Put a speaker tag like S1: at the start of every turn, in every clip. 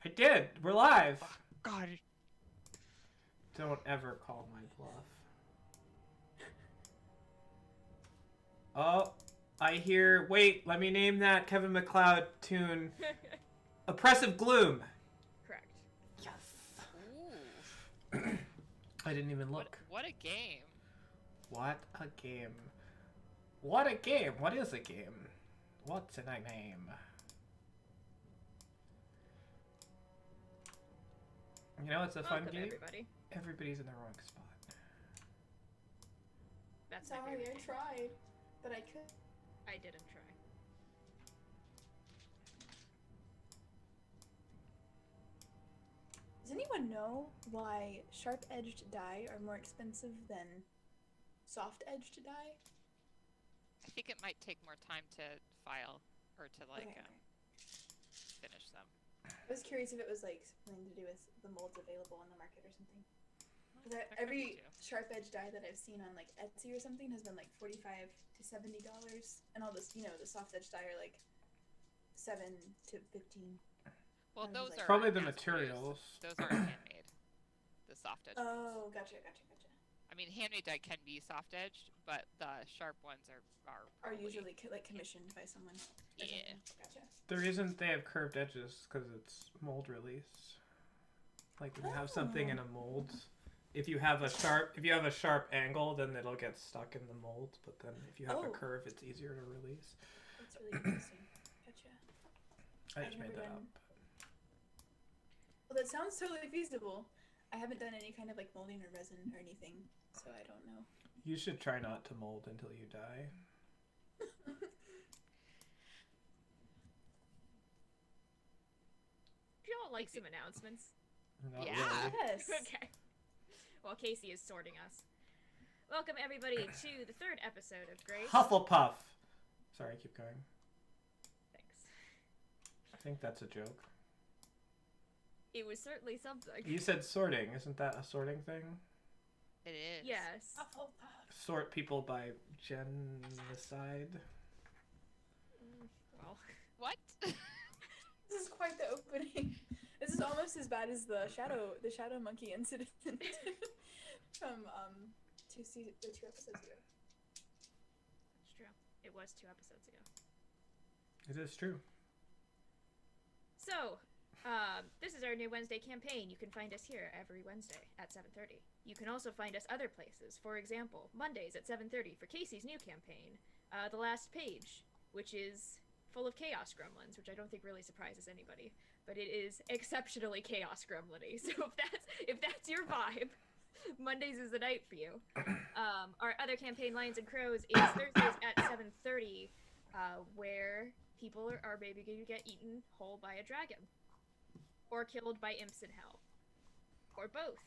S1: I did. We're live.
S2: Oh, God.
S1: Don't ever call my bluff. Oh, I hear. Wait, let me name that Kevin MacLeod tune. Oppressive Gloom.
S3: Correct.
S1: Yes.
S2: Ooh.
S1: I didn't even look.
S2: What a game.
S1: What a game. What a game. What is a game? What's in a name? You know, it's a fun game.
S3: Everybody.
S1: Everybody's in the wrong spot.
S3: That's
S4: sorry, I tried, but I could.
S3: I didn't try.
S4: Does anyone know why sharp-edged die are more expensive than soft-edged die?
S2: I think it might take more time to file or to
S4: Okay.
S2: finish them.
S4: I was curious if it was like something to do with the molds available on the market or something. Because
S2: That could
S4: every
S2: be too.
S4: sharp-edged die that I've seen on like Etsy or something has been like $45 to $70, and all this, the soft-edged die are like $7 to $15.
S2: Well,
S4: Sounds
S2: those
S4: like-
S2: are
S1: Probably the
S2: mass-produced.
S1: materials.
S2: Those aren't handmade. The soft edge ones.
S4: Oh, gotcha.
S2: I mean, handmade die can be soft edged, but the sharp ones are
S4: Are
S2: probably,
S4: usually like commissioned by someone. or
S2: Yeah.
S4: something. Gotcha.
S1: The reason they have curved edges because it's mold release. Like when you have something in a mold, if you have a sharp angle, then it'll get stuck in the mold. But then if you have a
S4: Oh.
S1: curve, it's easier to release.
S4: That's really interesting. Gotcha.
S1: I
S4: I've
S1: just made
S4: never
S1: that
S4: done-
S1: up.
S4: Well, that sounds totally feasible. I haven't done any kind of like molding or resin or anything, so I don't know.
S1: You should try not to mold until you die.
S3: Do y'all like some announcements?
S1: Not
S2: Yeah.
S1: really.
S4: Yes.
S3: Okay. Well, Casey is sorting us. Welcome everybody to the third episode of Grace.
S1: Hufflepuff. Sorry, keep going.
S3: Thanks.
S1: I think that's a joke.
S3: It was certainly something.
S1: You said sorting. Isn't that a sorting thing?
S2: it is.
S3: Yes.
S1: Sort people by genocide.
S3: Well,
S2: What?
S4: This is quite the opening. This is almost as bad as the shadow monkey incident from two episodes ago.
S3: that's true. It was 2 episodes ago.
S1: It is true.
S3: So, this is our new Wednesday campaign. You can find us here every Wednesday at 7:30. You can also find us other places. For example, Mondays at 7:30 for Casey's new campaign, The Last Page, which is full of chaos gremlins, which I don't think really surprises anybody, but it is exceptionally chaos gremlin-y. So if that's your vibe, Mondays is the night for you. Our other campaign, Lions and Crows, is Thursdays at 7:30, where people are maybe going to get eaten whole by a dragon. Or killed by imps in hell. Or both.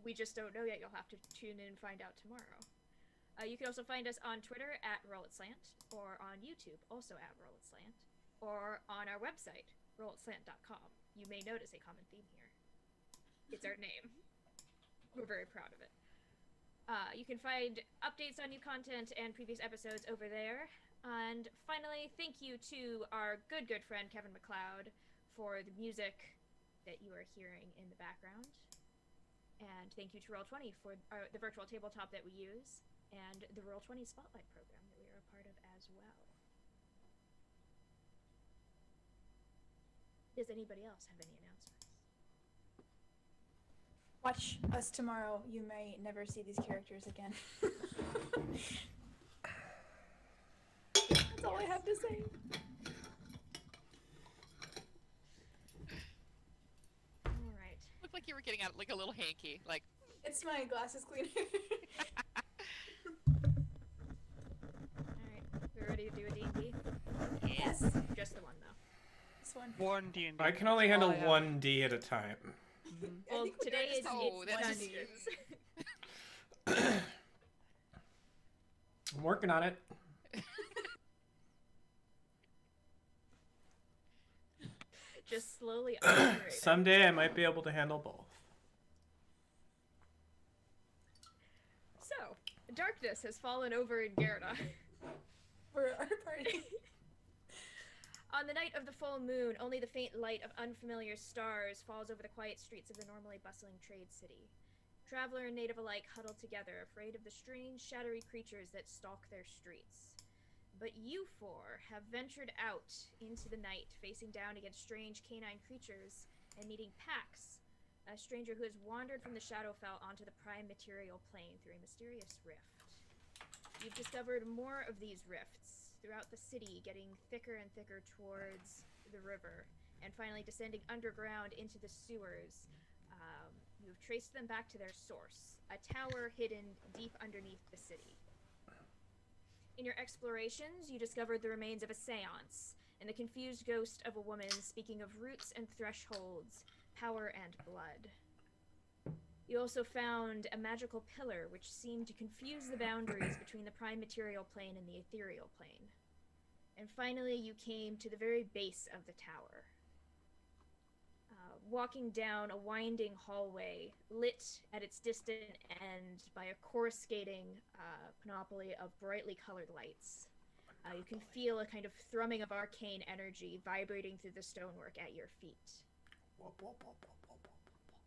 S3: We just don't know yet. You'll have to tune in and find out tomorrow. You can also find us on Twitter at RollItSlant, or on YouTube, also at RollItSlant, or on our website, rollitslant.com. You may notice a common theme here. It's our name. We're very proud of it. You can find updates on new content and previous episodes over there. And finally, thank you to our good friend Kevin MacLeod for the music that you are hearing in the background. And thank you to Roll20 for the virtual tabletop that we use, and the Roll20 Spotlight program that we are a part of as well. Does anybody else have any announcements?
S4: Watch us tomorrow. You may never see these characters again. That's all I have to say.
S3: All right.
S2: Looked like you were getting out like a little hanky. Like,
S4: It's my glasses cleaner.
S3: Alright. We're ready to do a D&D?
S2: yes.
S3: Just the one, though.
S4: This one.
S5: One D&D.
S1: I can only handle 1D at a time.
S4: I
S3: Well,
S4: think we
S3: today
S4: are just-
S2: Oh,
S3: it's
S2: that's
S3: Dungeons.
S1: I'm working on it.
S3: Just slowly upgrade.
S1: Someday I might be able to handle both.
S3: So, darkness has fallen over in Gerda.
S4: for our party.
S3: On the night of the full moon, only the faint light of unfamiliar stars falls over the quiet streets of the normally bustling trade city. Traveler and native alike huddle together, afraid of the strange, shadowy creatures that stalk their streets. But you four have ventured out into the night, facing down against strange canine creatures and meeting Pax, a stranger who has wandered from the Shadowfell onto the prime material plane through a mysterious rift. You've discovered more of these rifts throughout the city, getting thicker and thicker towards the river, and finally descending underground into the sewers. You've traced them back to their source, a tower hidden deep underneath the city. In your explorations, you discovered the remains of a seance, and the confused ghost of a woman speaking of roots and thresholds, power and blood. You also found a magical pillar which seemed to confuse the boundaries between the prime material plane and the ethereal plane. And finally, you came to the very base of the tower. Walking down a winding hallway, lit at its distant end by a coruscating panoply of brightly colored lights. You can feel a kind of thrumming of arcane energy vibrating through the stonework at your feet.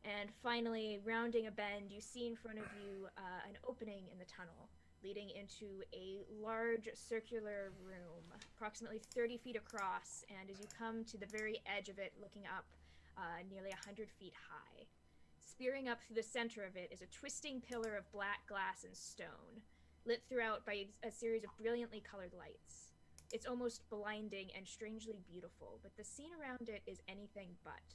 S3: And finally, rounding a bend, you see in front of you an opening in the tunnel, leading into a large circular room, approximately 30 feet across, and as you come to the very edge of it, looking up, nearly 100 feet high. Spearing up through the center of it is a twisting pillar of black glass and stone, lit throughout by a series of brilliantly colored lights. It's almost blinding and strangely beautiful, but the scene around it is anything but.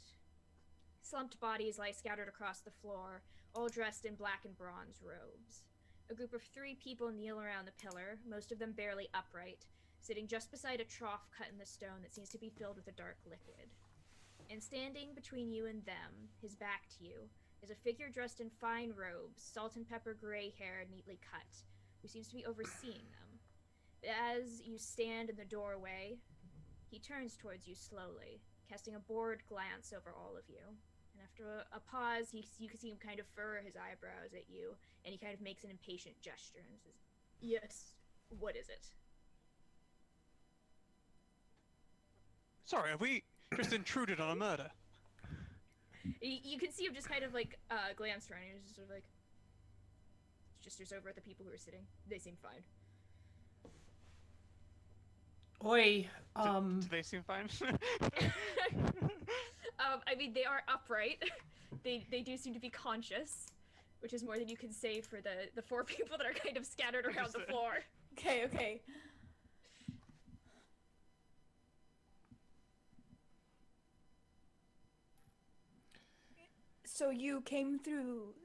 S3: Slumped bodies lie scattered across the floor, all dressed in black and bronze robes. A group of 3 people kneel around the pillar, most of them barely upright, sitting just beside a trough cut in the stone that seems to be filled with a dark liquid. And standing between you and them, his back to you, is a figure dressed in fine robes, salt and pepper gray hair neatly cut, who seems to be overseeing them. As you stand in the doorway, he turns towards you slowly, casting a bored glance over all of you. And after a pause, you can see him kind of furrow his eyebrows at you, and he kind of makes an impatient gesture and says, "Yes, what is it?"
S5: Sorry, have we just intruded on a murder?
S3: You can see him just kind of like glance around, and he's just sort of like, gestures over at the people who are sitting. They seem fine.
S1: Oi,
S5: Do they seem fine?
S3: I mean, they are upright. They do seem to be conscious, which is more than you can say for the 4 people that are kind of scattered around the floor.
S4: Okay. So you came through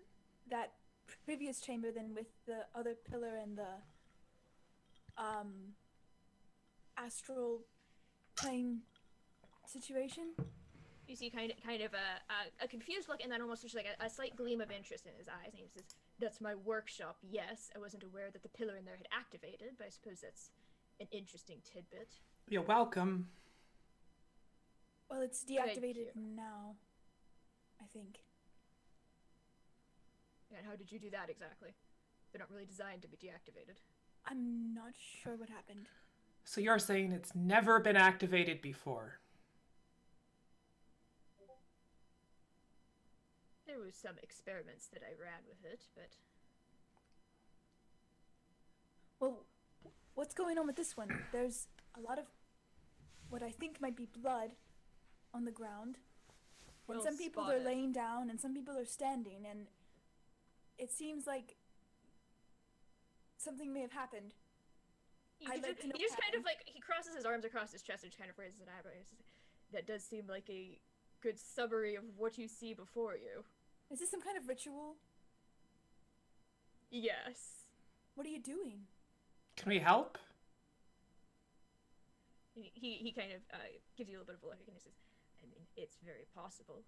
S4: that previous chamber then with the other pillar and the astral plane situation?
S3: You see kind of a confused look, and then almost just like a slight gleam of interest in his eyes, and he says, "That's my workshop, yes. I wasn't aware that the pillar in there had activated, but I suppose that's an interesting tidbit."
S1: you're welcome.
S4: Well, it's deactivated now, I think.
S3: And how did you do that exactly? They're not really designed to be deactivated.
S4: I'm not sure what happened.
S1: So you're saying it's never been activated before?
S3: There was some experiments that I ran with it, but...
S4: Well, what's going on with this one? There's a lot of what I think might be blood on the ground. And
S3: Well
S4: some people
S3: spotted.
S4: are laying down and some people are standing, and it seems like something may have happened. I'd like to know
S3: He just
S4: what
S3: kind of
S4: happened.
S3: like, he crosses his arms across his chest and just kind of raises an eyebrow. And he says, "That does seem like a good summary of what you see before you."
S4: Is this some kind of ritual?
S3: Yes.
S4: What are you doing?
S1: Can we help?
S3: He kind of gives you a little bit of a look and he says, "I mean, it's very possible."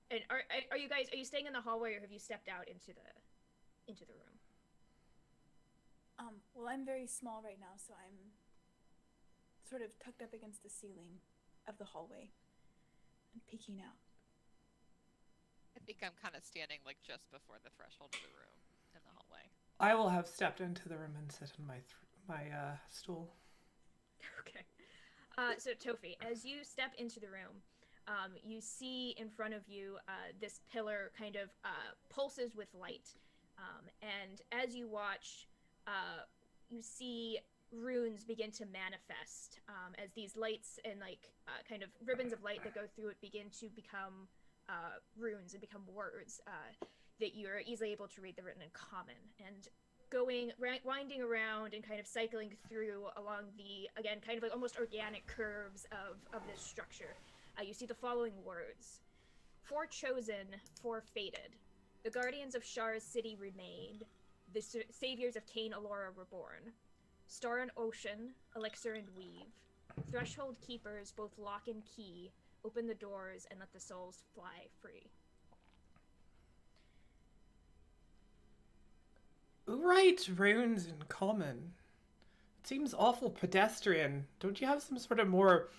S3: And are you guys, are you staying in the hallway, or have you stepped out into the room?
S4: Well, I'm very small right now, so I'm sort of tucked up against the ceiling of the hallway and peeking out.
S2: I think I'm kind of standing like just before the threshold of the room in the hallway.
S1: I will have stepped into the room and sit in my stool.
S3: Okay. So Tofi, as you step into the room, you see in front of you this pillar kind of pulses with light, and as you watch, you see runes begin to manifest as these lights and like kind of ribbons of light that go through it begin to become runes and become words that you're easily able to read the written in common, and winding around and kind of cycling through along the, again, kind of like almost organic curves of this structure. You see the following words: "For chosen, for fated. The guardians of Shar's city remained. The saviors of Kane Alora reborn. Star and ocean, elixir and weave. Threshold keepers, both lock and key. Open the doors and let the souls fly free."
S1: Who writes runes in common? It seems awful pedestrian. Don't you have some sort of more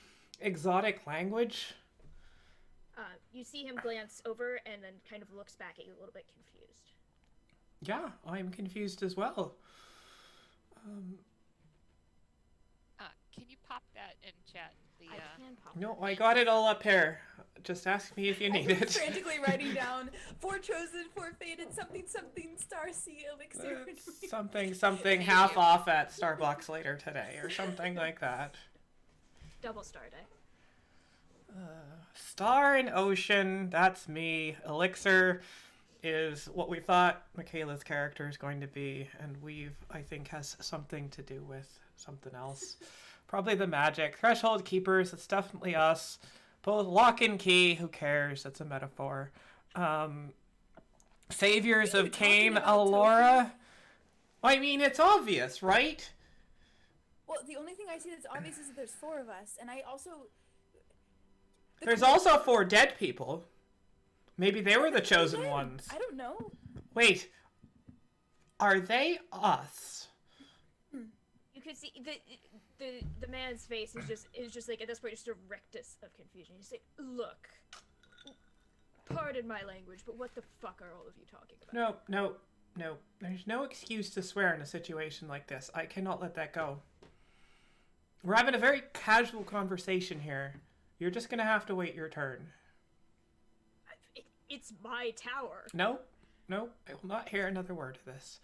S1: exotic language?
S3: You see him glance over and then kind of looks back at you a little bit confused.
S1: Yeah, I'm confused as well.
S2: Can you pop that in chat?
S3: I can pop
S1: No,
S3: that.
S1: I got it all up here. Just ask me if you need
S4: I'm
S1: it.
S4: frantically writing down "for chosen, for fated, something something, star sea elixir."
S1: Something half off at Starbucks later today, or something like that.
S3: Double star day.
S1: Star and ocean, that's me. Elixir is what we thought Michaela's character is going to be, and weave, I think, has something to do with something else. Probably the magic. Threshold keepers, it's definitely us. Both lock and key, who cares? It's a metaphor. Saviors
S4: What are
S1: of
S4: you talking
S1: Kane
S4: about,
S1: Alora. I mean, it's obvious, right?
S4: Well, the only thing I see that's obvious is that there's 4 of us, and I also.
S1: There's also 4 dead people. Maybe they were the chosen
S4: Again,
S1: ones.
S4: I don't know.
S1: Wait, are they us?
S3: You could see the man's face is just like at this point just a rictus of confusion. He's like, "Look, pardon my language, but what the fuck are all of you talking about?"
S1: No. There's no excuse to swear in a situation like this. I cannot let that go. We're having a very casual conversation here. You're just gonna have to wait your turn.
S3: It's my tower.
S1: No, I will not hear another word of this.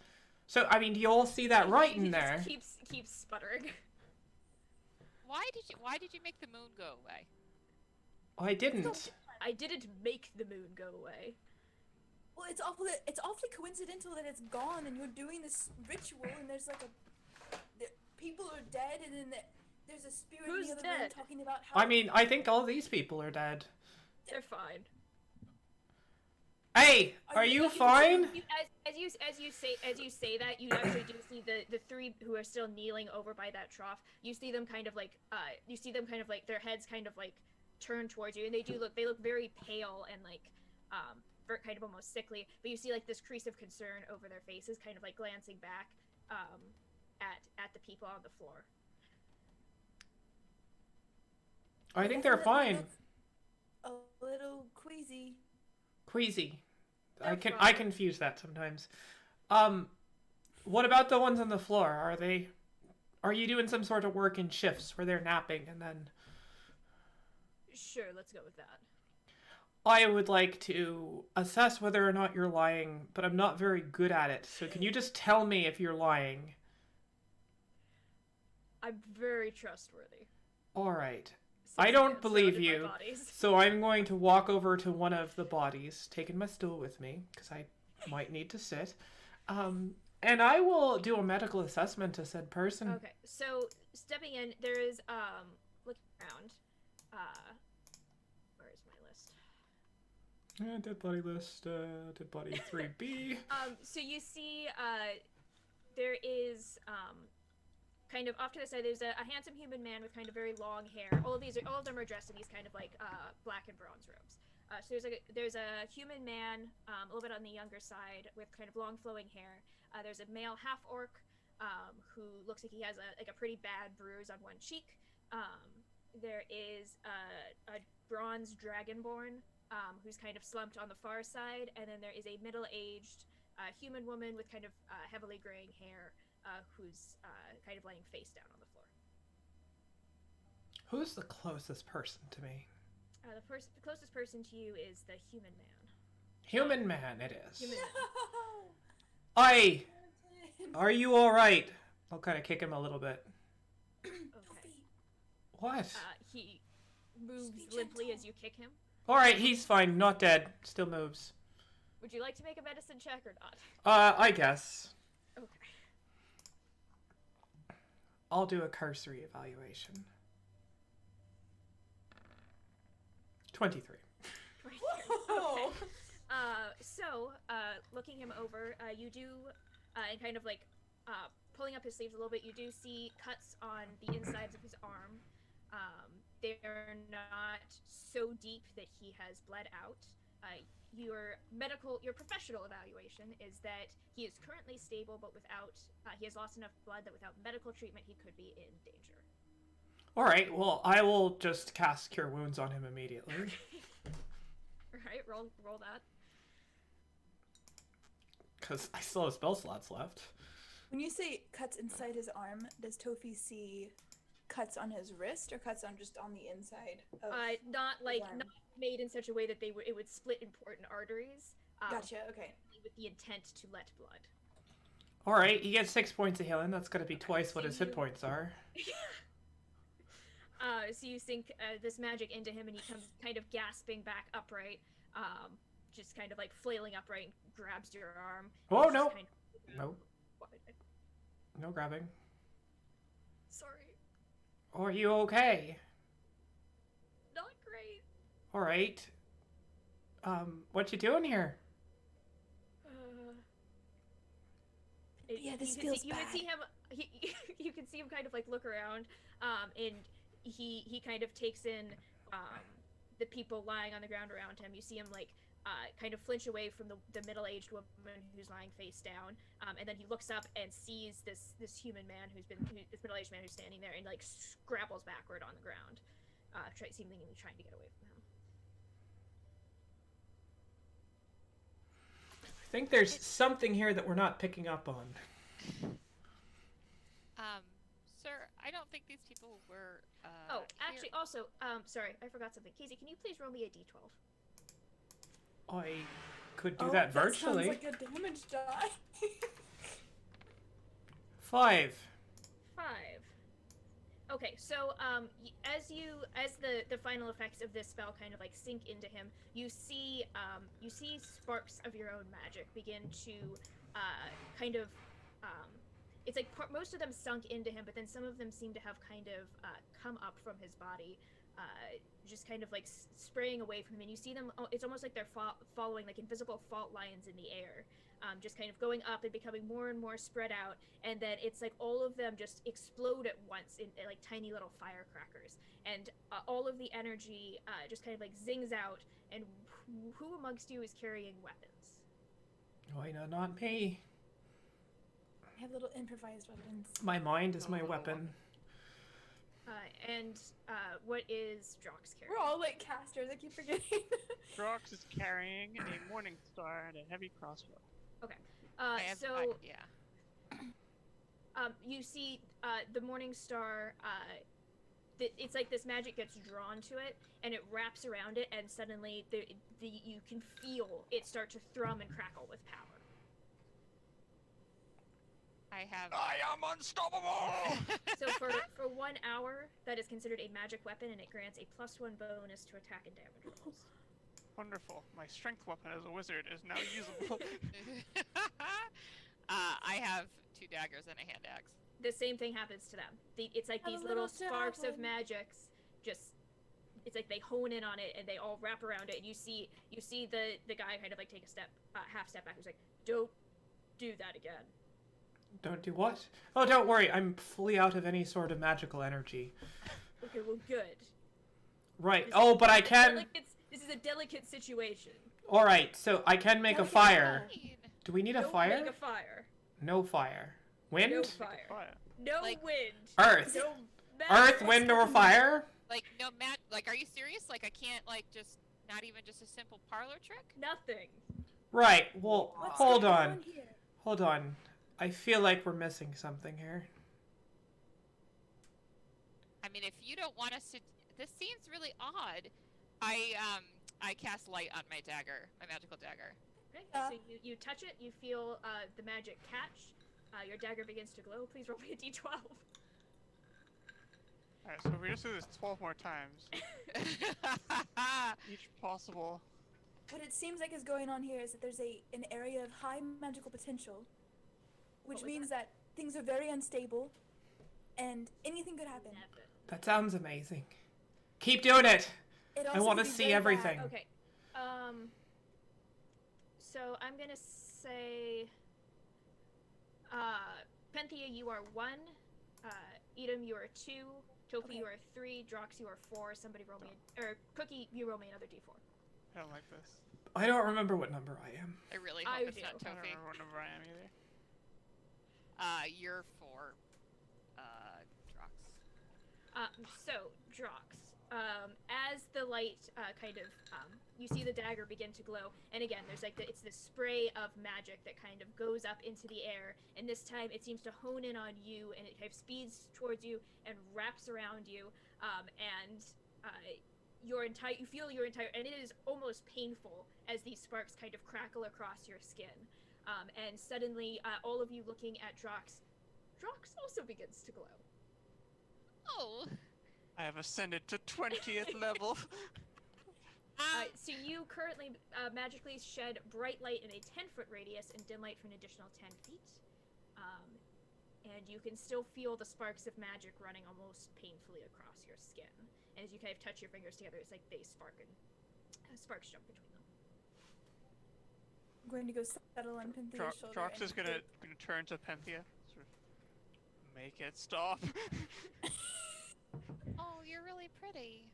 S1: So, I mean, do you all see that right in
S3: He
S1: there?
S3: just keeps sputtering.
S2: Why did you make the moon go away?
S1: I didn't.
S3: I didn't make the moon go away.
S4: Well, it's awfully coincidental that it's gone, and you're doing this ritual, and there's like people are dead, and then there's a spirit
S3: Who's
S4: in the other room
S3: dead?
S4: talking about how.
S1: I mean, I think all these people are dead.
S3: They're fine.
S1: Hey, are you fine?
S3: As you say that, you actually do see the 3 who are still kneeling over by that trough. You see them kind of like their heads kind of like turn towards you, and they look very pale and like kind of almost sickly. But you see like this crease of concern over their faces, kind of like glancing back at the people on the floor.
S1: I think they're fine.
S4: A little queasy.
S1: Queasy.
S3: They're
S1: I
S3: fine.
S1: confuse that sometimes. What about the ones on the floor? Are you doing some sort of work in shifts where they're napping and then?
S3: Sure, let's go with that.
S1: I would like to assess whether or not you're lying, but I'm not very good at it. So can you just tell me if you're lying?
S3: I'm very trustworthy.
S1: All right.
S3: Since
S1: I
S3: I'm
S1: don't believe
S3: surrounded by
S1: you.
S3: bodies.
S1: So I'm going to walk over to one of the bodies, taking my stool with me, because I might need to sit. And I will do a medical assessment to said person.
S3: Okay, so stepping in, there is looking around. Where is my list?
S1: Dead body list, dead body 3B.
S3: So you see, there is kind of off to the side. There's a handsome human man with kind of very long hair. All of them are dressed in these kind of like black and bronze robes. So there's a human man, a little bit on the younger side, with kind of long flowing hair. There's a male half orc who looks like he has a pretty bad bruise on one cheek. There is a bronze dragonborn who's kind of slumped on the far side, and then there is a middle-aged human woman with kind of heavily graying hair who's kind of laying face down on the floor.
S1: Who's the closest person to me?
S3: The closest person to you is the human man.
S1: Human man, it is.
S3: Human man.
S1: Aye! Are you alright? I'll kind of kick him a little bit.
S3: Okay.
S1: What?
S3: He moves
S4: Just be
S3: limply
S4: gentle.
S3: as you kick him.
S1: Alright, he's fine. Not dead. Still moves.
S3: Would you like to make a medicine check or not?
S1: I guess.
S3: Okay.
S1: I'll do a cursory evaluation. 23.
S4: Whoa.
S3: Okay. Looking him over, you do, and kind of like, pulling up his sleeves a little bit, you do see cuts on the insides of his arm. They're not so deep that he has bled out. Your professional evaluation is that he is currently stable, but he has lost enough blood that without medical treatment, he could be in danger.
S1: Alright, well, I will just cast Cure Wounds on him immediately.
S3: Alright, roll that.
S1: Because I still have spell slots left.
S4: When you say cuts inside his arm, does Tofi see cuts on his wrist or cuts on just on the inside of
S3: Not
S4: arm?
S3: made in such a way that it would split important arteries.
S4: Gotcha, okay.
S3: With the intent to let blood.
S1: Alright, he gets 6 points of healing. That's gonna be twice what his hit points are.
S3: So you sink this magic into him, and he comes kind of gasping back upright, just kind of like flailing upright, and grabs your arm.
S1: Oh,
S3: and
S1: no.
S3: just kind of-
S1: Nope.
S3: What?
S1: No grabbing.
S3: Sorry,
S1: Are you okay?
S3: not great.
S1: Alright. What you doing here?
S4: Yeah, this
S3: you
S4: feels
S3: can
S4: bad.
S3: see him. You can see him kind of like look around, and he kind of takes in the people lying on the ground around him. You see him like kind of flinch away from the middle-aged woman who's lying face down, and then he looks up and sees this human man this middle-aged man who's standing there, and like scrabbles backward on the ground, seemingly trying to get away from him.
S1: I think there's something here that we're not picking up on.
S2: Sir, I don't think these people were.
S3: Actually, also, sorry, I forgot something. Casey, can you please roll me a d12?
S1: I could do that virtually.
S4: That sounds like a damage die.
S1: 5.
S3: 5. Okay, so as the final effects of this spell kind of like sink into him, you see sparks of your own magic begin to kind of it's like most of them sunk into him, but then some of them seem to have kind of come up from his body, just kind of like spraying away from him. And you see them, it's almost like they're following like invisible fault lines in the air, just kind of going up and becoming more and more spread out. And then it's like all of them just explode at once in like tiny little firecrackers. And all of the energy just kind of like zings out. And who amongst you is carrying weapons?
S1: Why not me?
S4: I have little improvised weapons.
S1: My mind is my weapon.
S3: And what is Drox carrying?
S4: We're all like casters, I keep forgetting.
S5: Drox is carrying a morning star and a heavy crossbow.
S3: Okay. You see the Morning Star, it's like this magic gets drawn to it, and it wraps around it, and suddenly you can feel it start to thrum and crackle with power.
S5: I am unstoppable!
S3: So for 1 hour, that is considered a magic weapon, and it grants a +1 bonus to attack and damage rolls.
S5: Wonderful. My strength weapon as a wizard is now usable.
S2: I have 2 daggers and a hand axe.
S3: The same thing happens to them. It's like these little sparks of magics it's like they hone in on it and they all wrap around it, and you see the guy kind of like take a half step back, who's like, don't do that again.
S1: Don't do what? Oh, don't worry. I'm fully out of any sort of magical energy.
S3: Okay, well, good.
S1: Right. Oh, but I can...
S3: This is a delicate situation.
S1: Alright, so I can make a fire. Do we need a
S3: Don't
S1: fire?
S3: make a fire.
S1: No fire. Wind?
S3: No fire.
S5: Fire.
S3: No
S2: Like-
S3: wind.
S1: Earth.
S3: No
S1: Earth, wind, or fire?
S2: Like, no, Matt, like, are you serious? Like, I can't, like, just, not even just a simple parlor trick?
S3: Nothing.
S1: Right, well,
S4: What's
S1: hold
S4: going
S1: on.
S4: here?
S1: Hold on. I feel like we're missing something here.
S2: I mean, if you don't want us to, this seems really odd. I cast light on my dagger, my magical dagger.
S3: Okay, so you touch it, you feel the magic catch. Your dagger begins to glow. Please roll me a d12.
S5: Alright, so if we just do this 12 more times, each possible.
S4: What it seems like is going on here is that there's an area of high magical potential, which means that things are very unstable, and anything could happen.
S1: That sounds amazing. Keep doing it.
S4: It
S1: I
S4: also
S1: want to
S4: could be
S1: see
S4: very
S1: everything.
S4: bad.
S3: Okay. So I'm gonna say, Penthea, you are 1. Edom, you are 2. Tofi,
S4: Okay.
S3: you are 3. Drox, you are 4. Somebody roll me, or Cookie, you roll me another d4.
S5: I don't like this.
S1: I don't remember what number I am.
S2: I really
S3: I
S2: hope it's
S3: do.
S2: not
S5: I don't
S2: Tofi.
S5: remember what number I am either.
S2: You're 4, Drox.
S3: So Drox, as the light you see the dagger begin to glow, and again, there's like it's this spray of magic that kind of goes up into the air, and this time it seems to hone in on you, and it kind of speeds towards you and wraps around you, and you feel your entire, and it is almost painful as these sparks kind of crackle across your skin, and suddenly, all of you looking at Drox also begins to glow.
S2: Oh.
S5: I have ascended to 20th level.
S3: So you currently magically shed bright light in a 10-foot radius and dim light for an additional 10 feet. And you can still feel the sparks of magic running almost painfully across your skin. And as you kind of touch your fingers together, it's like they spark and sparks jump between them.
S4: I'm going to go settle on Penthea's shoulder.
S5: Drox
S4: and
S5: is gonna turn to Penthea. Sort of make it stop.
S2: Oh, you're really pretty.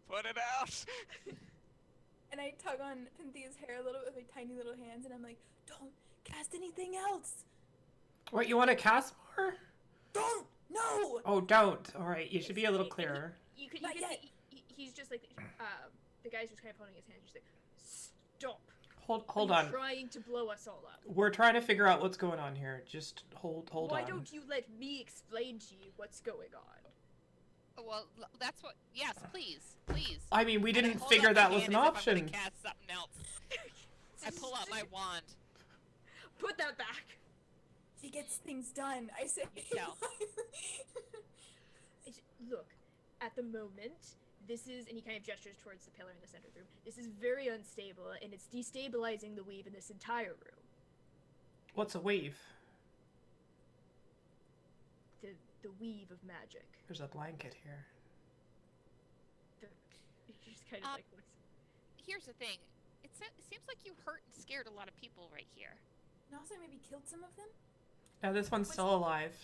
S5: Put it out.
S4: And I tug on Penthea's hair a little bit with my tiny little hands, and I'm like, "Don't cast anything else.
S1: What, you want to cast more?
S4: Don't. No."
S1: Oh, don't. All right, you should be a little clearer.
S3: You can
S4: Not
S3: see
S4: yet.
S3: he's just like the guy's just kind of holding his hand, just like, stop.
S1: Hold
S3: Are
S1: on.
S3: you trying to blow us all up?
S1: We're trying to figure out what's going on here. Just hold
S3: Why
S1: on.
S3: don't you let me explain to you what's going on?
S2: Well, that's what. Yes, please, please.
S1: I mean, we
S2: And I
S1: didn't
S2: hold
S1: figure
S2: up my
S1: that was
S2: hand
S1: an
S2: as if I'm
S1: option.
S2: gonna cast something else. I pull out my wand.
S3: Put that back.
S4: She gets things done. I say.
S2: tell.
S3: Look, at the moment, this is, and he kind of gestures towards the pillar in the center of the room. This is very unstable, and it's destabilizing the weave in this entire room.
S1: What's a wave?
S3: The weave of magic.
S1: There's a blanket here.
S3: He just kind of like looks.
S2: Here's the thing. It seems like you hurt and scared a lot of people right here.
S4: And also maybe killed some of them.
S1: Now this one's still alive.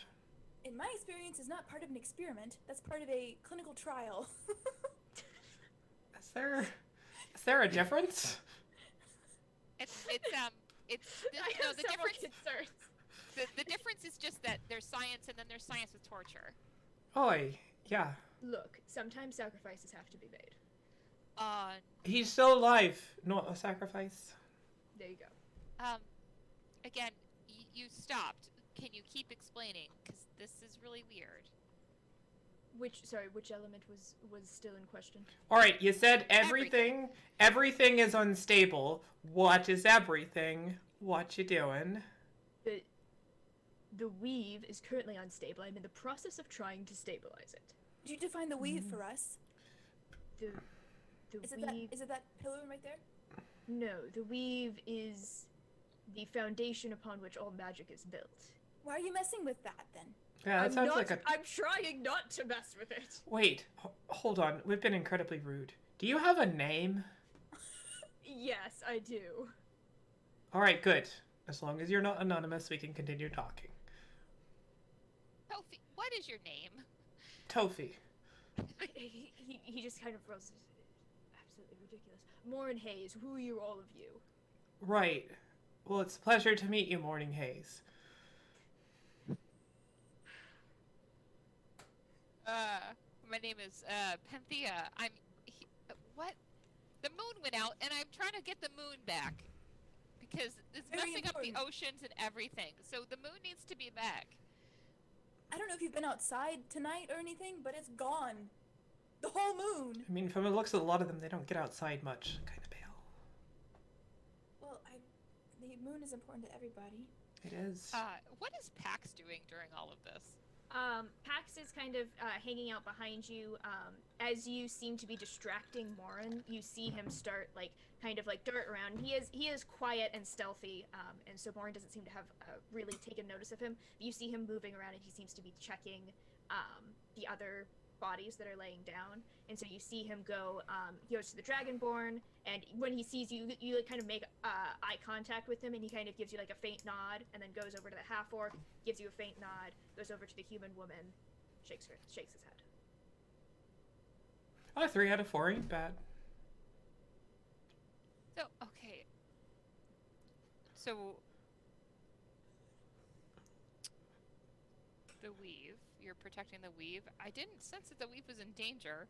S4: In my experience, is not part of an experiment. That's part of a clinical trial.
S1: Is there a difference?
S2: It's
S3: I
S2: no,
S3: have
S2: the
S3: several
S2: difference.
S3: concerns.
S2: The difference is just that there's science and then there's science with torture.
S1: Oi, yeah.
S3: Look, sometimes sacrifices have to be made.
S1: He's still alive, not a sacrifice.
S3: There you go.
S2: Again, you stopped. Can you keep explaining? Because this is really weird.
S3: Which element was still in question?
S1: All right, you said everything. Everything is unstable. What is everything? What you doing?
S3: The weave is currently unstable. I'm in the process of trying to stabilize it.
S4: Did you define the weave for us?
S3: The weave.
S4: Is it that pillar right there?
S3: No, the weave is the foundation upon which all magic is built.
S4: Why are you messing with that then?
S1: Yeah, that sounds like a...
S3: I'm trying not to mess with it.
S1: Wait, hold on. We've been incredibly rude. Do you have a name?
S3: Yes, I do.
S1: All right, good. As long as you're not anonymous, we can continue talking.
S2: Sophie, what is your name?
S1: Tofi.
S3: He just kind of rolls. Absolutely ridiculous. Morin Hayes, who are you, all of you?
S1: Right. Well, it's a pleasure to meet you, Morning Haze.
S2: My name is Penthea. What? The moon went out, and I'm trying to get the moon back because it's
S4: Very
S2: messing up the
S4: important.
S2: oceans and everything. So the moon needs to be back.
S4: I don't know if you've been outside tonight or anything, but it's gone. The whole moon.
S1: I mean, from the looks of a lot of them, they don't get outside much. Kind of pale.
S4: Well, the moon is important to everybody.
S1: It is.
S2: What is Pax doing during all of this?
S3: Pax is kind of hanging out behind you. As you seem to be distracting Morin, you see him start kind of dart around. He is quiet and stealthy, and so Morin doesn't seem to have really taken notice of him. But you see him moving around, and he seems to be checking the other bodies that are laying down. And so you see him go. He goes to the Dragonborn, and when he sees you, you kind of make eye contact with him, and he kind of gives you a faint nod, and then goes over to the half orc, gives you a faint nod, goes over to the human woman, shakes his head.
S1: Oh, 3 out of 4 ain't bad.
S2: So, okay. So, the weave. You're protecting the weave. I didn't sense that the weave was in danger.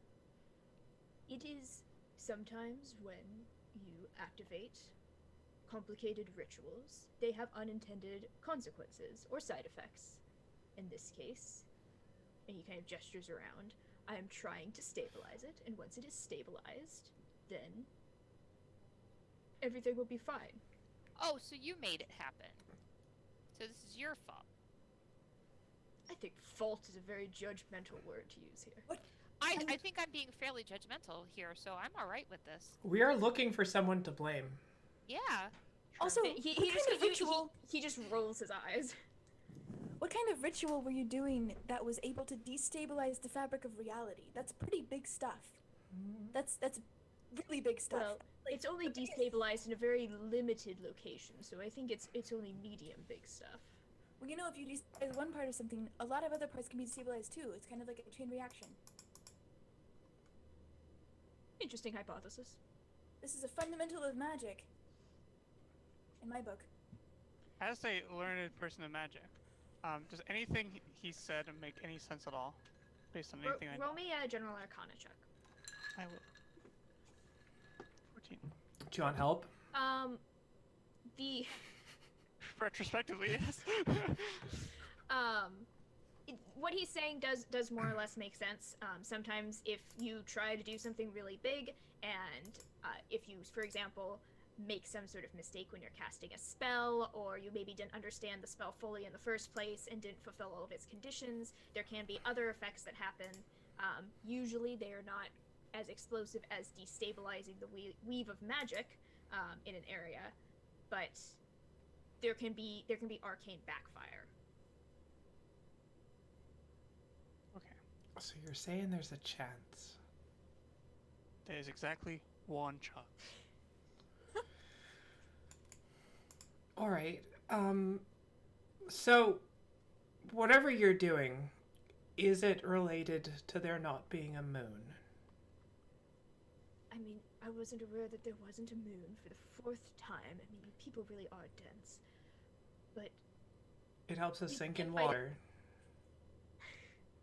S3: It is sometimes when you activate complicated rituals, they have unintended consequences or side effects. In this case, and he kind of gestures around, I am trying to stabilize it, and once it is stabilized, then everything will be fine.
S2: Oh, so you made it happen. So this is your fault.
S3: I think fault is a very judgmental word to use here.
S4: What?
S2: I think I'm being fairly judgmental here, so I'm alright with this.
S1: We are looking for someone to blame.
S2: Yeah.
S4: Also,
S3: He
S4: what kind of ritual?
S3: He just rolls his eyes.
S4: What kind of ritual were you doing that was able to destabilize the fabric of reality? That's pretty big stuff. That's really big stuff.
S3: Well, it's only destabilized in a very limited location, so I think it's only medium big stuff.
S4: Well, you know, if you destabilize one part of something, a lot of other parts can be destabilized too. It's kind of like a chain reaction.
S3: Interesting hypothesis.
S4: This is a fundamental of magic. In my book.
S5: As a learned person of magic, does anything he said make any sense at all, based on anything I know?
S3: Roll me a general arcana check.
S5: I will. 14.
S1: Do you want help?
S3: The
S5: Retrospectively, yes.
S3: What he's saying does more or less make sense. Sometimes if you try to do something really big, and if you, for example, make some sort of mistake when you're casting a spell, or you maybe didn't understand the spell fully in the first place and didn't fulfill all of its conditions, there can be other effects that happen. Usually they are not as explosive as destabilizing the weave of magic in an area, but there can be arcane backfire.
S5: Okay.
S1: So you're saying there's a chance.
S5: There is exactly one chance.
S1: All right. So whatever you're doing, is it related to there not being a moon?
S3: I mean, I wasn't aware that there wasn't a moon for the 4th time. I mean, people really are dense. But
S1: It helps us
S3: We
S1: sink
S3: can
S1: in
S3: fight it.
S1: water.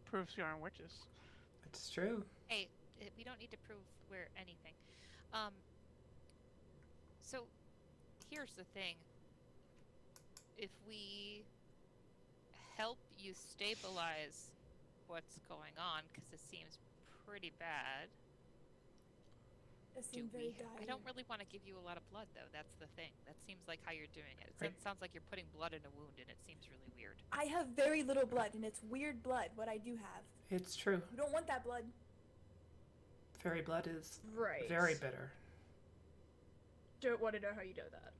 S5: Proves we aren't witches.
S1: It's true.
S2: Hey, we don't need to prove we're anything. So, here's the thing. If we help you stabilize what's going on, because it seems pretty bad,
S4: It
S2: do
S4: seemed
S2: we?
S4: very dire.
S2: I don't really want to give you a lot of blood, though. That's the thing. That seems like how you're doing it.
S1: Right.
S2: It sounds like you're putting blood in a wound, and it seems really weird.
S4: I have very little blood, and it's weird blood, what I do have.
S1: It's true.
S4: You don't want that blood.
S1: Fairy blood is
S3: right.
S1: very bitter.
S3: Don't want to know how you know that.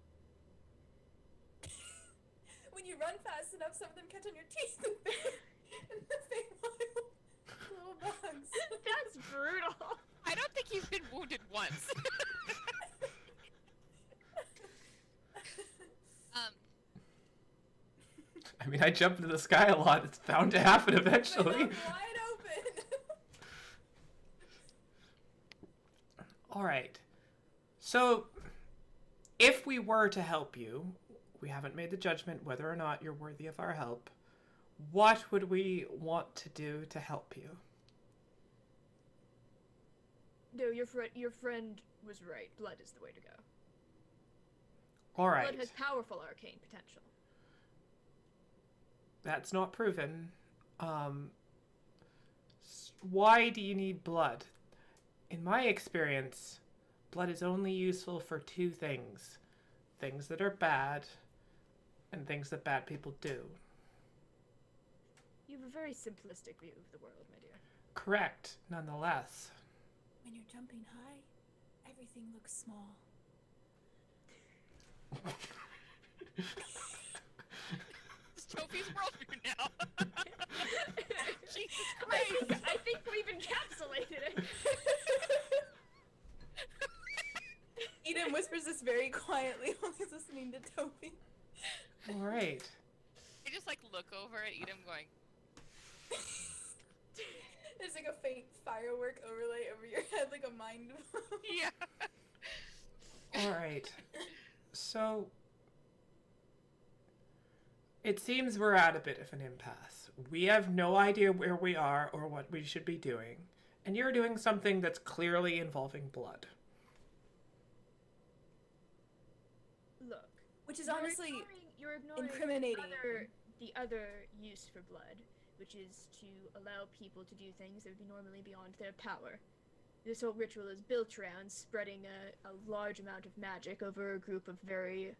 S4: When you run fast enough, some of them catch on your teeth and they little bugs.
S3: That's brutal.
S2: I don't think you've been wounded once.
S1: I mean, I jump into the sky a lot. It's bound to happen
S4: My
S1: eventually.
S4: mouth wide open.
S1: All right. So, if we were to help you, we haven't made the judgment whether or not you're worthy of our help. What would we want to do to help you?
S3: No, your friend was right. Blood is the way to go.
S1: All right.
S3: Blood has powerful arcane potential.
S1: That's not proven. Why do you need blood? In my experience, blood is only useful for two things. Things that are bad, and things that bad people do.
S3: You have a very simplistic view of the world, my dear.
S1: Correct, nonetheless.
S4: When you're jumping high, everything looks small.
S2: It's Toby's worldview now. Jesus Christ.
S3: I think we've encapsulated it.
S4: Eden whispers this very quietly while he's listening to Toby.
S1: All right.
S2: I just like look over at Edom going,
S4: There's like a faint firework overlay over your head, like a mind blow.
S2: yeah.
S1: All right. So, it seems we're at a bit of an impasse. We have no idea where we are or what we should be doing, and you're doing something that's clearly involving blood.
S3: Look,
S4: Which is
S3: you're
S4: honestly
S3: you're ignoring
S4: incriminating.
S3: the other use for blood, which is to allow people to do things that would be normally beyond their power. This whole ritual is built around spreading a large amount of magic over a group of very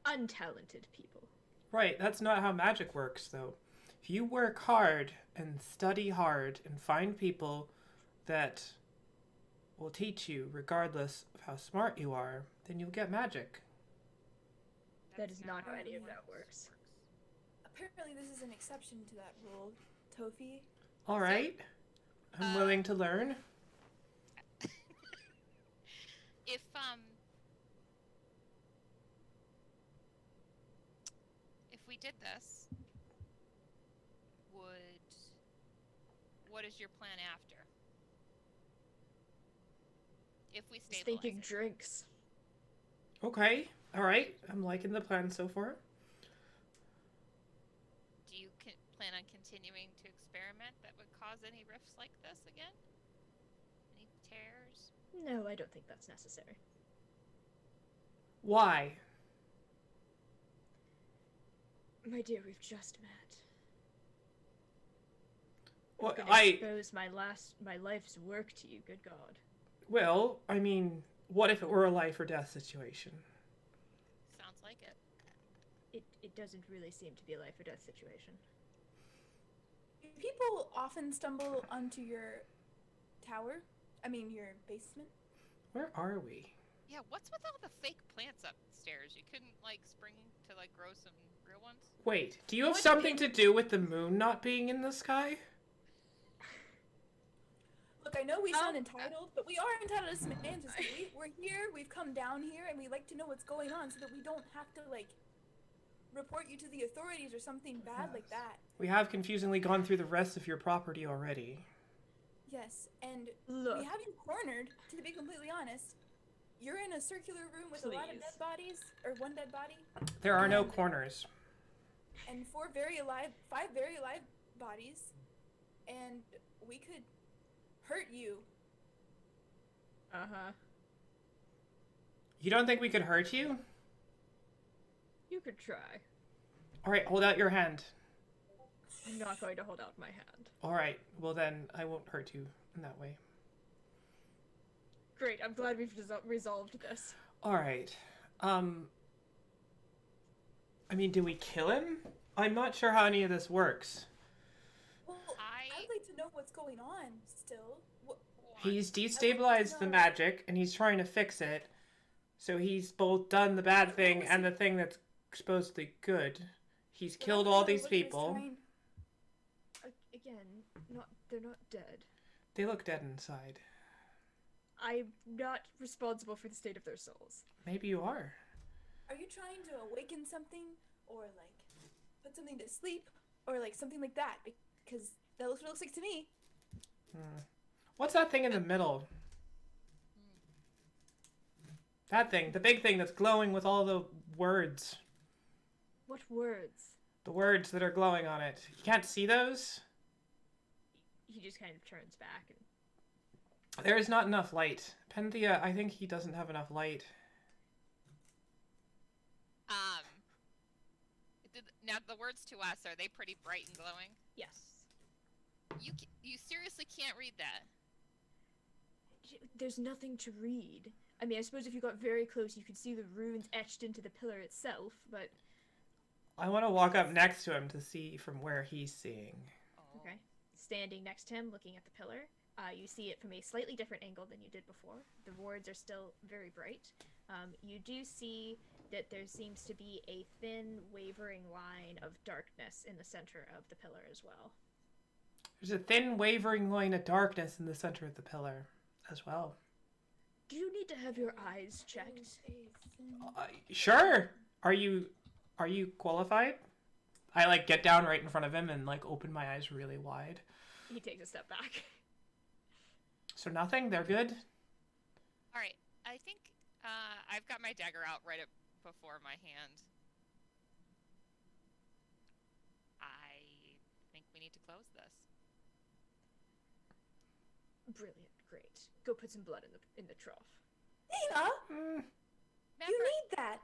S3: untalented people.
S1: Right, that's not how magic works, though. If you work hard and study hard and find people that will teach you regardless of how smart you are, then you'll get magic.
S3: That is not how any of that works.
S4: Apparently this is an exception to that rule, Tofi.
S1: All right. I'm willing to learn.
S2: If we did this, what is your plan after? If we
S3: Just
S2: stabilize
S3: thinking
S2: it?
S3: drinks.
S1: Okay. All right. I'm liking the plan so far.
S2: Do you plan on continuing to experiment that would cause any rifts like this again? Any tears?
S3: No, I don't think that's necessary.
S1: Why?
S3: My dear, we've just met.
S1: Well,
S3: I'm gonna expose my life's work to you, good God.
S1: Well, I mean, what if it were a life or death situation?
S2: Sounds like it.
S3: It doesn't really seem to be a life or death situation.
S4: People often stumble onto your tower. Your basement.
S1: Where are we?
S2: Yeah, what's with all the fake plants upstairs? You couldn't, spring to, grow some real ones?
S1: Wait, do you have
S4: What
S1: something to do with the moon not being in the sky?
S4: Look, I know we sound entitled, but we are entitled to some answers. We're here, we've come down here, and we like to know what's going on so that we don't have to, report you to the authorities or something bad like that.
S1: We have confusingly gone through the rest of your property already.
S4: Yes, and
S3: Look,
S4: we have you cornered, to be completely honest. You're in a circular room with a lot of
S3: Please.
S4: dead bodies, or one dead body,
S1: There are no corners.
S4: and 5 very alive bodies, and we could hurt you.
S3: uh-huh.
S1: You don't think we could hurt you?
S3: You could try.
S1: All right, hold out your hand.
S3: I'm not going to hold out my hand.
S1: All right, well then I won't hurt you in that way.
S3: Great, I'm glad we've resolved this.
S1: All right. Do we kill him? I'm not sure how any of this works.
S4: Well, I'd like to know what's going on still.
S1: He's destabilized the magic, and he's trying to fix it. So he's both done the bad thing and the thing that's supposedly good. He's killed all these people.
S3: Again, they're not dead.
S1: They look dead inside.
S3: I'm not responsible for the state of their souls.
S1: Maybe you are.
S4: Are you trying to awaken something, or put something to sleep, or something like that? Because that looks what it looks like to me.
S1: What's that thing in the middle? That thing, the big thing that's glowing with all the words.
S3: What words?
S1: The words that are glowing on it. You can't see those?
S3: He just kind of turns back and...
S1: There is not enough light. Penthea, I think he doesn't have enough light.
S2: Now the words to us, are they pretty bright and glowing?
S3: Yes.
S2: You seriously can't read that.
S3: There's nothing to read. I mean, I suppose if you got very close, you could see the runes etched into the pillar itself, but...
S1: I want to walk up next to him to see from where he's seeing.
S2: Oh.
S3: Okay. Standing next to him, looking at the pillar, you see it from a slightly different angle than you did before. The wards are still very bright. You do see that there seems to be a thin, wavering line of darkness in the center of the pillar as well.
S1: There's a thin, wavering line of darkness in the center of the pillar as well.
S3: Do you need to have your eyes checked?
S1: Sure. Are you qualified? I like get down right in front of him and like open my eyes really wide.
S3: He takes a step back.
S1: So nothing? They're good?
S2: All right. I think I've got my dagger out right up before my hand. I think we need to close this.
S3: Brilliant, great. Go put some blood in the trough.
S4: Nina,
S2: Remember,
S4: you need that.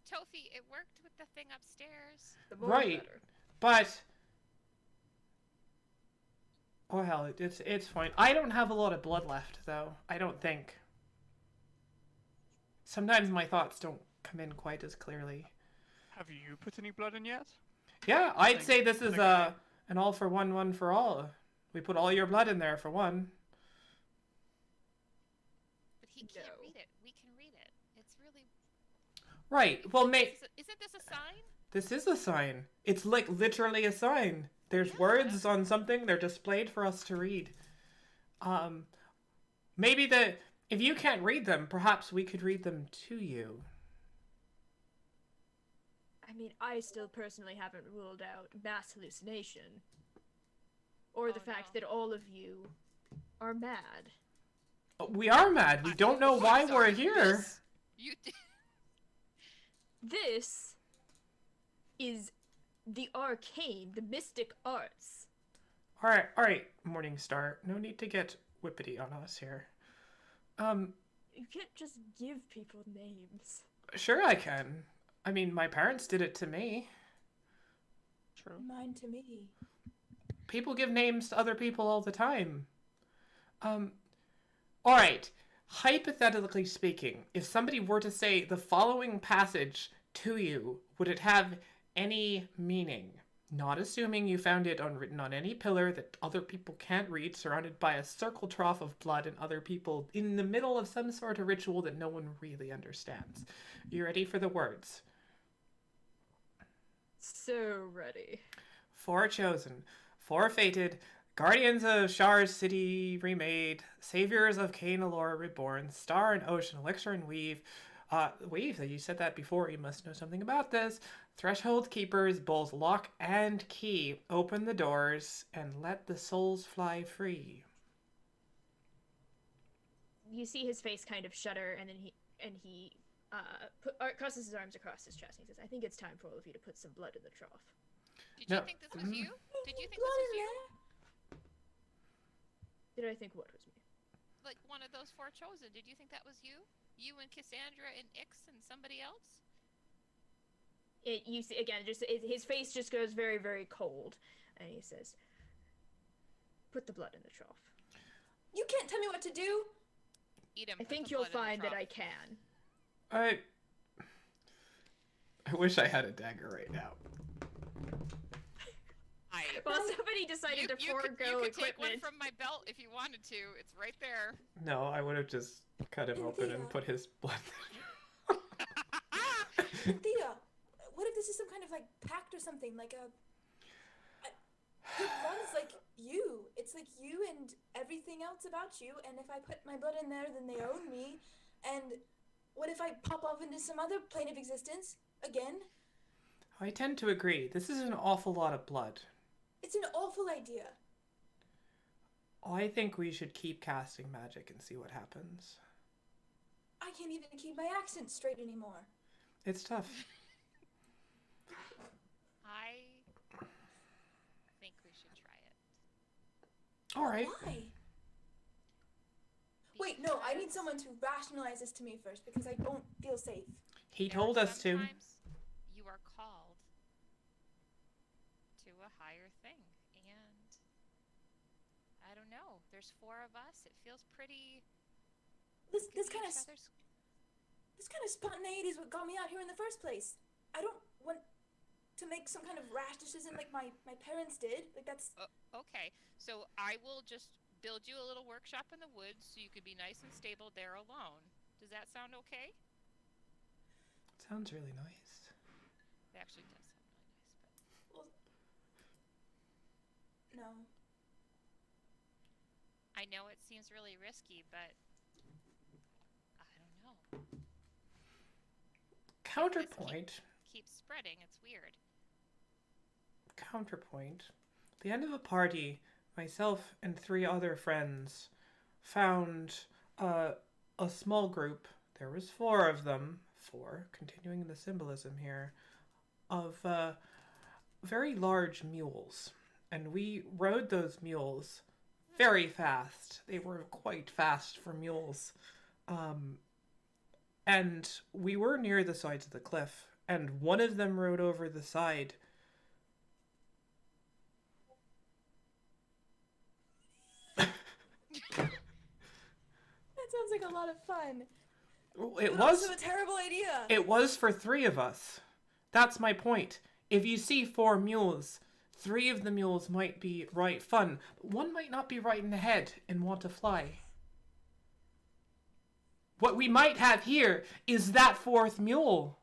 S2: Tofi, it worked with the thing upstairs.
S3: The more
S1: Right.
S3: the better.
S1: But oh hell, it's fine. I don't have a lot of blood left though. I don't think. Sometimes my thoughts don't come in quite as clearly.
S5: Have you put any blood in yet?
S1: Yeah, I'd
S5: Like,
S1: say this is
S5: okay.
S1: an all for one, one for all. We put all your blood in there for one.
S2: But he can't
S3: No.
S2: read it. We can read it. It's really...
S1: Right. Well, mate,
S2: Isn't this a sign?
S1: this is a sign. It's like literally a sign. There's
S2: Yeah.
S1: words on something. They're displayed for us to read. Maybe if you can't read them, perhaps we could read them to you.
S3: I mean, I still personally haven't ruled out mass hallucination. Or the
S2: Oh,
S3: fact
S2: no.
S3: that all of you are mad.
S1: We are mad. We don't know why
S2: I'm
S1: we're
S2: sorry,
S1: here.
S2: this- You did.
S3: This is the arcane, the mystic arts.
S1: All right, Morningstar. No need to get whippity on us here.
S3: You can't just give people names.
S1: Sure I can. I mean, my parents did it to me.
S5: True.
S4: Mine to me.
S1: People give names to other people all the time. All right. Hypothetically speaking, if somebody were to say the following passage to you, would it have any meaning? Not assuming you found it written on any pillar that other people can't read, surrounded by a circle trough of blood and other people in the middle of some sort of ritual that no one really understands. You ready for the words?
S3: So ready.
S1: Four chosen, four fated, guardians of Shar's city remade, saviors of Cainalor reborn, star and ocean, elixir and weave. Weave, you said that before, you must know something about this. Threshold keepers, both lock and key, open the doors and let the souls fly free.
S3: You see his face kind of shudder, and then he crosses his arms across his chest, and he says, "I think it's time for all of you to put some blood in the trough."
S2: Did you
S1: No.
S2: think this was you? Did you think this was you?
S3: Did I think what was me?
S2: Like one of those four chosen. Did you think that was you? You and Cassandra and Ix and somebody else?
S3: You see again, his face just goes very, very cold, and he says, "Put the blood in the trough."
S4: You can't tell me what to do.
S2: Eat him.
S3: I
S2: put
S3: think
S2: the
S3: you'll
S2: blood in the
S3: find that
S2: trough.
S3: I can.
S1: I wish I had a dagger right now.
S3: Well, somebody decided to forego
S2: you could take one
S3: equipment.
S2: from my belt if you wanted to. It's right there.
S1: No, I would have just cut him open and put his blood.
S4: Thea, what if this is some kind of like pact or something? Like the blood is like you. It's like you and everything else about you. And if I put my blood in there, then they own me. And what if I pop off into some other plane of existence again?
S1: I tend to agree. This is an awful lot of blood.
S4: It's an awful idea.
S1: I think we should keep casting magic and see what happens.
S4: I can't even keep my accent straight anymore.
S1: It's tough.
S2: I think we should try it.
S1: All right.
S4: Why? Wait, no, I need someone to rationalize this to me first because I don't feel safe.
S1: He told us to.
S2: Sometimes you are called to a higher thing, and There's 4 of us. It feels pretty.
S4: This
S2: Could
S4: kind
S2: be
S4: of
S2: each other's-
S4: this kind of spontaneity is what got me out here in the first place. I don't want to make some kind of rash decision like my parents did. Like that's
S2: Okay, so I will just build you a little workshop in the woods so you could be nice and stable there alone. Does that sound okay?
S1: Sounds really nice.
S2: It actually does sound really nice, but
S4: well, no.
S2: I know it seems really risky, but I don't know.
S1: Counterpoint.
S2: Keeps spreading. It's weird.
S1: Counterpoint. At the end of the party, myself and 3 other friends found a small group. There was 4 of them. 4, continuing the symbolism here, of very large mules. And we rode those mules very fast. They were quite fast for mules. And we were near the sides of the cliff, and one of them rode over the side.
S4: That sounds like a lot of fun.
S1: It
S4: But
S1: was
S4: also a terrible idea.
S1: It was for 3 of us. That's my point. If you see 4 mules, 3 of the mules might be right fun. One might not be right in the head and want to fly. What we might have here is that 4th mule.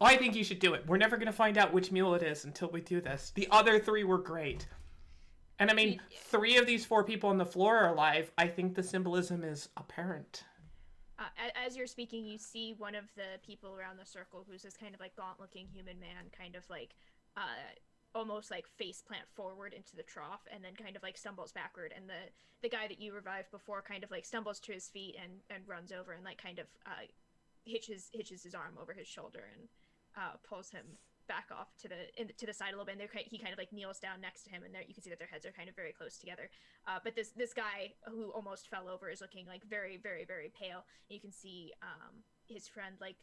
S1: I think you should do it. We're never going to find out which mule it is until we do this. The other 3 were great. And I mean, 3 of these 4 people on the floor are alive. I think the symbolism is apparent.
S3: As you're speaking, you see one of the people around the circle who's this kind of like gaunt-looking human man, kind of like, almost like face plant forward into the trough, and then kind of like stumbles backward. And the guy that you revived before kind of like stumbles to his feet and runs over and like kind of hitches his arm over his shoulder and pulls him back off to the side a little bit. And he kind of like kneels down next to him, and there you can see that their heads are kind of very close together. But this guy who almost fell over is looking like very, very, very pale. And you can see his friend like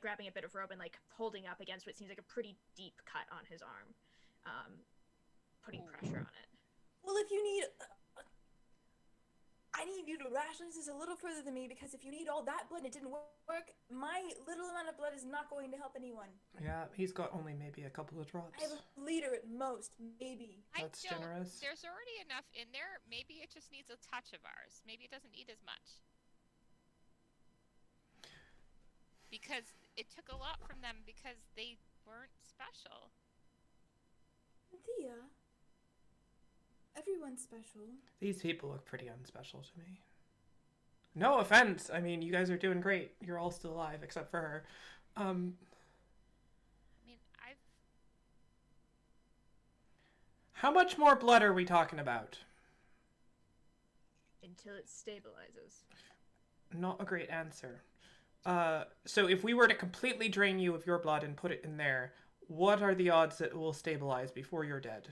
S3: grabbing a bit of rope and like holding up against what seems like a pretty deep cut on his arm, putting pressure on it.
S4: Well, if you need, I need you to rationalize this a little further than me, because if you need all that blood and it didn't work, my little amount of blood is not going to help anyone.
S1: Yeah, he's got only maybe a couple of drops.
S4: I have a liter at most, maybe.
S1: That's generous.
S2: There's already enough in there. Maybe it just needs a touch of ours. Maybe it doesn't need as much. Because it took a lot from them because they weren't special.
S4: Thea, everyone's special.
S1: These people look pretty unspecial to me. No offense. I mean, you guys are doing great. You're all still alive, except for her.
S2: I mean,
S1: How much more blood are we talking about?
S3: Until it stabilizes.
S1: Not a great answer. So if we were to completely drain you of your blood and put it in there, what are the odds that it will stabilize before you're dead?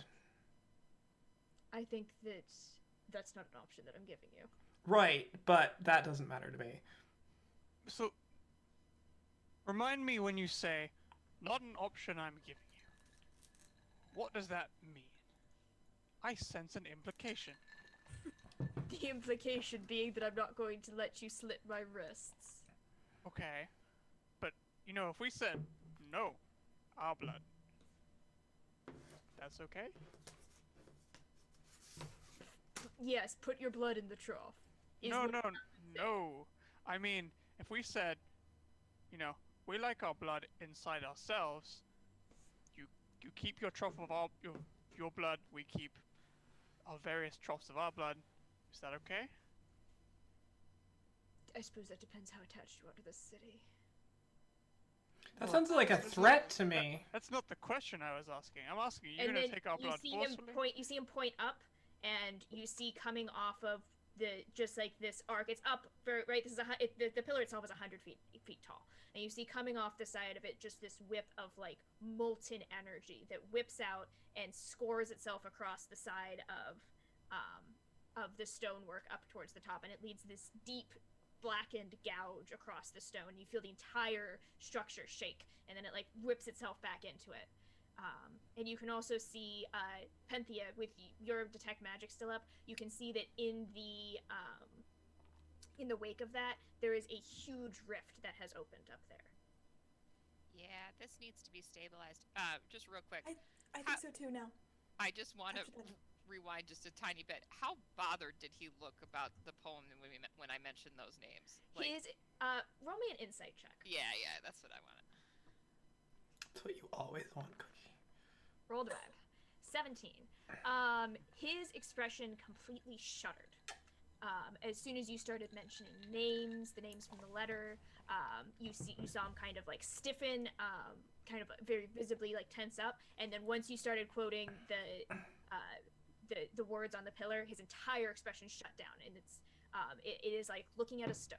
S3: I think that's not an option that I'm giving you.
S1: Right, but that doesn't matter to me.
S5: So, remind me when you say, not an option I'm giving you. What does that mean? I sense an implication.
S3: The implication being that I'm not going to let you slit my wrists.
S5: Okay. But, you know, if we said, no, our blood, that's okay?
S3: Yes, put your blood in the trough.
S5: No. I mean, if we said, you know, we like our blood inside ourselves, you keep your trough of your blood, we keep our various troughs of our blood. Is that okay?
S3: I suppose that depends how attached you are to this city.
S1: That sounds like a threat to me.
S5: That's not the question I was asking. I'm asking, you're
S3: And
S5: gonna
S3: then
S5: take our blood forcefully?
S3: you see him point up, and you see coming off of just like this arc. It's up, right? This is the pillar itself is 100 feet tall, and you see coming off the side of it just this whip of like molten energy that whips out and scores itself across the side of the stonework up towards the top, and it leads this deep blackened gouge across the stone. You feel the entire structure shake, and then it like whips itself back into it. And you can also see Penthea, with your detect magic still up. You can see that in the wake of that, there is a huge rift that has opened up there.
S2: Yeah, this needs to be stabilized. Just real quick.
S4: I think so too now.
S2: I just want to rewind just a tiny bit. How bothered did he look about the poem when I mentioned those names?
S3: His roll me an insight check.
S2: Yeah, that's what I wanted.
S1: That's what you always want, Cookie.
S3: Rolled a 17. His expression completely shuddered. As soon as you started mentioning names, the names from the letter, you saw him kind of like stiffen, kind of very visibly like tense up, and then once you started quoting the words on the pillar, his entire expression shut down, and it is like looking at a stone.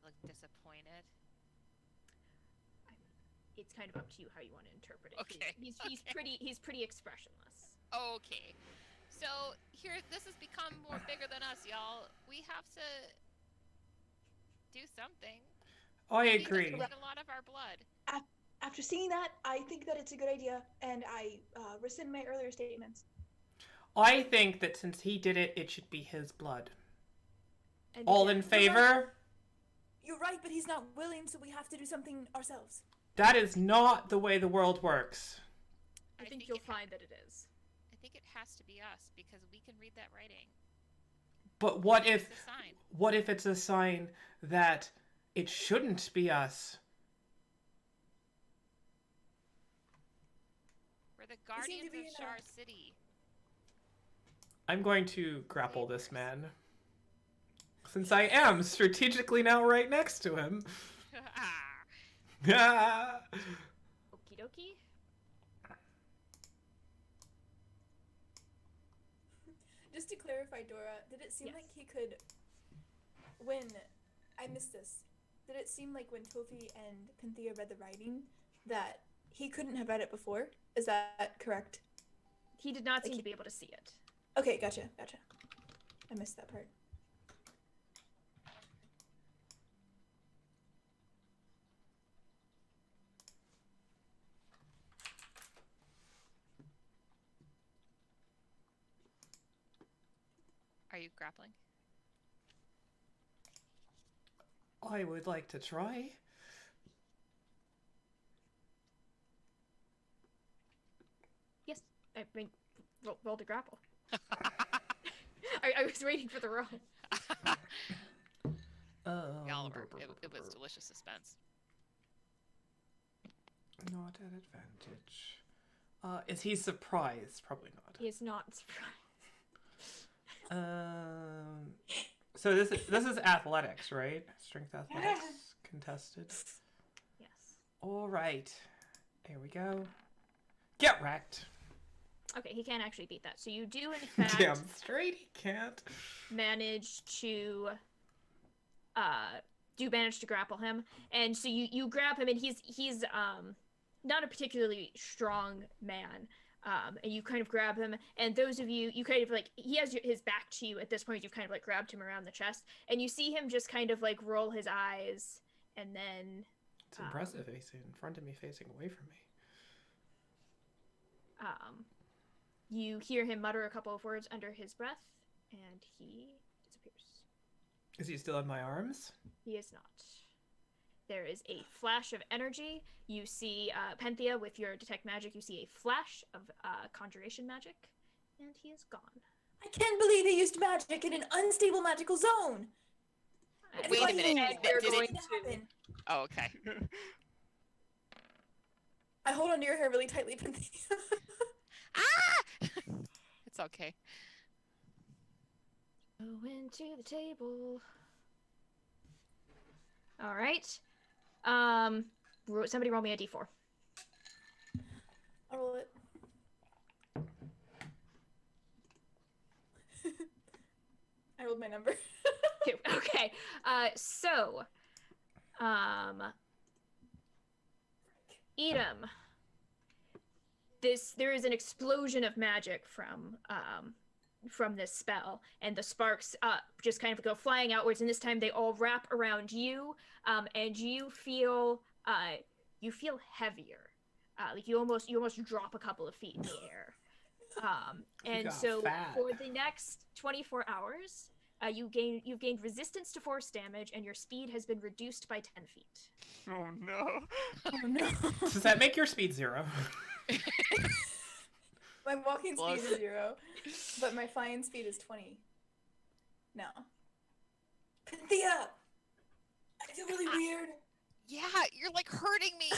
S2: Look disappointed.
S3: It's kind of up to you how you want to interpret it.
S2: Okay.
S3: He's pretty expressionless.
S2: Okay. So here, this has become more bigger than us, y'all. We have to do something.
S1: I
S2: We
S1: agree.
S2: need a lot of our blood.
S4: After seeing that, I think that it's a good idea, and I rescind my earlier statements.
S1: I think that since he did it, it should be his blood.
S3: And
S1: All in favor?
S4: You're right, but he's not willing, so we have to do something ourselves.
S1: That is not the way the world works.
S3: I think you'll find that it is.
S2: I think it has to be us because we can read that writing.
S1: But what
S2: It's
S1: if
S2: a sign.
S1: what if it's a sign that it shouldn't be us?
S2: We're the
S4: seem to
S2: guardians
S4: be
S2: of
S4: in a-
S2: Shar City.
S1: I'm going to grapple this man. Since I am strategically now right next to him. Ah.
S3: Okie dokie.
S4: Just to clarify, Dora, did it seem
S3: Yes.
S4: like he could, when, I missed this, did it seem like when Tofi and Penthea read the writing that he couldn't have read it before? Is that correct?
S3: He did not seem to be able to see it.
S4: Okay, gotcha. I missed that part.
S2: Are you grappling?
S1: I would like to try.
S3: Yes, I mean, roll to grapple. I was waiting for the roll.
S2: Gulliver. It was delicious suspense.
S1: Not at advantage. Is he surprised? Probably not.
S3: He is not surprised.
S1: So this is athletics, right? Strength athletics contested.
S3: Yes.
S1: All right. There we go. Get wrecked.
S3: Okay, he can't actually beat that. So you do in fact
S1: Damn straight he can't.
S3: manage to grapple him, and so you grab him, and he's not a particularly strong man, and you kind of grab him, and those of you kind of like, he has his back to you at this point. You've kind of like grabbed him around the chest, and you see him just kind of like roll his eyes, and then
S1: It's impressive. He's in front of me, facing away from me.
S3: you hear him mutter a couple of words under his breath, and he disappears.
S1: Is he still in my arms?
S3: He is not. There is a flash of energy. You see Penthea with your detect magic. You see a flash of conjuration magic, and he is gone.
S4: I can't believe he used magic in an unstable magical zone!
S2: Wait a
S4: Everybody
S2: minute.
S4: knows
S2: Did
S4: what's
S2: it-
S4: going to happen.
S2: Oh, okay.
S4: I hold onto your hair really tightly, Penthea.
S2: Ah! It's okay.
S3: Go into the table. All right. Somebody roll me a d4.
S4: I'll roll it. I rolled my number.
S3: Two. Okay. Edom. There is an explosion of magic from from this spell, and the sparks just kind of go flying outwards, and this time they all wrap around you, and you feel heavier, like you almost drop a couple of feet in the air. And so
S1: fat.
S3: for the next 24 hours, you've gained resistance to force damage, and your speed has been reduced by 10 feet.
S5: Oh no.
S4: Oh no.
S1: Does that make your speed 0?
S4: My walking
S2: Close.
S4: speed is 0, but my flying speed is 20. No. Cynthia! I feel really weird.
S2: Yeah, you're like hurting me.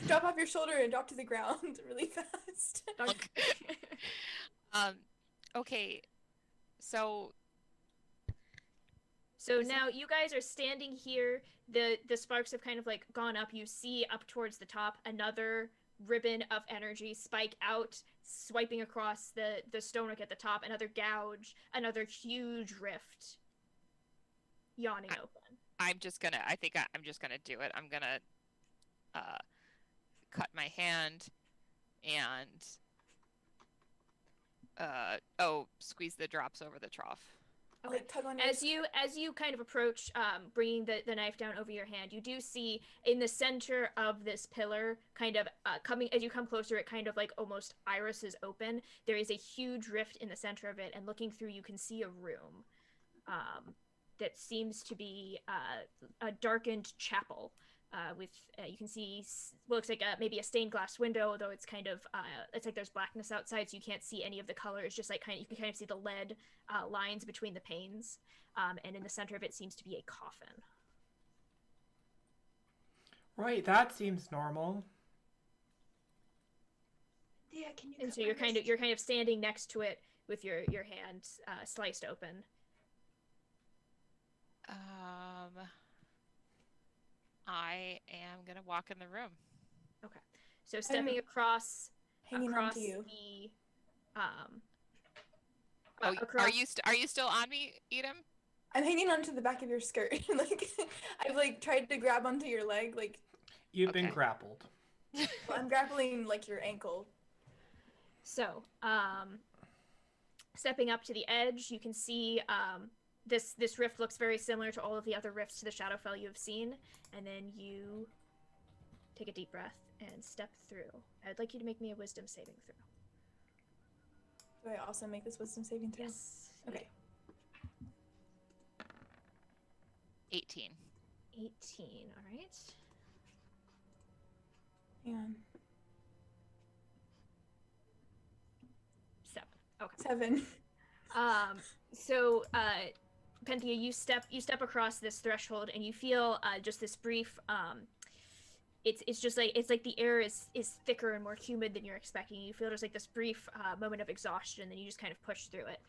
S4: Drop off your shoulder and drop to the ground really fast.
S2: Okay. So
S3: Now you guys are standing here. The sparks have kind of like gone up. You see up towards the top another ribbon of energy spike out, swiping across the stonework at the top. Another gouge, another huge rift yawning open.
S2: I think I'm just gonna do it. I'm gonna cut my hand and squeeze the drops over the trough.
S4: Okay, tug on your...
S3: As you kind of approach, bringing the knife down over your hand, you do see in the center of this pillar, kind of as you come closer, it kind of like almost irises open. There is a huge rift in the center of it, and looking through, you can see a room that seems to be a darkened chapel. With you can see looks like maybe a stained glass window, although it's kind of it's like there's blackness outside, so you can't see any of the colors. Just like you can kind of see the lead lines between the panes, and in the center of it seems to be a coffin.
S1: Right, that seems normal.
S4: Yeah, can you?
S3: And so you're kind of standing next to it with your hand sliced open.
S2: I am gonna walk in the room.
S3: Okay. So stepping across
S4: Hanging on to you.
S3: the
S2: Are you still on me, Edom?
S4: I'm hanging onto the back of your skirt. Like I've like tried to grab onto your leg. Like
S1: You've been grappled.
S4: well, I'm grappling like your ankle.
S3: So, stepping up to the edge, you can see this rift looks very similar to all of the other rifts to the Shadowfell you have seen, and then you take a deep breath and step through. I'd like you to make me a wisdom saving throw.
S4: Do I also make this wisdom saving throw?
S3: Yes.
S4: Okay.
S2: 18.
S3: 18, all right.
S4: Hang on.
S3: 7. Okay.
S4: 7.
S3: So, Penthea, you step across this threshold, and you feel just this brief. It's like the air is thicker and more humid than you're expecting. You feel just like this brief moment of exhaustion, then you just kind of push through it.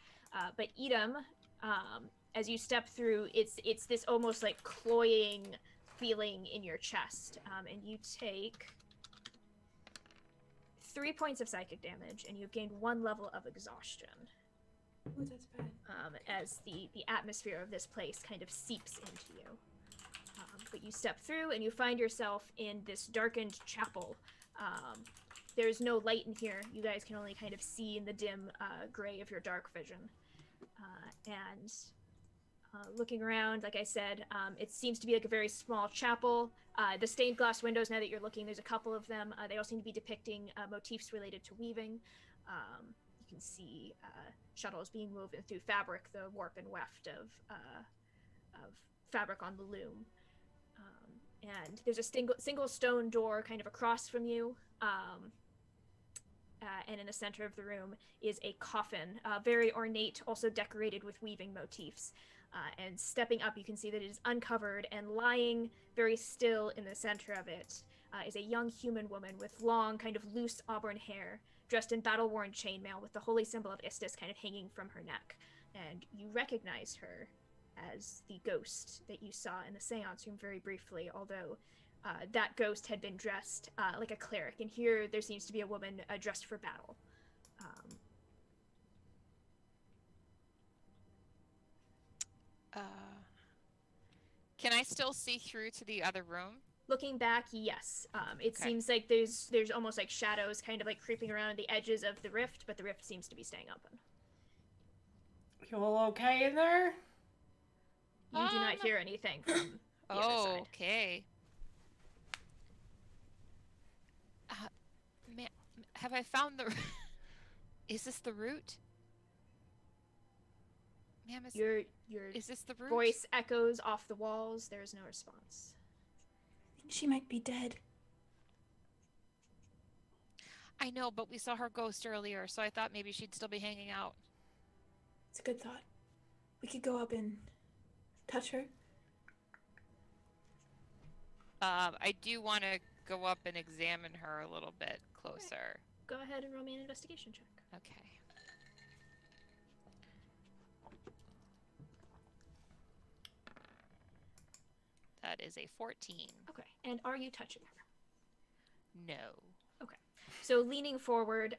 S3: But Edom, as you step through, it's this almost like cloying feeling in your chest, and you take 3 points of psychic damage, and you've gained 1 level of exhaustion.
S4: Ooh, that's bad.
S3: As the atmosphere of this place kind of seeps into you. But you step through and you find yourself in this darkened chapel. There's no light in here. You guys can only kind of see in the dim gray of your dark vision. Looking around, like I said, it seems to be like a very small chapel. The stained glass windows, now that you're looking, there's a couple of them. They all seem to be depicting motifs related to weaving. You can see shuttles being woven through fabric, the warp and weft of fabric on the loom. And there's a single stone door kind of across from you. And in the center of the room is a coffin, very ornate, also decorated with weaving motifs. And stepping up, you can see that it is uncovered, and lying very still in the center of it is a young human woman with long, kind of loose auburn hair, dressed in battle-worn chainmail with the holy symbol of Istis kind of hanging from her neck. And you recognize her as the ghost that you saw in the seance room very briefly, although that ghost had been dressed like a cleric, and here there seems to be a woman dressed for battle.
S2: Can I still see through to the other room?
S3: Looking back, yes. It
S2: Okay.
S3: seems like there's almost like shadows kind of like creeping around the edges of the rift, but the rift seems to be staying open.
S1: You all okay in there?
S3: You do not hear anything from the other
S2: Oh,
S3: side.
S2: okay. Man, have I found the... Is this the root? Ma'am,
S3: Your
S2: is this the root?
S3: voice echoes off the walls. There is no response.
S4: I think she might be dead.
S2: I know, but we saw her ghost earlier, so I thought maybe she'd still be hanging out.
S4: It's a good thought. We could go up and touch her.
S2: I do want to go up and examine her a little bit closer.
S3: Go ahead and roll me an investigation check.
S2: Okay. That is a 14.
S3: Okay. And are you touching her?
S2: No.
S3: So leaning forward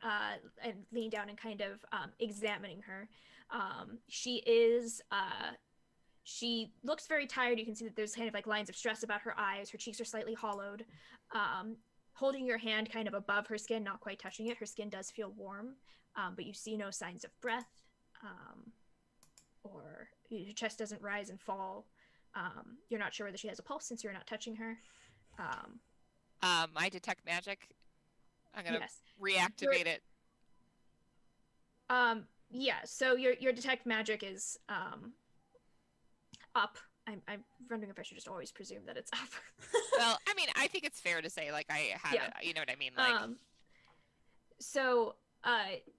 S3: and leaning down and kind of examining her, she looks very tired. You can see that there's kind of like lines of stress about her eyes. Her cheeks are slightly hollowed. Holding your hand kind of above her skin, not quite touching it. Her skin does feel warm, but you see no signs of breath, or your chest doesn't rise and fall. You're not sure whether she has a pulse since you're not touching her.
S2: I detect magic. I'm gonna
S3: Yes.
S2: reactivate it.
S3: Yeah, so your detect magic is up. I'm wondering if I should just always presume that it's up.
S2: Well, I mean, I think it's fair to say, like, I have
S3: Yeah.
S2: it. You know what I mean? Like,
S3: So,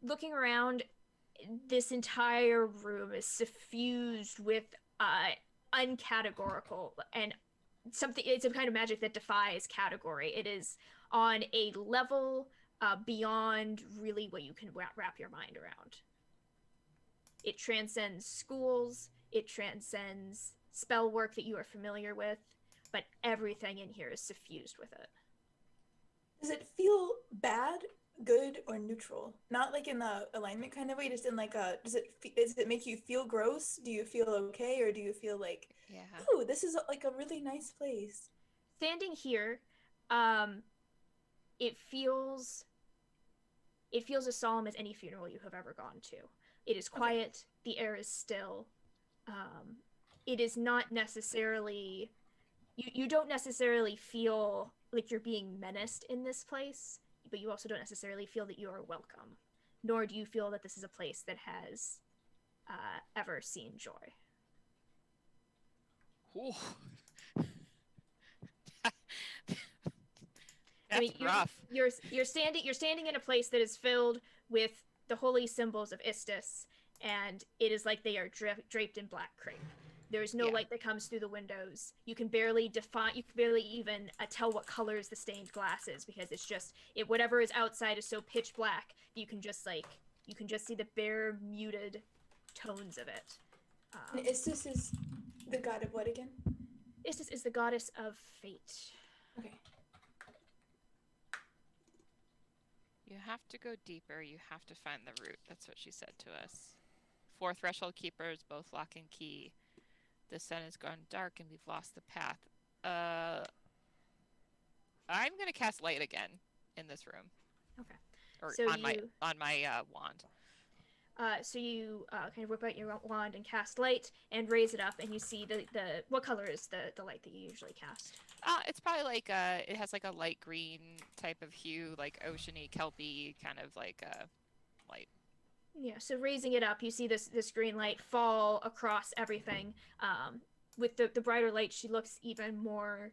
S3: looking around, this entire room is suffused with uncategorical and something. It's a kind of magic that defies category. It is on a level beyond really what you can wrap your mind around. It transcends schools. It transcends spell work that you are familiar with, but everything in here is suffused with it.
S4: Does it feel bad, good, or neutral? Not like in the alignment kind of way, just in like a, does it make you feel gross? Do you feel okay, or do you feel like,
S2: yeah.
S4: ooh, this is like a really nice place?
S3: Standing here, it feels as solemn as any funeral you have ever gone to. It is quiet. The air is still. It is not necessarily. You don't necessarily feel like you're being menaced in this place, but you also don't necessarily feel that you are welcome. Nor do you feel that this is a place that has ever seen joy.
S2: Ooh.
S3: I mean,
S2: rough.
S3: You're standing in a place that is filled with the holy symbols of Istis, and it is like they are draped in black crepe. There is no light that comes through the windows. You can barely even tell what colors the stained glass is, because it's just whatever is outside is so pitch black that you can just see the bare muted tones of it.
S4: And Istis is the god of what again?
S3: Istis is the goddess of fate.
S4: Okay.
S2: You have to go deeper. You have to find the root. That's what she said to us. 4 threshold keepers, both lock and key. The sun has gone dark and we've lost the path. I'm gonna cast light again in this room.
S3: Okay.
S2: Or
S3: So
S2: on my wand.
S3: So you kind of whip out your wand and cast light and raise it up, and you see the what color is the light that you usually cast?
S2: It's probably like it has like a light green type of hue, like oceany, kelpy kind of like light.
S3: Yeah. So raising it up, you see this green light fall across everything. With the brighter light, she looks even more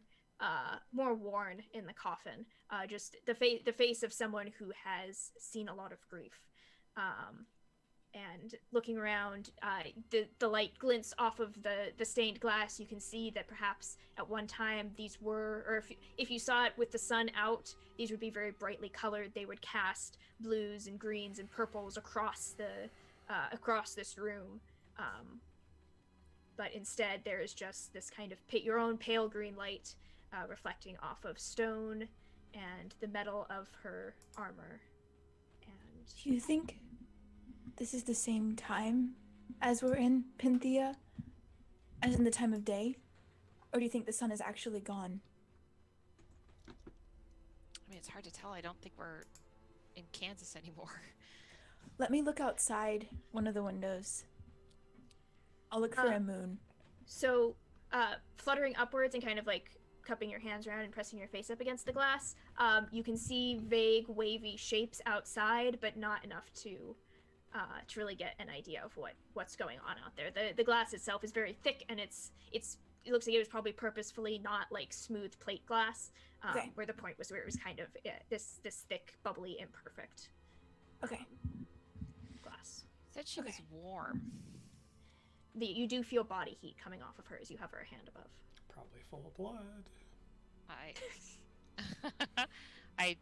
S3: worn in the coffin. Just the face of someone who has seen a lot of grief. And looking around, the light glints off of the stained glass. You can see that perhaps at one time these were, or if you saw it with the sun out, these would be very brightly colored. They would cast blues and greens and purples across this room. But instead, there is just this kind of your own pale green light reflecting off of stone and the metal of her armor. And
S4: Do you think this is the same time as we're in Pinthea, as in the time of day? Or do you think the sun is actually gone?
S2: it's hard to tell. I don't think we're in Kansas anymore.
S4: Let me look outside one of the windows. I'll look for a moon.
S3: So, fluttering upwards and kind of like cupping your hands around and pressing your face up against the glass, you can see vague, wavy shapes outside, but not enough to really get an idea of what's going on out there. The glass itself is very thick, and it looks like it was probably purposefully not like smooth plate glass, where the point was where it was kind of this thick, bubbly, imperfect.
S4: Okay.
S3: Glass.
S2: Said she was warm.
S3: You do feel body heat coming off of her as you hover a hand above.
S1: Probably full of blood.
S2: I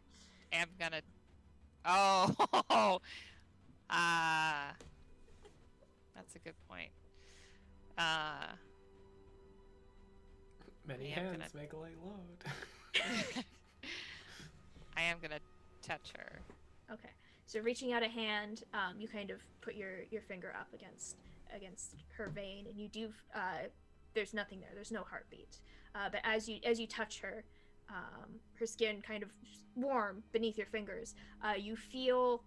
S2: am gonna. Oh, that's a good point.
S1: Many hands make a light load.
S2: I am gonna touch her.
S3: Okay. So reaching out a hand, you kind of put your finger up against her vein, and you do. There's nothing there. There's no heartbeat. But as you touch her, her skin kind of warm beneath your fingers. You feel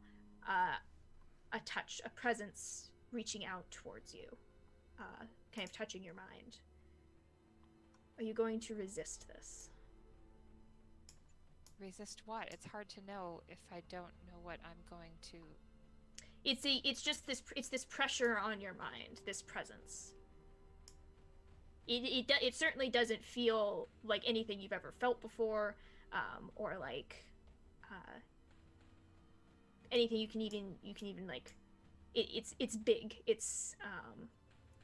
S3: a touch, a presence reaching out towards you, kind of touching your mind. Are you going to resist this?
S2: Resist what? It's hard to know if I don't know what I'm going to.
S3: It's this pressure on your mind, this presence. It certainly doesn't feel like anything you've ever felt before, or like anything you can even like. It's big. It's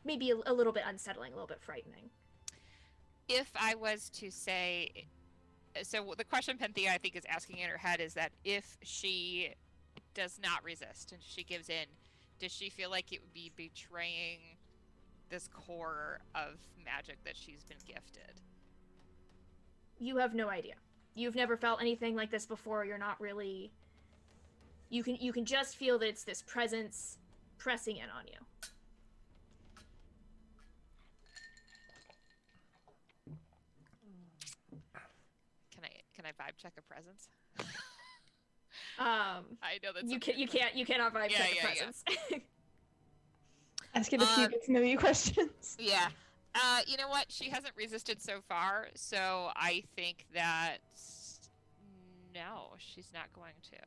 S3: maybe a little bit unsettling, a little bit frightening.
S2: If I was to say, so the question Penthea I think is asking in her head is that if she does not resist and she gives in, does she feel like it would be betraying this core of magic that she's been gifted?
S3: You have no idea. You've never felt anything like this before. You're not really. You can just feel that it's this presence pressing in on you.
S2: Can I vibe check a presence?
S3: I
S2: know that's
S3: you cannot vibe check a presence.
S2: Yeah.
S6: Ask it a few get to know you questions.
S2: Yeah. You know what? She hasn't resisted so far, so I think that no, she's not going to.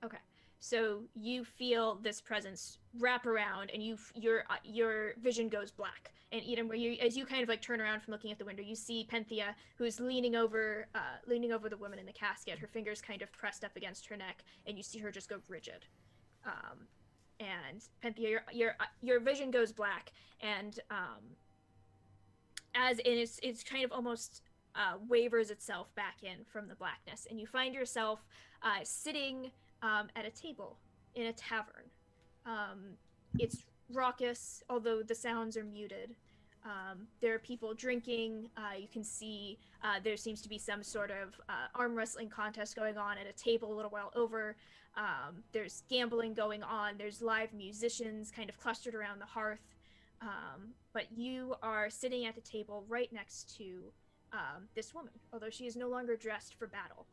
S3: Okay. So you feel this presence wrap around, and your vision goes black. And Eden, as you kind of like turn around from looking at the window, you see Penthea, who's leaning over the woman in the casket, her fingers kind of pressed up against her neck, and you see her just go rigid. And Penthea, your vision goes black, and it's kind of almost wavers itself back in from the blackness, and you find yourself sitting at a table in a tavern. It's raucous, although the sounds are muted. There are people drinking. You can see there seems to be some sort of arm wrestling contest going on at a table a little while over. There's gambling going on. There's live musicians kind of clustered around the hearth. But you are sitting at the table right next to this woman, although she is no longer dressed for battle.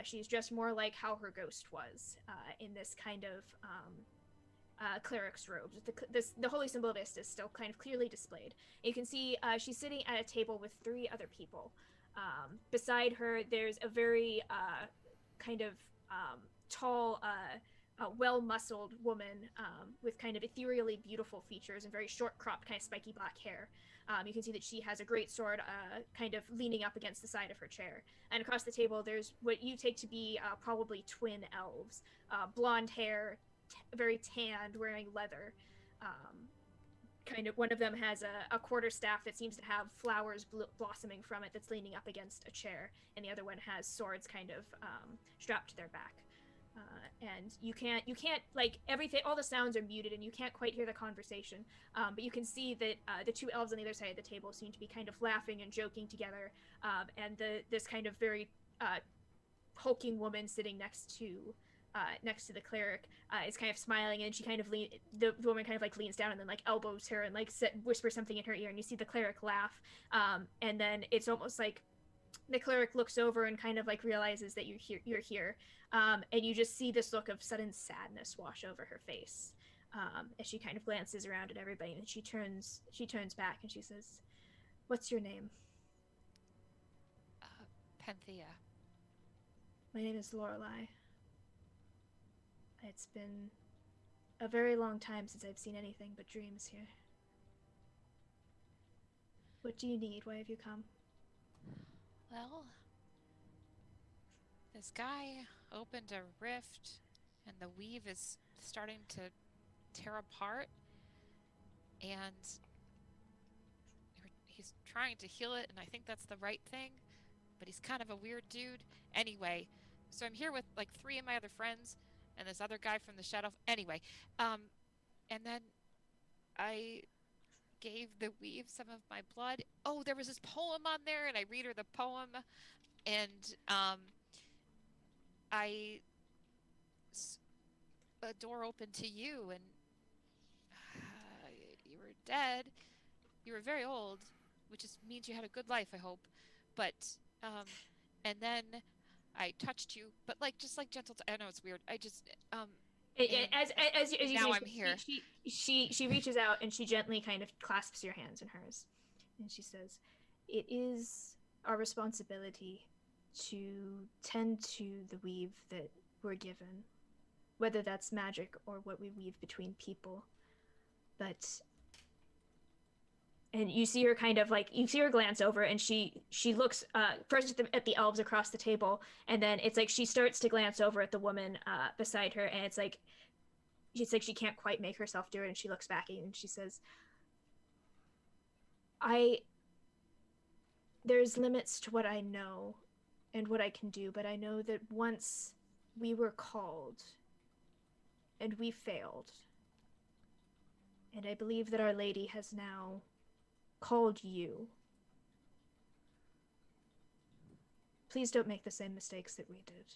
S3: She's dressed more like how her ghost was, in this kind of cleric's robes. The holy symbol of Ist is still kind of clearly displayed. You can see she's sitting at a table with 3 other people. Beside her, there's a very kind of tall, well-muscled woman with kind of ethereally beautiful features and very short-cropped, kind of spiky black hair. You can see that she has a great sword kind of leaning up against the side of her chair. And across the table, there's what you take to be probably twin elves. Blonde hair, very tanned, wearing leather. Kind of one of them has a quarterstaff that seems to have flowers blossoming from it that's leaning up against a chair. And the other one has swords kind of strapped to their back. And you can't like everything, all the sounds are muted and you can't quite hear the conversation, but you can see that the 2 elves on the other side of the table seem to be kind of laughing and joking together, and this kind of very hulking woman sitting next to the cleric is kind of smiling, and she kind of the woman kind of like leans down and then like elbows her and like whispers something in her ear, and you see the cleric laugh, and then it's almost like The cleric looks over and kind of like realizes that you're here, and you just see this look of sudden sadness wash over her face, as she kind of glances around at everybody, and she turns back and she says, "What's your name?"
S2: Panthea.
S3: "My name is Lorelei. It's been a very long time since I've seen anything but dreams here. What do you need? Why have you come?"
S2: Well, this guy opened a rift, and the weave is starting to tear apart, and he's trying to heal it, and I think that's the right thing, but he's kind of a weird dude. Anyway, so I'm here with like 3 of my other friends, and this other guy from the Shadow. Anyway, and then I gave the weave some of my blood. Oh, there was this poem on there, and I read her the poem, and a door opened to you, and you were dead. You were very old, which means you had a good life, I hope. But and then I touched you, but like just like gentle. I know it's weird. I just
S3: As you
S2: now
S3: say,
S2: I'm here.
S3: She reaches out and she gently kind of clasps your hands in hers, and she says, "It is our responsibility to tend to the weave that we're given, whether that's magic or what we weave between people. But," and you see her kind of like, you see her glance over, and she looks first at the elves across the table, and then it's like she starts to glance over at the woman beside her, and it's like she can't quite make herself do it, and she looks back at you and she says, "There's limits to what I know and what I can do, but I know that once we were called and we failed, and I believe that Our Lady has now called you. Please don't make the same mistakes that we did."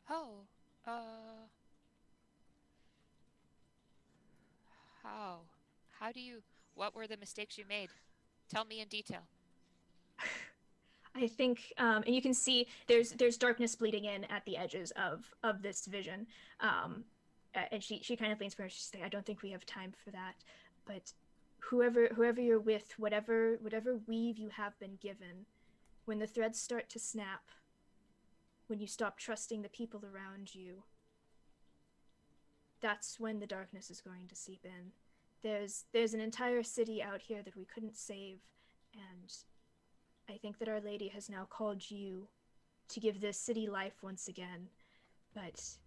S2: Oh, how do you? What were the mistakes you made? Tell me in detail.
S3: I think, and you can see there's darkness bleeding in at the edges of this vision, and she kind of leans forward. She's like, "I don't think we have time for that, but whoever you're with, whatever weave you have been given, when the threads start to snap, when you stop trusting the people around you, that's when the darkness is going to seep in. There's an entire city out here that we couldn't save, and I think that Our Lady has now called you to give this city life once again. But,"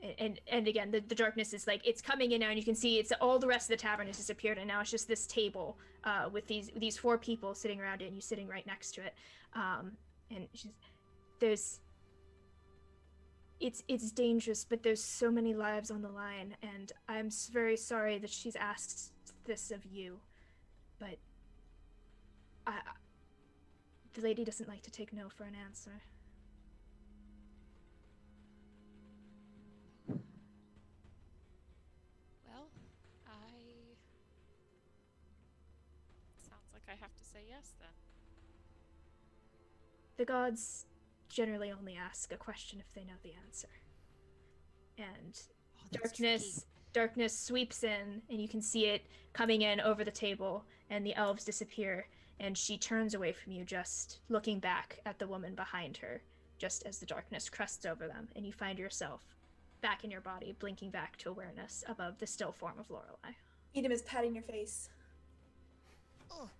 S3: and again, the darkness is like, it's coming in now, and you can see it's all the rest of the tavern has disappeared, and now it's just this table with these 4 people sitting around it, and you sitting right next to it. And it's dangerous, but there's so many lives on the line, and I'm very sorry that she's asked this of you, but the lady doesn't like to take no for an answer.
S2: Well, sounds like I have to say yes then.
S3: The gods generally only ask a question if they know the answer. And darkness sweeps in, and you can see it coming in over the table, and the elves disappear, and she turns away from you, just looking back at the woman behind her, just as the darkness crests over them, and you find yourself back in your body, blinking back to awareness above the still form of Lorelei.
S4: Edom is patting your face.
S2: Oh.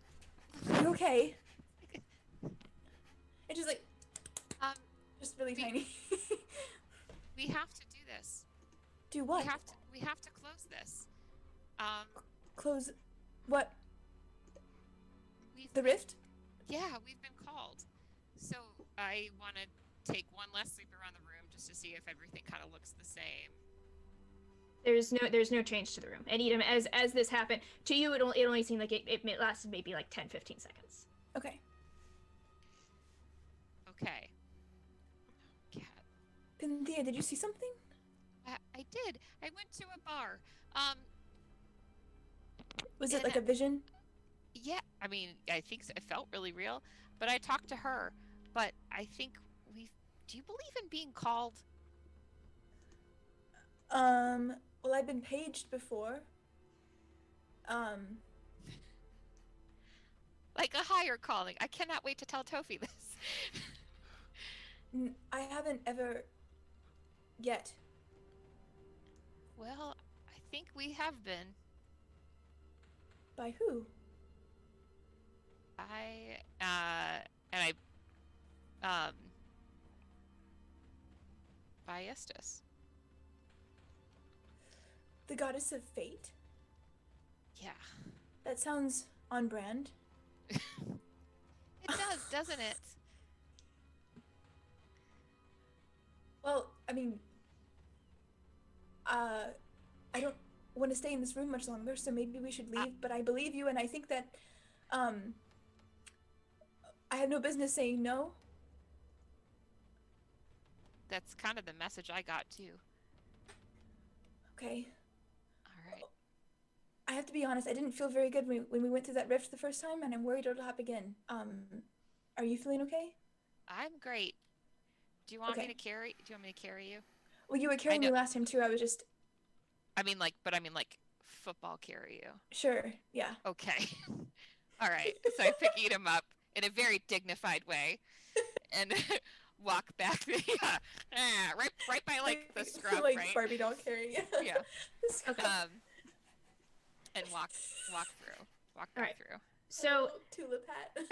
S4: Are you okay? It's just like, just really tiny.
S2: We have to do this.
S4: Do what?
S2: We have to close this.
S4: Close what? The rift?
S2: Yeah, we've been called. So I want to take one last sweep around the room just to see if everything kind of looks the same.
S3: There's no change to the room. And Edom, as this happened, to you it only seemed like it lasted maybe like 10-15 seconds.
S4: Okay.
S2: Okay. Cat.
S4: Panthea, did you see something?
S2: I did. I went to a bar.
S4: Was it like a vision?
S2: Yeah, I mean, I think so. It felt really real. but I talked to her. But I think we. Do you believe in being called?
S4: Well, I've been paged before.
S2: Like a higher calling. I cannot wait to tell Tofi this.
S4: I haven't ever yet.
S2: Well, I think we have been.
S4: By who?
S2: By Estes.
S4: The goddess of fate?
S2: Yeah.
S4: That sounds on brand.
S2: It does, doesn't it?
S4: Well, I mean, I don't want to stay in this room much longer, so maybe we should leave, but I believe you, and I think that, I have no business saying no.
S2: That's kind of the message I got too.
S4: Okay.
S2: All right.
S4: I have to be honest, I didn't feel very good when we went through that rift the first time, and I'm worried it'll happen again. Are you feeling okay?
S2: I'm great. Do you want me
S4: Okay.
S2: to carry? Do you want me to carry you?
S4: Well, you were carrying me last time too. I was just.
S2: I mean, like football carry you.
S4: Sure. Yeah.
S2: Okay. All right. So I'm picking him up in a very dignified way, and walk back the right by like the scrub,
S4: like
S2: right?
S4: Barbie doll carrying.
S2: Yeah.
S3: Okay.
S2: And walk through. Walk back
S3: Alright.
S2: through.
S3: So,
S4: tulip hat.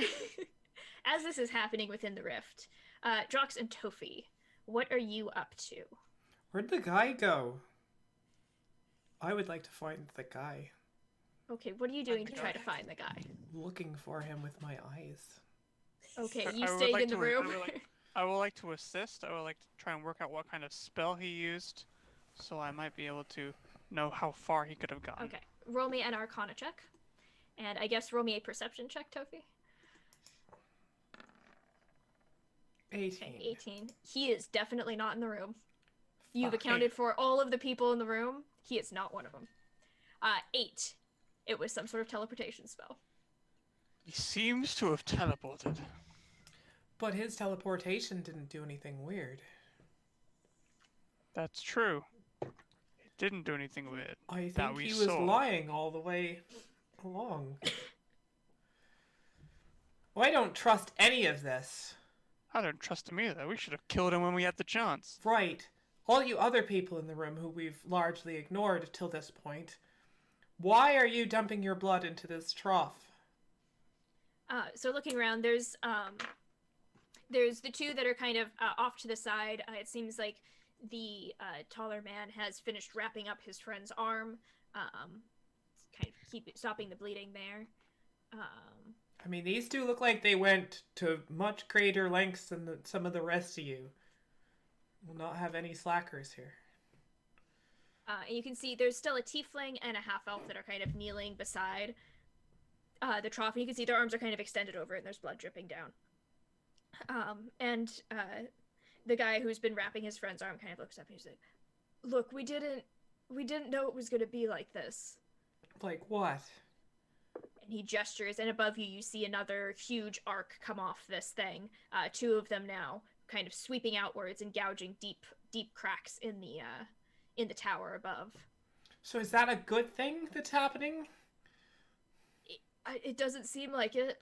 S3: as this is happening within the rift, Drox and Tofi, what are you up to?
S1: Where'd the guy go? I would like to find the guy.
S3: Okay, what are you doing
S2: the
S3: to try
S2: guy.
S3: to find the guy?
S1: Looking for him with my eyes.
S3: Okay,
S5: I
S3: you
S5: would
S3: stayed
S5: like
S3: in the
S5: to-
S3: room.
S5: I would like to assist. I would like to try and work out what kind of spell he used, so I might be able to know how far he could have gone.
S3: Okay, roll me an Arcana check, and I guess roll me a Perception check, Tofi.
S1: 18.
S3: Okay, 18. He is definitely not in the room. You've
S1: Fuck.
S3: accounted for all of the people in the room. He is not one of them. 8. It was some sort of teleportation spell.
S5: He seems to have teleported.
S1: But his teleportation didn't do anything weird.
S5: That's true. He didn't do anything weird.
S1: I
S5: That
S1: think
S5: we
S1: he was
S5: saw.
S1: lying all the way along. Well, I don't trust any of this.
S5: I don't trust him either. We should have killed him when we had the chance.
S1: Right. All you other people in the room who we've largely ignored till this point, why are you dumping your blood into this trough?
S3: So looking around, there's the two that are kind of off to the side. It seems like the taller man has finished wrapping up his friend's arm, kind of stopping the bleeding there.
S1: I mean, these two look like they went to much greater lengths than some of the rest of you. We'll not have any slackers here.
S3: And you can see there's still a tiefling and a half-elf that are kind of kneeling beside the trough. And you can see their arms are kind of extended over it, and there's blood dripping down. And the guy who's been wrapping his friend's arm kind of looks up and he's like, "Look, we didn't know it was going to be like this."
S1: Like what?
S3: And he gestures, and above you, you see another huge arc come off this thing. 2 of them now, kind of sweeping outwards and gouging deep cracks in the tower above.
S1: So is that a good thing that's happening?
S3: It doesn't seem like it.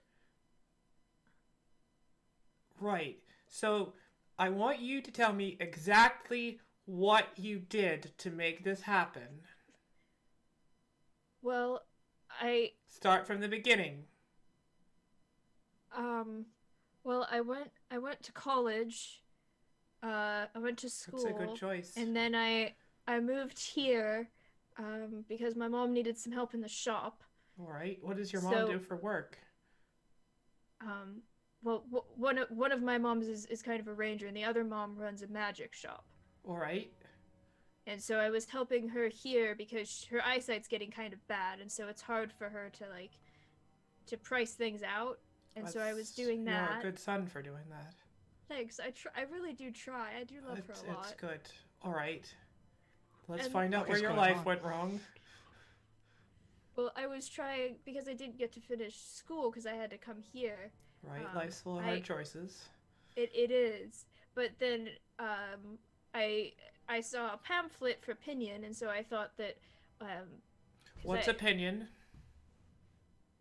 S1: Right. So I want you to tell me exactly what you did to make this happen.
S3: Well,
S1: Start from the beginning.
S3: well, I went to college. I went to school.
S1: That's a good choice.
S3: And then I moved here, because my mom needed some help in the shop.
S1: All right. What does your mom do for work?
S3: Well, one of my moms is kind of a ranger, and the other mom runs a magic shop.
S1: All right.
S3: And so I was helping her here because her eyesight's getting kind of bad, and so it's hard for her to price things out. And so I was doing that.
S1: You're a good son for doing that.
S3: Thanks. I really do try. I do love her a lot.
S1: It's good. All right. Let's
S3: And-
S1: find out where
S5: What's
S1: your
S5: going
S1: life
S5: on?
S1: went wrong.
S3: Well, I was trying because I didn't get to finish school because I had to come here.
S1: Right, life's full of hard choices.
S3: It is, but then I saw a pamphlet for Pinion, and so I thought that
S1: What's opinion?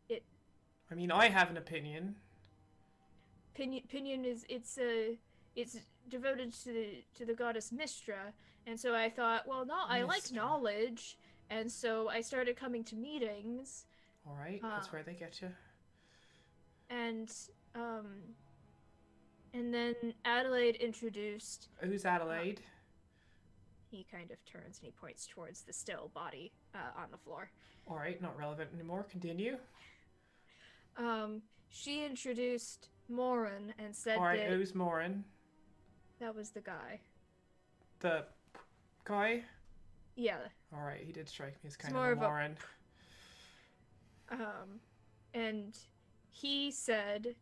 S3: It
S1: I mean, I have an opinion.
S3: Pinion is it's devoted to the goddess Mistra, and so I thought, well, no, I like
S1: Mistra.
S3: knowledge, and so I started coming to meetings,
S1: All right, that's where they get you.
S3: and then Adelaide introduced.
S1: Who's Adelaide?
S3: He kind of turns and he points towards the still body on the floor.
S1: All right, not relevant anymore. Continue.
S3: She introduced Morin and said
S1: All right,
S3: that
S1: who's Morin?
S3: that was the guy.
S1: The guy?
S3: Yeah.
S1: All right, he did strike me as kind
S3: more
S1: of
S3: of
S1: a
S3: a-
S1: Morin.
S3: And he said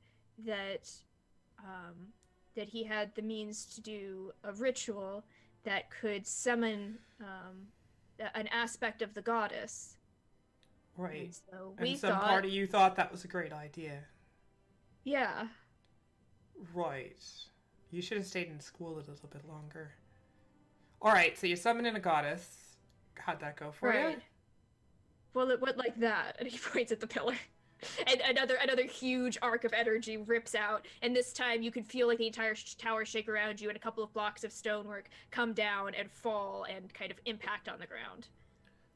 S3: that that he had the means to do a ritual that could summon an aspect of the goddess.
S1: Right.
S3: And so
S1: And
S3: we
S1: some
S3: thought,
S1: part of you thought that was a great idea.
S3: yeah.
S1: Right. You should have stayed in school a little bit longer. All right, so you summon in a goddess. How'd that go for you?
S3: Right. Well, it went like that, and he points at the pillar. And another huge arc of energy rips out, and this time you can feel like the entire tower shake around you, and a couple of blocks of stonework come down and fall and kind of impact on the ground.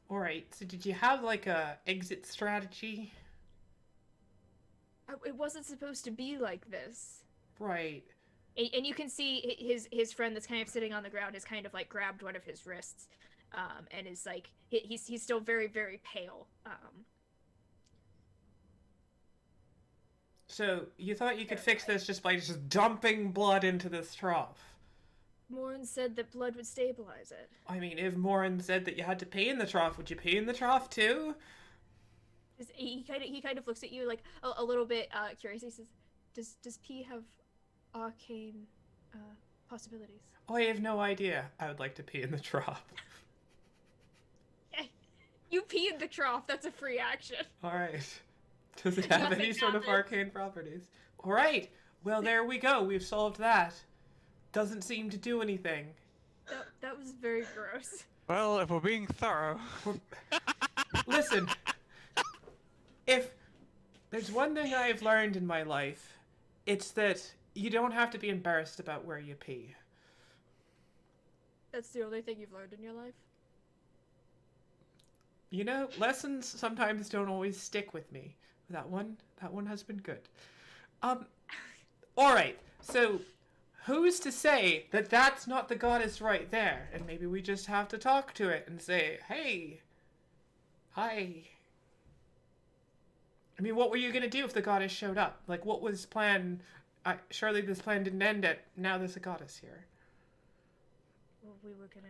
S1: All right, so did you have like a exit strategy?
S3: It wasn't supposed to be like this.
S1: Right.
S3: And you can see his friend that's kind of sitting on the ground has kind of like grabbed one of his wrists, and is like he's still very, very pale.
S1: So you thought you could fix this just by just dumping blood into this trough?
S3: Morin said that blood would stabilize it.
S1: I mean, if Morin said that you had to pee in the trough, would you pee in the trough too?
S3: He kind of looks at you like a little bit curious. He says, "Does pee have arcane possibilities?"
S1: Oh, I have no idea. I would like to pee in the trough.
S3: You pee in the trough. That's a free action.
S1: All right. Does it have any
S3: Nothing
S1: sort of
S3: happens.
S1: arcane properties? All right. Well, there we go. We've solved that. Doesn't seem to do anything.
S3: That was very gross.
S5: Well, if we're being thorough.
S1: Listen, if there's one thing I've learned in my life, it's that you don't have to be embarrassed about where you pee.
S3: That's the only thing you've learned in your life?
S1: You know, lessons sometimes don't always stick with me. That one has been good. All right. So, who's to say that that's not the goddess right there? And maybe we just have to talk to it and say, "Hey, hi." I mean, what were you gonna do if the goddess showed up? Like, what was plan? Surely this plan didn't end at now there's a goddess here.
S3: Well, we were gonna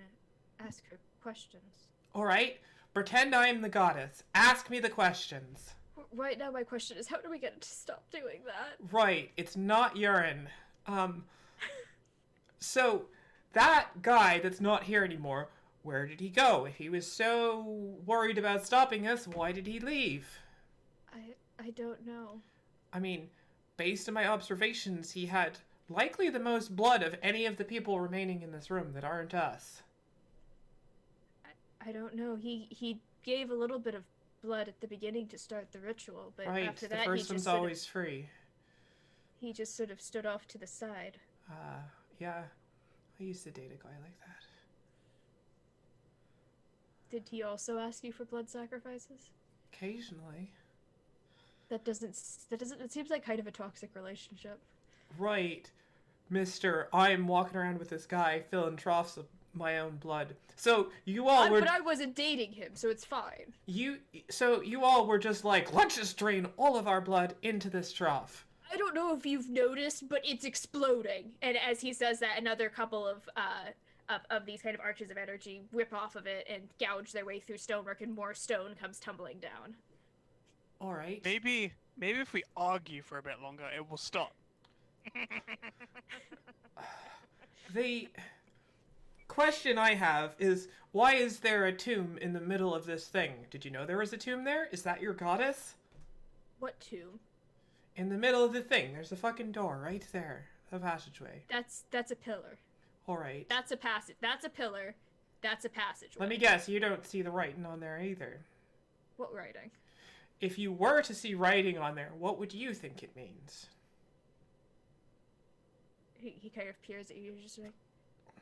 S3: ask her questions.
S1: All right. Pretend I'm the goddess. Ask me the questions.
S3: Right now, my question is, how do we get it to stop doing that?
S1: Right, it's not urine. So, that guy that's not here anymore, where did he go? If he was so worried about stopping us, why did he leave?
S3: I don't know.
S1: I mean, based on my observations, he had likely the most blood of any of the people remaining in this room that aren't us.
S3: I don't know. He gave a little bit of blood at the beginning to start the ritual, but
S1: Right,
S3: after
S1: the
S3: that,
S1: first one's always free.
S3: he just sort of stood off to the side.
S1: Yeah, I used to date a guy like that.
S3: Did he also ask you for blood sacrifices?
S1: Occasionally.
S3: That doesn't. It seems like kind of a toxic relationship.
S1: Right, Mr. I'm walking around with this guy filling troughs of my own blood. So you all were...
S3: But I wasn't dating him, so it's fine.
S1: So you all were just like, let's just drain all of our blood into this trough.
S3: I don't know if you've noticed, but it's exploding. And as he says that, another couple of these kind of arches of energy whip off of it and gouge their way through stonework, and more stone comes tumbling down.
S1: All right.
S5: Maybe if we argue for a bit longer, it will stop.
S1: The question I have is, why is there a tomb in the middle of this thing? Did you know there was a tomb there? Is that your goddess?
S3: What tomb?
S1: In the middle of the thing, there's a fucking door right there. A passageway.
S3: That's a pillar.
S1: Alright.
S3: That's a passage. That's a pillar. That's a passageway.
S1: Let me guess, you don't see the writing on there either.
S3: What writing?
S1: If you were to see writing on there, what would you think it means?
S3: He kind of peers at you, just like,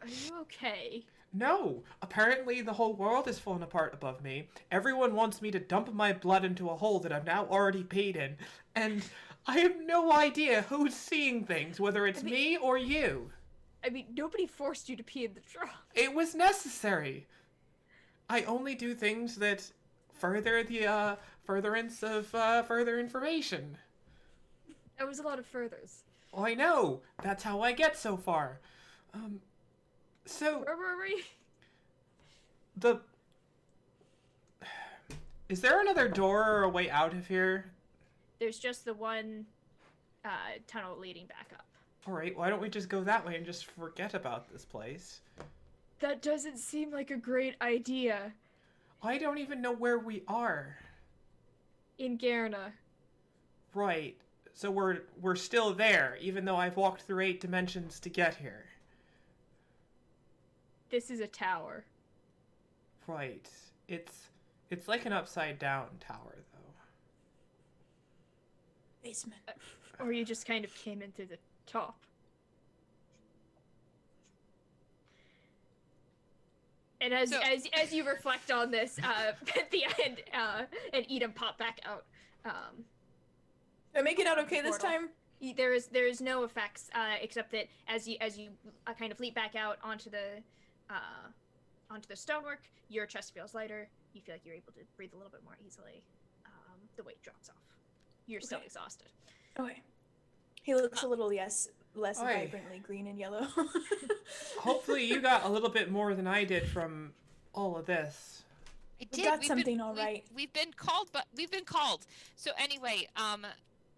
S3: are you okay?
S1: No! Apparently the whole world is falling apart above me. Everyone wants me to dump my blood into a hole that I've now already peed in. And I have no idea who's seeing things, whether it's me or you.
S3: I mean, nobody forced you to pee in the trough.
S1: It was necessary. I only do things that further the furtherance of further information.
S3: There was a lot of furthers.
S1: Oh, I know. That's how I get so far. So
S3: Where were we?
S1: Is there another door or a way out of here?
S3: There's just the one tunnel leading back up.
S1: Alright, why don't we just go that way and just forget about this place?
S3: That doesn't seem like a great idea.
S1: I don't even know where we are.
S3: In Garna.
S1: Right. So we're still there, even though I've walked through 8 dimensions to get here.
S3: This is a tower.
S1: Right. It's like an upside down tower, though.
S4: Basement.
S3: Or you just kind of came in through the top. And as you reflect on this, Cynthia and Edom pop back out.
S4: Did I make it out okay this time?
S3: There is no effects except that as you kind of leap back out onto the stonework, your chest feels lighter. You feel like you're able to breathe a little bit more easily. The weight drops off. You're still exhausted.
S4: Okay. He looks a little less
S1: Oi.
S4: vibrantly green and yellow.
S1: Hopefully you got a little bit more than I did from all of this.
S2: I
S4: We
S2: did.
S4: got
S2: We've
S4: something
S2: been,
S4: all right.
S2: We've been called, but we've been called. So anyway,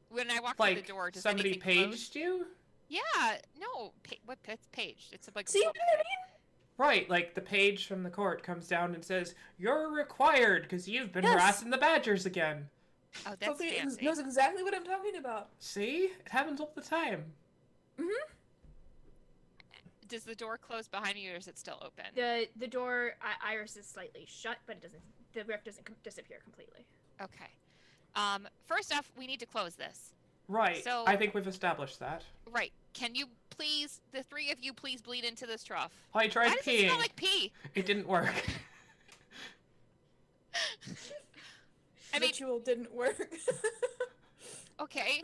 S2: when I walked through
S1: Like,
S2: the door, does
S1: somebody
S2: anything close?
S1: paged you?
S2: Yeah. No. It's paged. It's like.
S4: See what I mean?
S1: Right, like the page from the court comes down and says, "You're required because you've been
S4: Yes.
S1: harassing the badgers again."
S2: Oh, that's
S4: Sophie
S2: fancy.
S4: knows exactly what I'm talking about.
S1: See? It happens all the time.
S2: Does the door close behind you, or is it still open?
S3: The door, Iris is slightly shut, but it doesn't. The rift doesn't disappear completely.
S2: Okay. First off, we need to close this.
S1: Right,
S2: So-
S1: I think we've established that.
S2: Right. Can you please, the three of you, please bleed into this trough?
S1: I tried
S2: Why does it
S1: peeing.
S2: smell like pee?
S1: It didn't work.
S2: I mean,
S4: Ritual didn't work.
S2: okay.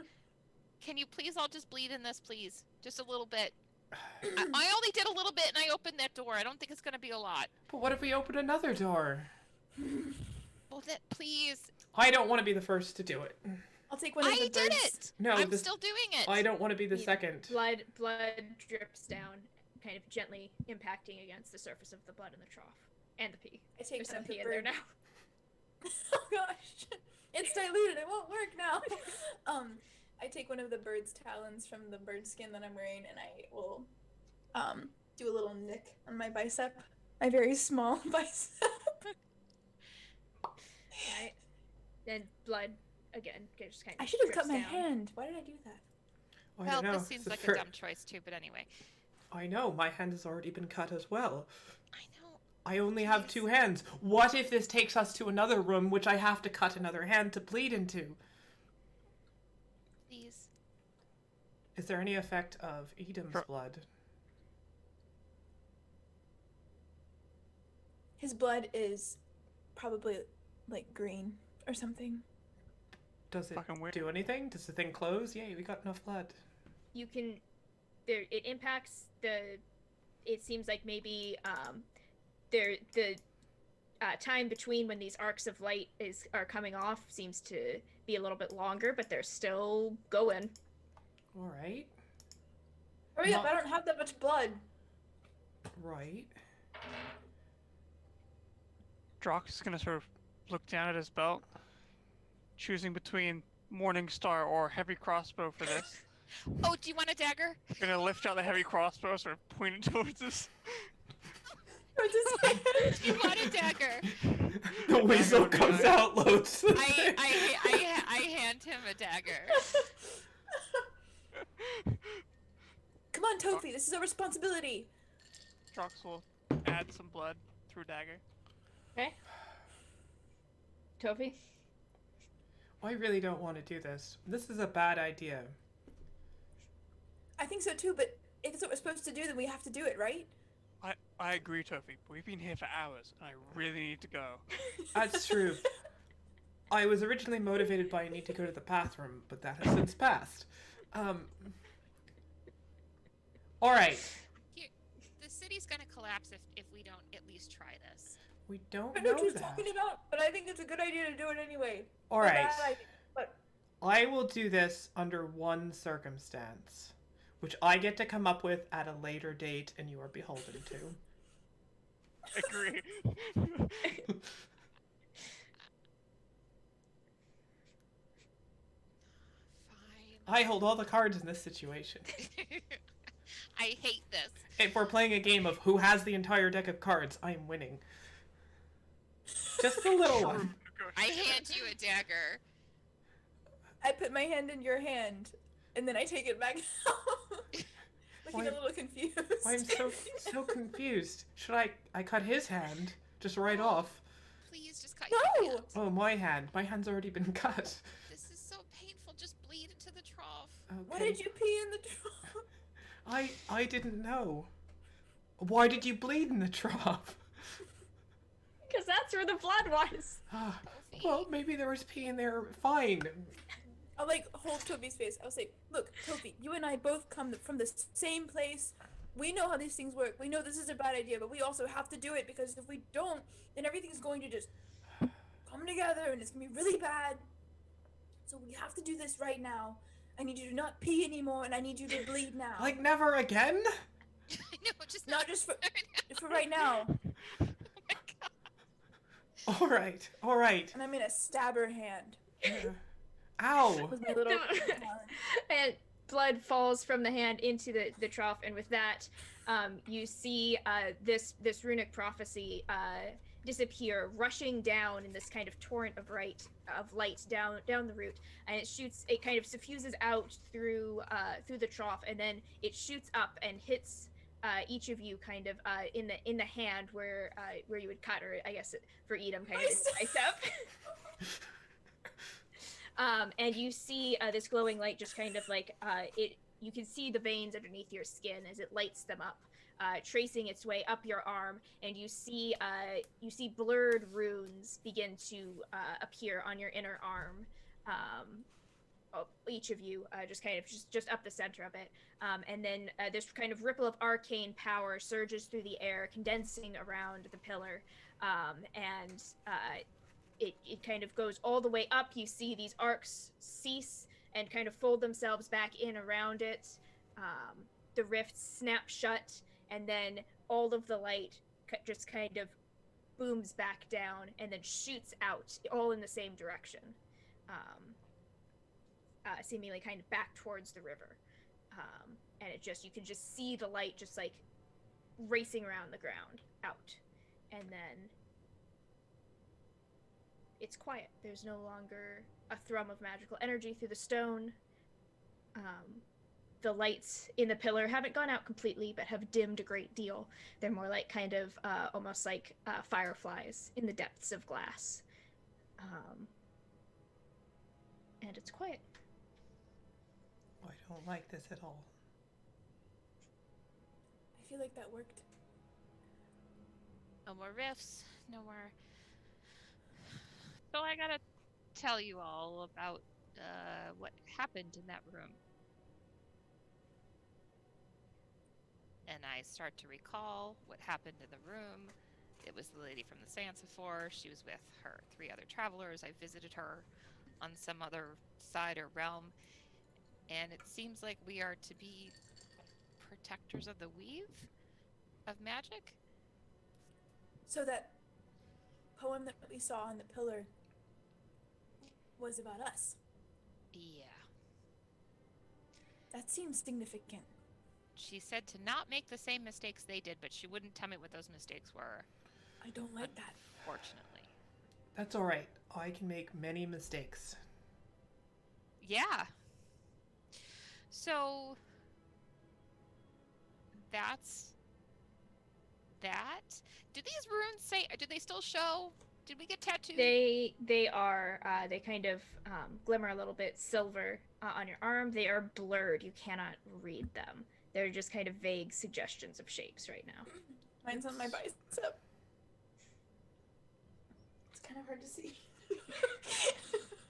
S2: Can you please all just bleed in this, please? Just a little bit. I only did a little bit, and I opened that door. I don't think it's going to be a lot.
S1: But what if we open another door?
S2: Well, that please.
S1: I don't want to be the first to do it.
S4: I'll take one of the
S2: I
S4: birds.
S2: did it.
S1: No,
S2: I'm
S1: this-
S2: still doing it.
S1: I don't want to be the
S3: Yeah.
S1: second.
S3: Blood drips down, kind of gently impacting against the surface of the blood in the trough and the pee.
S4: I take
S3: There's
S4: one
S3: some
S4: of the
S3: pee in there
S4: birds.
S3: now.
S4: Oh gosh, it's diluted. It won't work now. I take one of the bird's talons from the bird skin that I'm wearing, and I will do a little nick on my bicep, my very small bicep.
S3: Right. Then blood again just kind of.
S4: I should have
S3: drips
S4: cut my
S3: down.
S4: hand. Why did I do that?
S1: I
S2: Well,
S1: don't know.
S2: this seems
S1: It's
S2: like
S1: fir-
S2: a dumb choice too, but anyway.
S1: I know, my hand has already been cut as well.
S2: I know.
S1: I only have 2 hands. What if this takes us to another room, which I have to cut another hand to bleed into?
S2: Please.
S1: Is there any effect of Edom's
S5: Sure.
S1: blood?
S4: His blood is probably like green or something.
S1: Does it
S5: Fucking weird.
S1: do anything? Does the thing close? Yay, we got enough blood.
S3: You can. It impacts the. It seems like maybe the time between when these arcs of light are coming off seems to be a little bit longer, but they're still going.
S1: Alright.
S4: Hurry up!
S1: Not-
S4: I don't have that much blood.
S1: Right.
S5: Drock is gonna sort of look down at his belt, choosing between Morning Star or Heavy Crossbow for this.
S2: Oh, do you want a dagger?
S5: Gonna lift out the Heavy Crossbow, sort of point it towards us.
S4: Towards his head.
S2: Do you want a dagger?
S1: The whistle
S5: would be
S1: comes
S5: nice.
S1: out, loads.
S2: I hand him a dagger.
S4: 30.
S5: Trox will add some blood through dagger.
S6: Okay. Toby?
S1: I really don't want to do this. This is a bad idea.
S4: I think so too, but if it's what we're supposed to do, then we have to do it, right?
S5: I agree, Toby, but we've been here for hours, and I really need to go.
S1: That's true. I was originally motivated by a need to go to the bathroom, but that has since passed. Alright.
S2: The city's gonna collapse if we don't at least try this.
S1: We don't
S4: I know
S1: know
S4: what you're
S1: that.
S4: talking about, but I think it's a good idea to do it anyway.
S1: Alright.
S4: Bad idea, but
S1: I will do this under one circumstance, which I get to come up with at a later date and you are beholden to.
S5: Agree.
S2: Fine.
S1: I hold all the cards in this situation.
S2: I hate this.
S1: If we're playing a game of who has the entire deck of cards, I am winning. Just a little one.
S2: I hand you a dagger.
S4: I put my hand in your hand, and then I take it back out. Looking a little confused.
S1: I'm so confused. Should I cut his hand just right off?
S2: Please just cut your
S4: No!
S2: hand.
S1: Oh, my hand. My hand's already been cut.
S2: This is so painful. Just bleed into the trough.
S1: Okay.
S4: Why did you pee in the trough?
S1: I didn't know. Why did you bleed in the trough?
S6: Because that's where the blood was.
S1: Ah,
S2: Kofi.
S1: well, maybe there was pee in there. Fine.
S4: I'll like hold Toby's face. I'll say, "Look, Toby, you and I both come from the same place. We know how these things work. We know this is a bad idea, but we also have to do it because if we don't, then everything's going to just come together and it's gonna be really bad. So we have to do this right now. I need you to not pee anymore, and I need you to bleed now.
S1: Like never again?
S2: No, just
S4: Not just for right now."
S2: Oh my god.
S1: All right.
S4: And I'm gonna stab her hand
S1: Ow.
S4: with my little.
S6: And blood falls from the hand into the trough, and with that, you see this runic prophecy disappear, rushing down in this kind of torrent of light down the root, and it kind of suffuses out through the trough, and then it shoots up and hits each of you kind of in the hand where you would cut, or I guess for Edom kind of in the bicep. And you see this glowing light just kind of like you can see the veins underneath your skin as it lights them up, tracing its way up your arm, and you see blurred runes begin to appear on your inner arm. Each of you, just kind of just up the center of it, and then this kind of ripple of arcane power surges through the air, condensing around the pillar, and it kind of goes all the way up. You see these arcs cease and kind of fold themselves back in around it. The rifts snap shut, and then all of the light just kind of booms back down and then shoots out, all in the same direction, seemingly kind of back towards the river. And you can just see the light just like racing around the ground out, and then it's quiet. There's no longer a thrum of magical energy through the stone. The lights in the pillar haven't gone out completely, but have dimmed a great deal. They're more like kind of almost like fireflies in the depths of glass. And it's quiet.
S1: I don't like this at all.
S4: I feel like that worked.
S2: No more rifts. No more. So I gotta tell you all about what happened in that room. And I start to recall what happened in the room. It was the lady from the Sansifor. She was with her 3 other travelers. I visited her on some other side or realm. And it seems like we are to be protectors of the weave of magic.
S4: So that poem that we saw on the pillar was about us.
S2: Yeah.
S4: That seems significant.
S2: She said to not make the same mistakes they did, but she wouldn't tell me what those mistakes were.
S4: I don't like that.
S2: Fortunately.
S1: That's all right. I can make many mistakes.
S2: Yeah. So that's that. Do these runes say? Do they still show? Did we get tattooed?
S6: They are they kind of glimmer a little bit silver on your arm. They are blurred. You cannot read them. They're just kind of vague suggestions of shapes right now.
S4: Mine's on my bicep. It's kind of hard to see.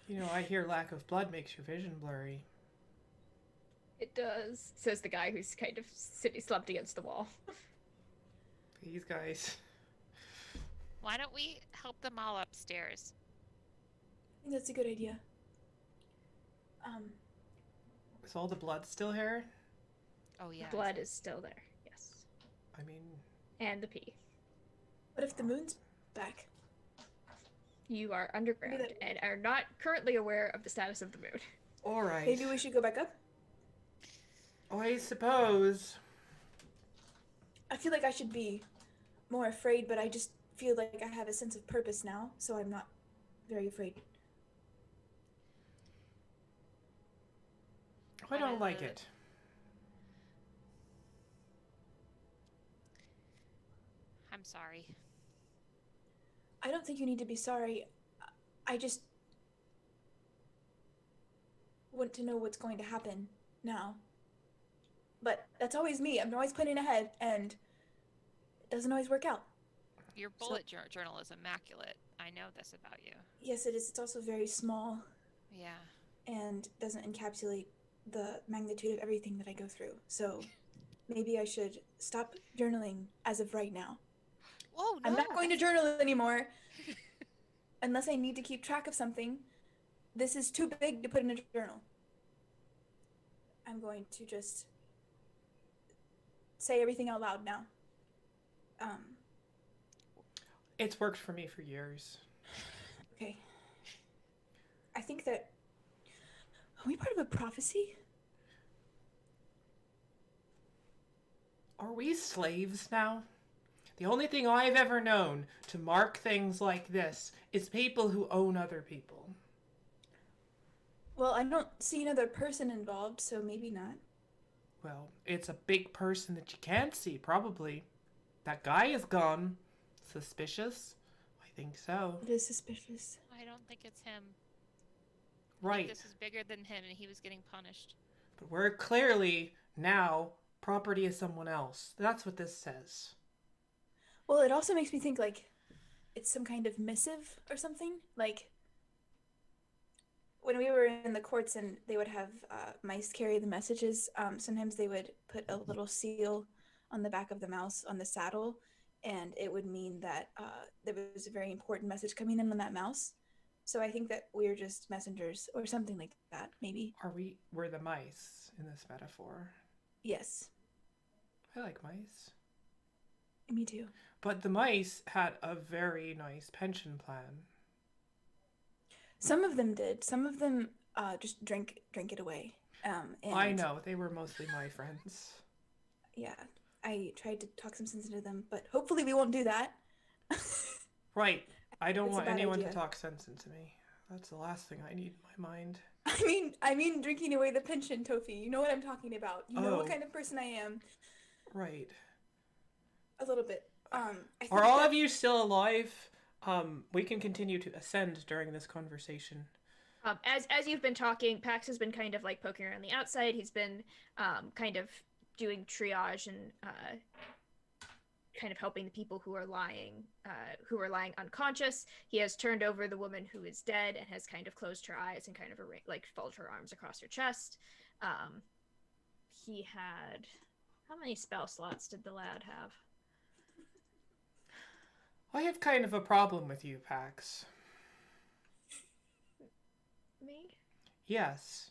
S1: You know, I hear lack of blood makes your vision blurry.
S6: It does, says the guy who's kind of sitting slumped against the wall.
S1: These guys.
S2: Why don't we help them all upstairs?
S4: I think that's a good idea.
S1: Is all the blood still here?
S2: Oh yeah.
S6: Blood is still there, yes.
S1: I mean...
S6: And the pee.
S4: What if the moon's back?
S6: You are underground and are not currently aware of the status of the moon.
S1: Alright.
S4: Maybe we should go back up?
S1: Oh, I suppose.
S4: I feel like I should be more afraid, but I just feel like I have a sense of purpose now, so I'm not very afraid.
S1: I don't like it.
S2: I'm sorry.
S4: I don't think you need to be sorry. I just want to know what's going to happen now. But that's always me. I'm always planning ahead, and it doesn't always work out.
S2: Your bullet journal is immaculate. I know this about you.
S4: Yes, it is. It's also very small
S2: Yeah.
S4: and doesn't encapsulate the magnitude of everything that I go through. So maybe I should stop journaling as of right now.
S2: Whoa, no.
S4: I'm not going to journal anymore unless I need to keep track of something. This is too big to put in a journal. I'm going to just say everything out loud now.
S1: It's worked for me for years.
S4: Okay. I think that... Are we part of a prophecy?
S1: Are we slaves now? The only thing I've ever known to mark things like this is people who own other people.
S4: Well, I don't see another person involved, so maybe not.
S1: Well, it's a big person that you can't see, probably. That guy is gone. Suspicious? I think so.
S4: It is suspicious.
S2: I don't think it's him. I
S1: Right.
S2: think this is bigger than him, and he was getting punished.
S1: But we're clearly now property of someone else. That's what this says.
S4: Well, it also makes me think, like, it's some kind of missive or something. Like, when we were in the courts and they would have mice carry the messages, sometimes they would put a little seal on the back of the mouse on the saddle, and it would mean that there was a very important message coming in on that mouse. So I think that we're just messengers or something like that, maybe.
S1: We're the mice in this metaphor.
S4: Yes,
S1: I like mice.
S4: me too.
S1: But the mice had a very nice pension plan.
S4: Some of them did. Some of them just drank it away. And
S1: I know, they were mostly my friends.
S4: Yeah, I tried to talk some sense into them, but hopefully we won't do that.
S1: Right. I don't
S4: It's a
S1: want
S4: bad
S1: anyone to
S4: idea.
S1: talk sense into me. That's the last thing I need in my mind.
S4: I mean drinking away the pension, Tofi. You know what I'm talking about. You know what
S1: Oh.
S4: kind of person I am.
S1: Right.
S4: A little bit. I think
S1: Are all
S4: that-
S1: of you still alive? We can continue to ascend during this conversation.
S6: As you've been talking, Pax has been kind of like poking around the outside. He's been kind of doing triage and kind of helping the people who are lying unconscious. He has turned over the woman who is dead and has kind of closed her eyes and kind of folded her arms across her chest. He had... How many spell slots did the lad have?
S1: I have kind of a problem with you, Pax.
S6: Me?
S1: Yes.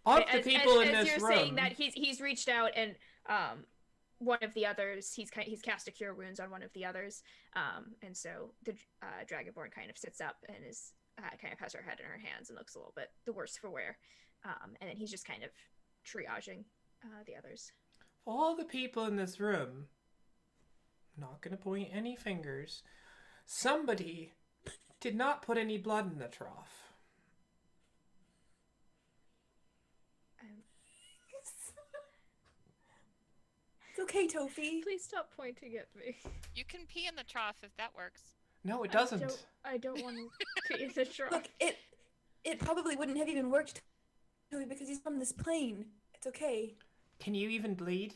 S1: Of the people in
S6: as
S1: this
S6: you're
S1: room.
S6: saying that, he's reached out and one of the others, he's cast a cure wounds on one of the others, and so the dragonborn kind of sits up and is kind of has her head in her hands and looks a little bit the worse for wear, and then he's just kind of triaging the others.
S1: All the people in this room, not going to point any fingers, somebody did not put any blood in the trough.
S4: It's okay, Tofi.
S3: Please stop pointing at me.
S2: You can pee in the trough if that works.
S1: No, it doesn't.
S3: I don't want to pee in the trough.
S4: Look, it probably wouldn't have even worked, Tofi, because he's from this plane. It's okay.
S1: Can you even bleed?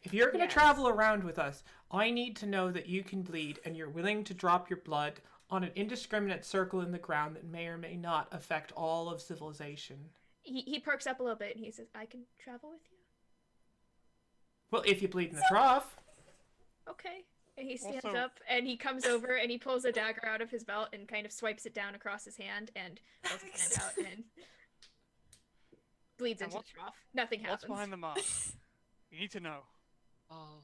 S1: If you're going to
S3: Yes.
S1: travel around with us, I need to know that you can bleed and you're willing to drop your blood on an indiscriminate circle in the ground that may or may not affect all of civilization.
S3: He perks up a little bit and he says, "I can travel with you."
S1: Well, if you bleed in the trough.
S3: Okay. And he stands
S5: Also-
S3: up and he comes over and he pulls a dagger out of his belt and kind of swipes it down across his hand and pulls his hand out and bleeds
S5: And
S3: into the
S5: what's-
S3: trough. Nothing
S5: What's
S3: happens.
S5: behind the mask? You need to know.
S2: Oh.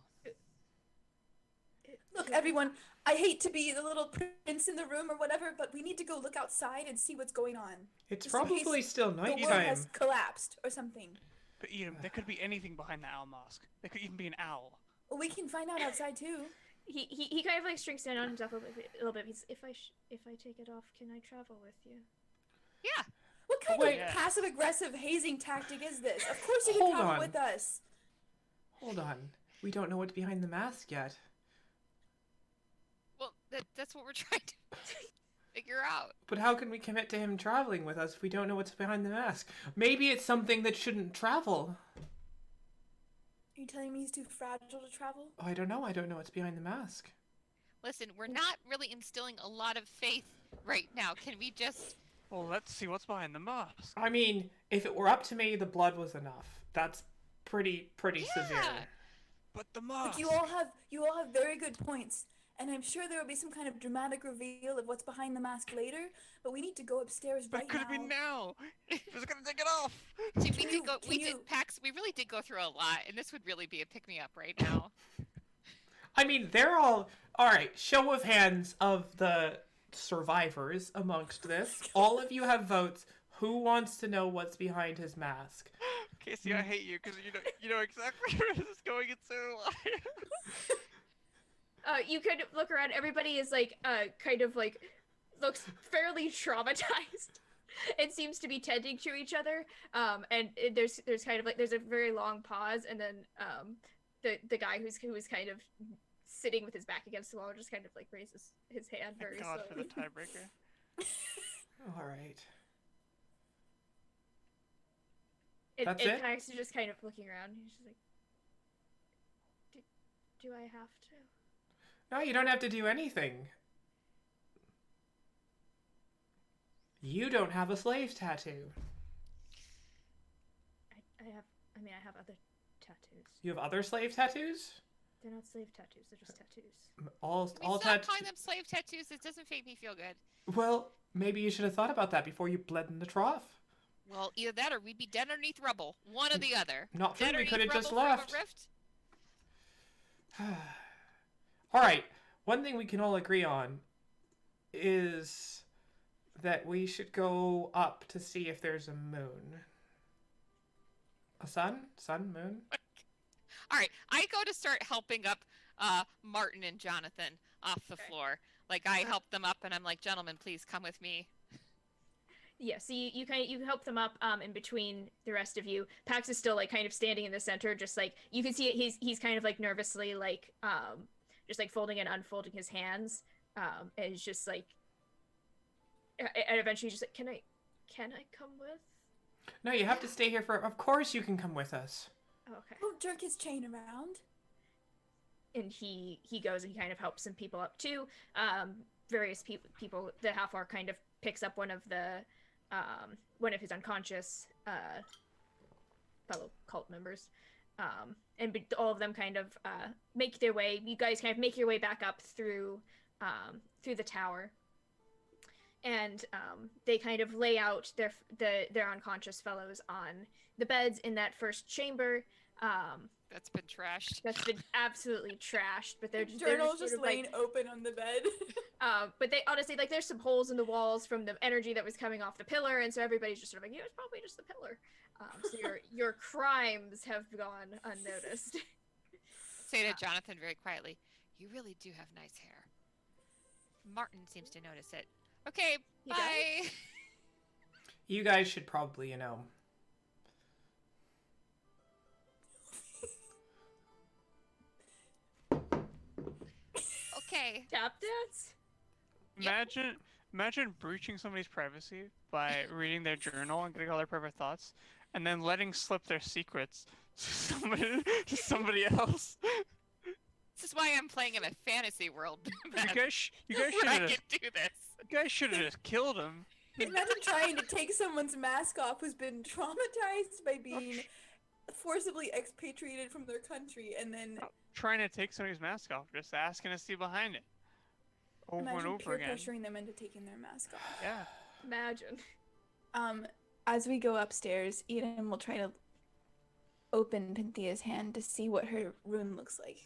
S4: Look, everyone, I hate to be the little prince in the room or whatever, but we need to go look outside and see what's going on.
S1: It's
S4: Just in case
S1: probably still
S4: The world
S1: nighttime.
S4: has collapsed or something.
S5: But Edom, there could be anything behind the owl mask. There could even be an owl.
S4: Well, we can find out outside too.
S3: He kind of like shrinks down on himself a little bit. He's, if I take it off, can I travel with you?
S2: Yeah.
S4: What kind
S1: Wait.
S4: of passive-aggressive hazing tactic is this? Of course you can
S1: Hold
S4: travel
S1: on.
S4: with us.
S1: Hold on. We don't know what's behind the mask yet.
S2: Well, that's what we're trying to figure out.
S1: But how can we commit to him traveling with us if we don't know what's behind the mask? Maybe it's something that shouldn't travel.
S4: Are you telling me he's too fragile to travel?
S1: Oh, I don't know. I don't know what's behind the mask.
S2: Listen, we're not really instilling a lot of faith right now. Can we just...
S5: Well, let's see what's behind the mask.
S1: I mean, if it were up to me, the blood was enough. That's pretty
S2: Yeah.
S1: severe.
S5: But the
S4: Look,
S5: mask.
S4: you all have very good points, and I'm sure there will be some kind of dramatic reveal of what's behind the mask later. But we need to go upstairs
S5: But
S4: right
S5: it could have
S4: now.
S5: been now. Just gonna take it off.
S2: See,
S4: Can you- can you-
S2: Pax, we really did go through a lot, and this would really be a pick-me-up right now.
S1: I mean, they're all right. Show of hands of the survivors amongst this. All of you have votes. Who wants to know what's behind his mask?
S5: Casey, I hate you because you know exactly where this is going into.
S3: You kind of look around. Everybody is like, kind of like, looks fairly traumatized. It seems to be tending to each other. And there's kind of like there's a very long pause, and then the guy who was kind of sitting with his back against the wall just kind of like raises his hand very
S5: Thank God for the
S3: slowly.
S5: tiebreaker.
S1: All right.
S3: And
S1: That's it?
S3: Pax is just kind of looking around. He's just like, do I have to?
S1: No, you don't have to do anything. You don't have a slave tattoo.
S3: I have other tattoos.
S1: You have other slave tattoos?
S3: They're not slave tattoos. They're just tattoos.
S1: All
S2: Can we stop
S1: tattoos.
S2: calling them slave tattoos? It doesn't make me feel good.
S1: Well, maybe you should have thought about that before you bled in the trough.
S2: Well, either that or we'd be dead underneath rubble. One or the other.
S1: Not true.
S2: Dead
S1: We could have
S2: underneath
S1: just
S2: rubble from a
S1: left.
S2: rift?
S1: All right. One thing we can all agree on is that we should go up to see if there's a moon. A sun? Sun? Moon?
S2: All right, I go to start helping up Martin and Jonathan off the floor. Like I help them up, and I'm like, "Gentlemen, please come with me."
S3: Yeah, so you help them up in between the rest of you. Pax is still like kind of standing in the center, just like you can see it, he's kind of like nervously like just like folding and unfolding his hands. And it's just like and eventually just like, Can I come with?
S1: No, you have to stay here for. Of course, you can come with us.
S3: Okay.
S4: Don't jerk his chain around.
S3: And he goes and he kind of helps some people up too. Various people. The half orc kind of picks up one of his unconscious fellow cult members, and all of them kind of make their way. You guys kind of make your way back up through the tower, and they kind of lay out their unconscious fellows on the beds in that first chamber.
S2: That's been trashed.
S3: That's been absolutely trashed, but they're just
S4: Journal's
S3: sort
S4: just
S3: of, like,
S4: laying open on the bed.
S3: but they honestly like there's some holes in the walls from the energy that was coming off the pillar, and so everybody's just sort of like, it's probably just the pillar. So your crimes have gone unnoticed.
S2: Say to Jonathan very quietly, "You really do have nice hair." Martin seems to notice it. Okay,
S3: He
S2: bye.
S1: You guys should probably,
S2: Yay!
S3: Tap dance?
S5: Imagine breaching somebody's privacy by reading their journal and getting all their private thoughts, and then letting slip their secrets to somebody else.
S2: This is why I'm playing in a fantasy world.
S5: You guys should
S2: where I
S5: have.
S2: can do this.
S5: You guys should have just killed him.
S4: Imagine trying to take someone's mask off who's been traumatized by being forcibly expatriated from their country, and then
S5: Not trying to take somebody's mask off, just asking to see behind it. Over
S4: imagine
S5: and over
S4: peer
S5: again.
S4: pressuring them into taking their mask off.
S5: Yeah.
S3: Imagine.
S4: As we go upstairs, Eden will try to open Pynthia's hand to see what her rune looks like.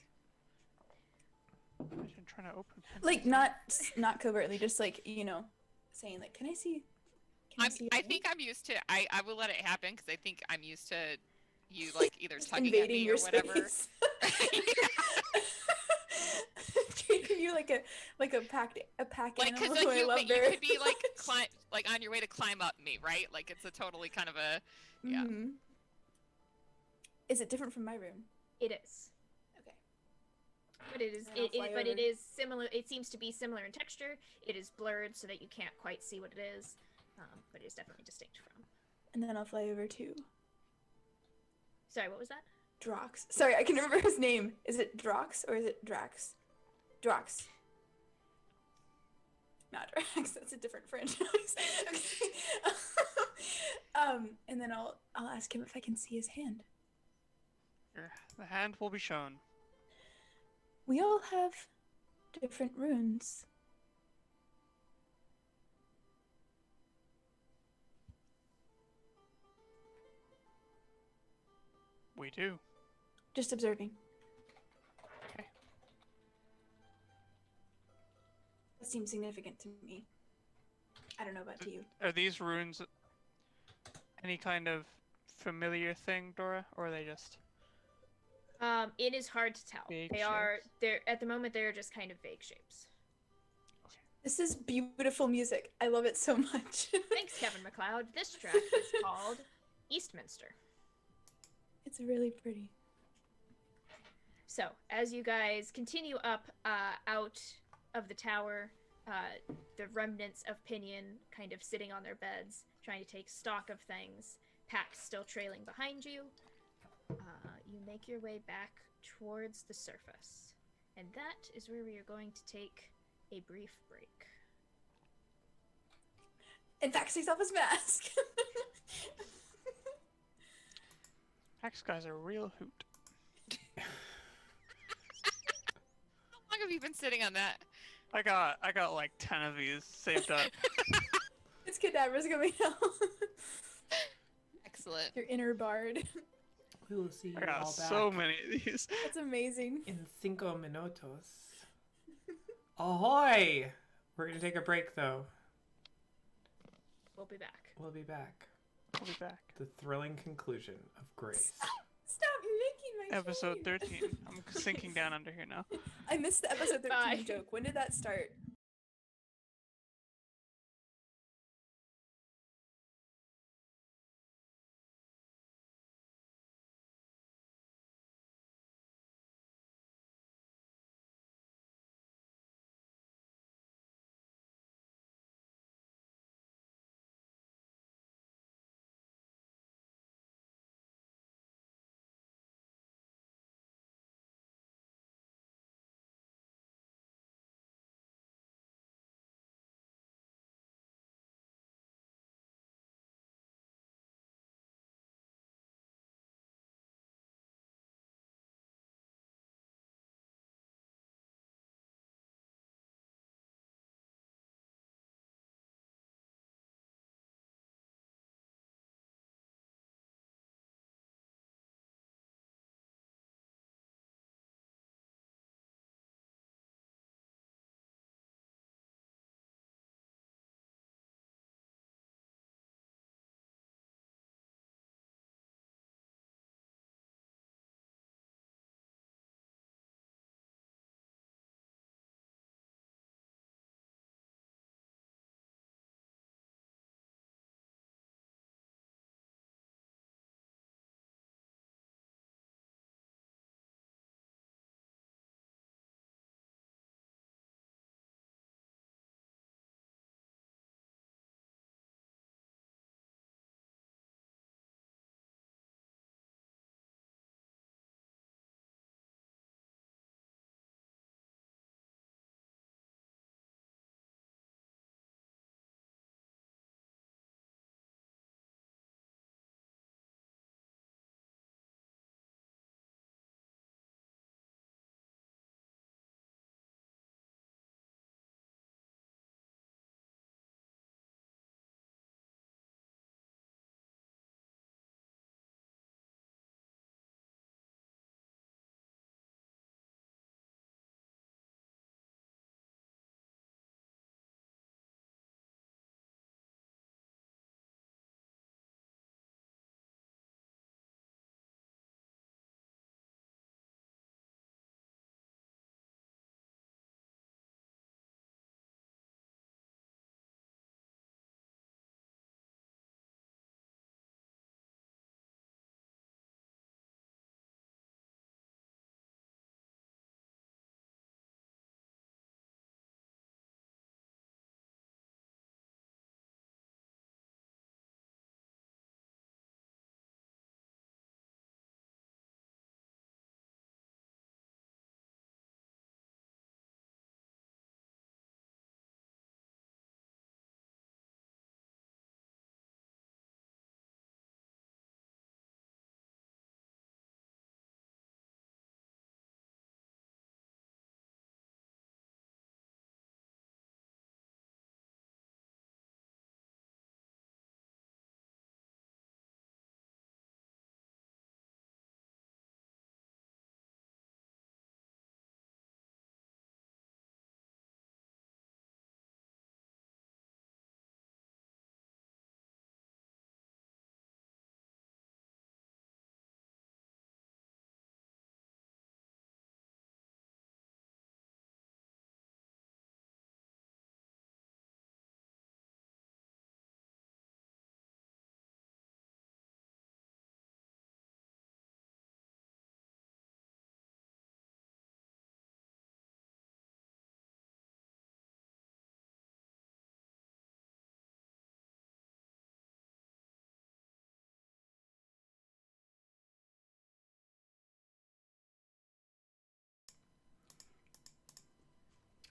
S5: Imagine trying to open.
S4: Like not covertly, just like, you know, saying like, "Can I see?"
S2: I think I'm used to. I will let it happen because I think I'm used to you like either
S4: Just
S2: tugging at
S4: invading
S2: me
S4: your
S2: or whatever.
S4: space. Treating you like a pack
S2: Like,
S4: animal
S2: because
S4: who
S2: like
S4: I love
S2: you
S4: very
S2: could be like
S4: much.
S2: like on your way to climb up me, right? Like it's a totally kind of a yeah.
S4: Mhm. Is it different from my rune?
S3: It is.
S4: Okay.
S3: But it is
S4: And I'll fly
S3: but it
S4: over.
S3: is similar. It seems to be similar in texture. It is blurred so that you can't quite see what it is, but it is definitely distinct from.
S4: And then I'll fly over to
S3: Sorry, what was that?
S4: Drox. Sorry, I can remember his name. Is it Drox or is it Drax? Drox. Not Drax. That's a different franchise. Okay. And then I'll ask him if I can see his hand.
S5: Sure. The hand will be shown.
S4: We all have different runes.
S5: We do.
S4: Just observing.
S5: Okay.
S4: That seems significant to me. I don't know about to you.
S5: Are these runes any kind of familiar thing, Dora, or are they just?
S3: It is hard to tell.
S5: Vague
S3: They're at the moment they're just kind of vague shapes.
S4: This is beautiful music. I love it so much.
S3: Thanks, Kevin McLeod. This track is called Eastminster.
S4: It's really pretty.
S3: So, as you guys continue up out of the tower, the remnants of Pinion kind of sitting on their beds, trying to take stock of things, Pax still trailing behind you, you make your way back towards the surface. And that is where we are going to take a brief break.
S4: And Pax takes off his mask.
S5: Pax guy's a real hoot.
S2: How long have you been sitting on that?
S5: I got like 10 of these saved up.
S4: It's cadavers coming out.
S2: Excellent.
S4: Your inner bard.
S1: We will see you
S5: I got
S1: all back
S5: so many of these.
S4: That's amazing.
S1: in 5 minutos. Ahoy! We're gonna take a break though.
S3: We'll be back.
S1: We'll be back.
S5: I'll be back.
S1: The thrilling conclusion of Grace.
S4: Stop making my
S5: Episode
S4: face.
S5: 13. I'm sinking down under here now.
S4: I missed the episode 13
S3: Bye.
S4: joke. When did that start?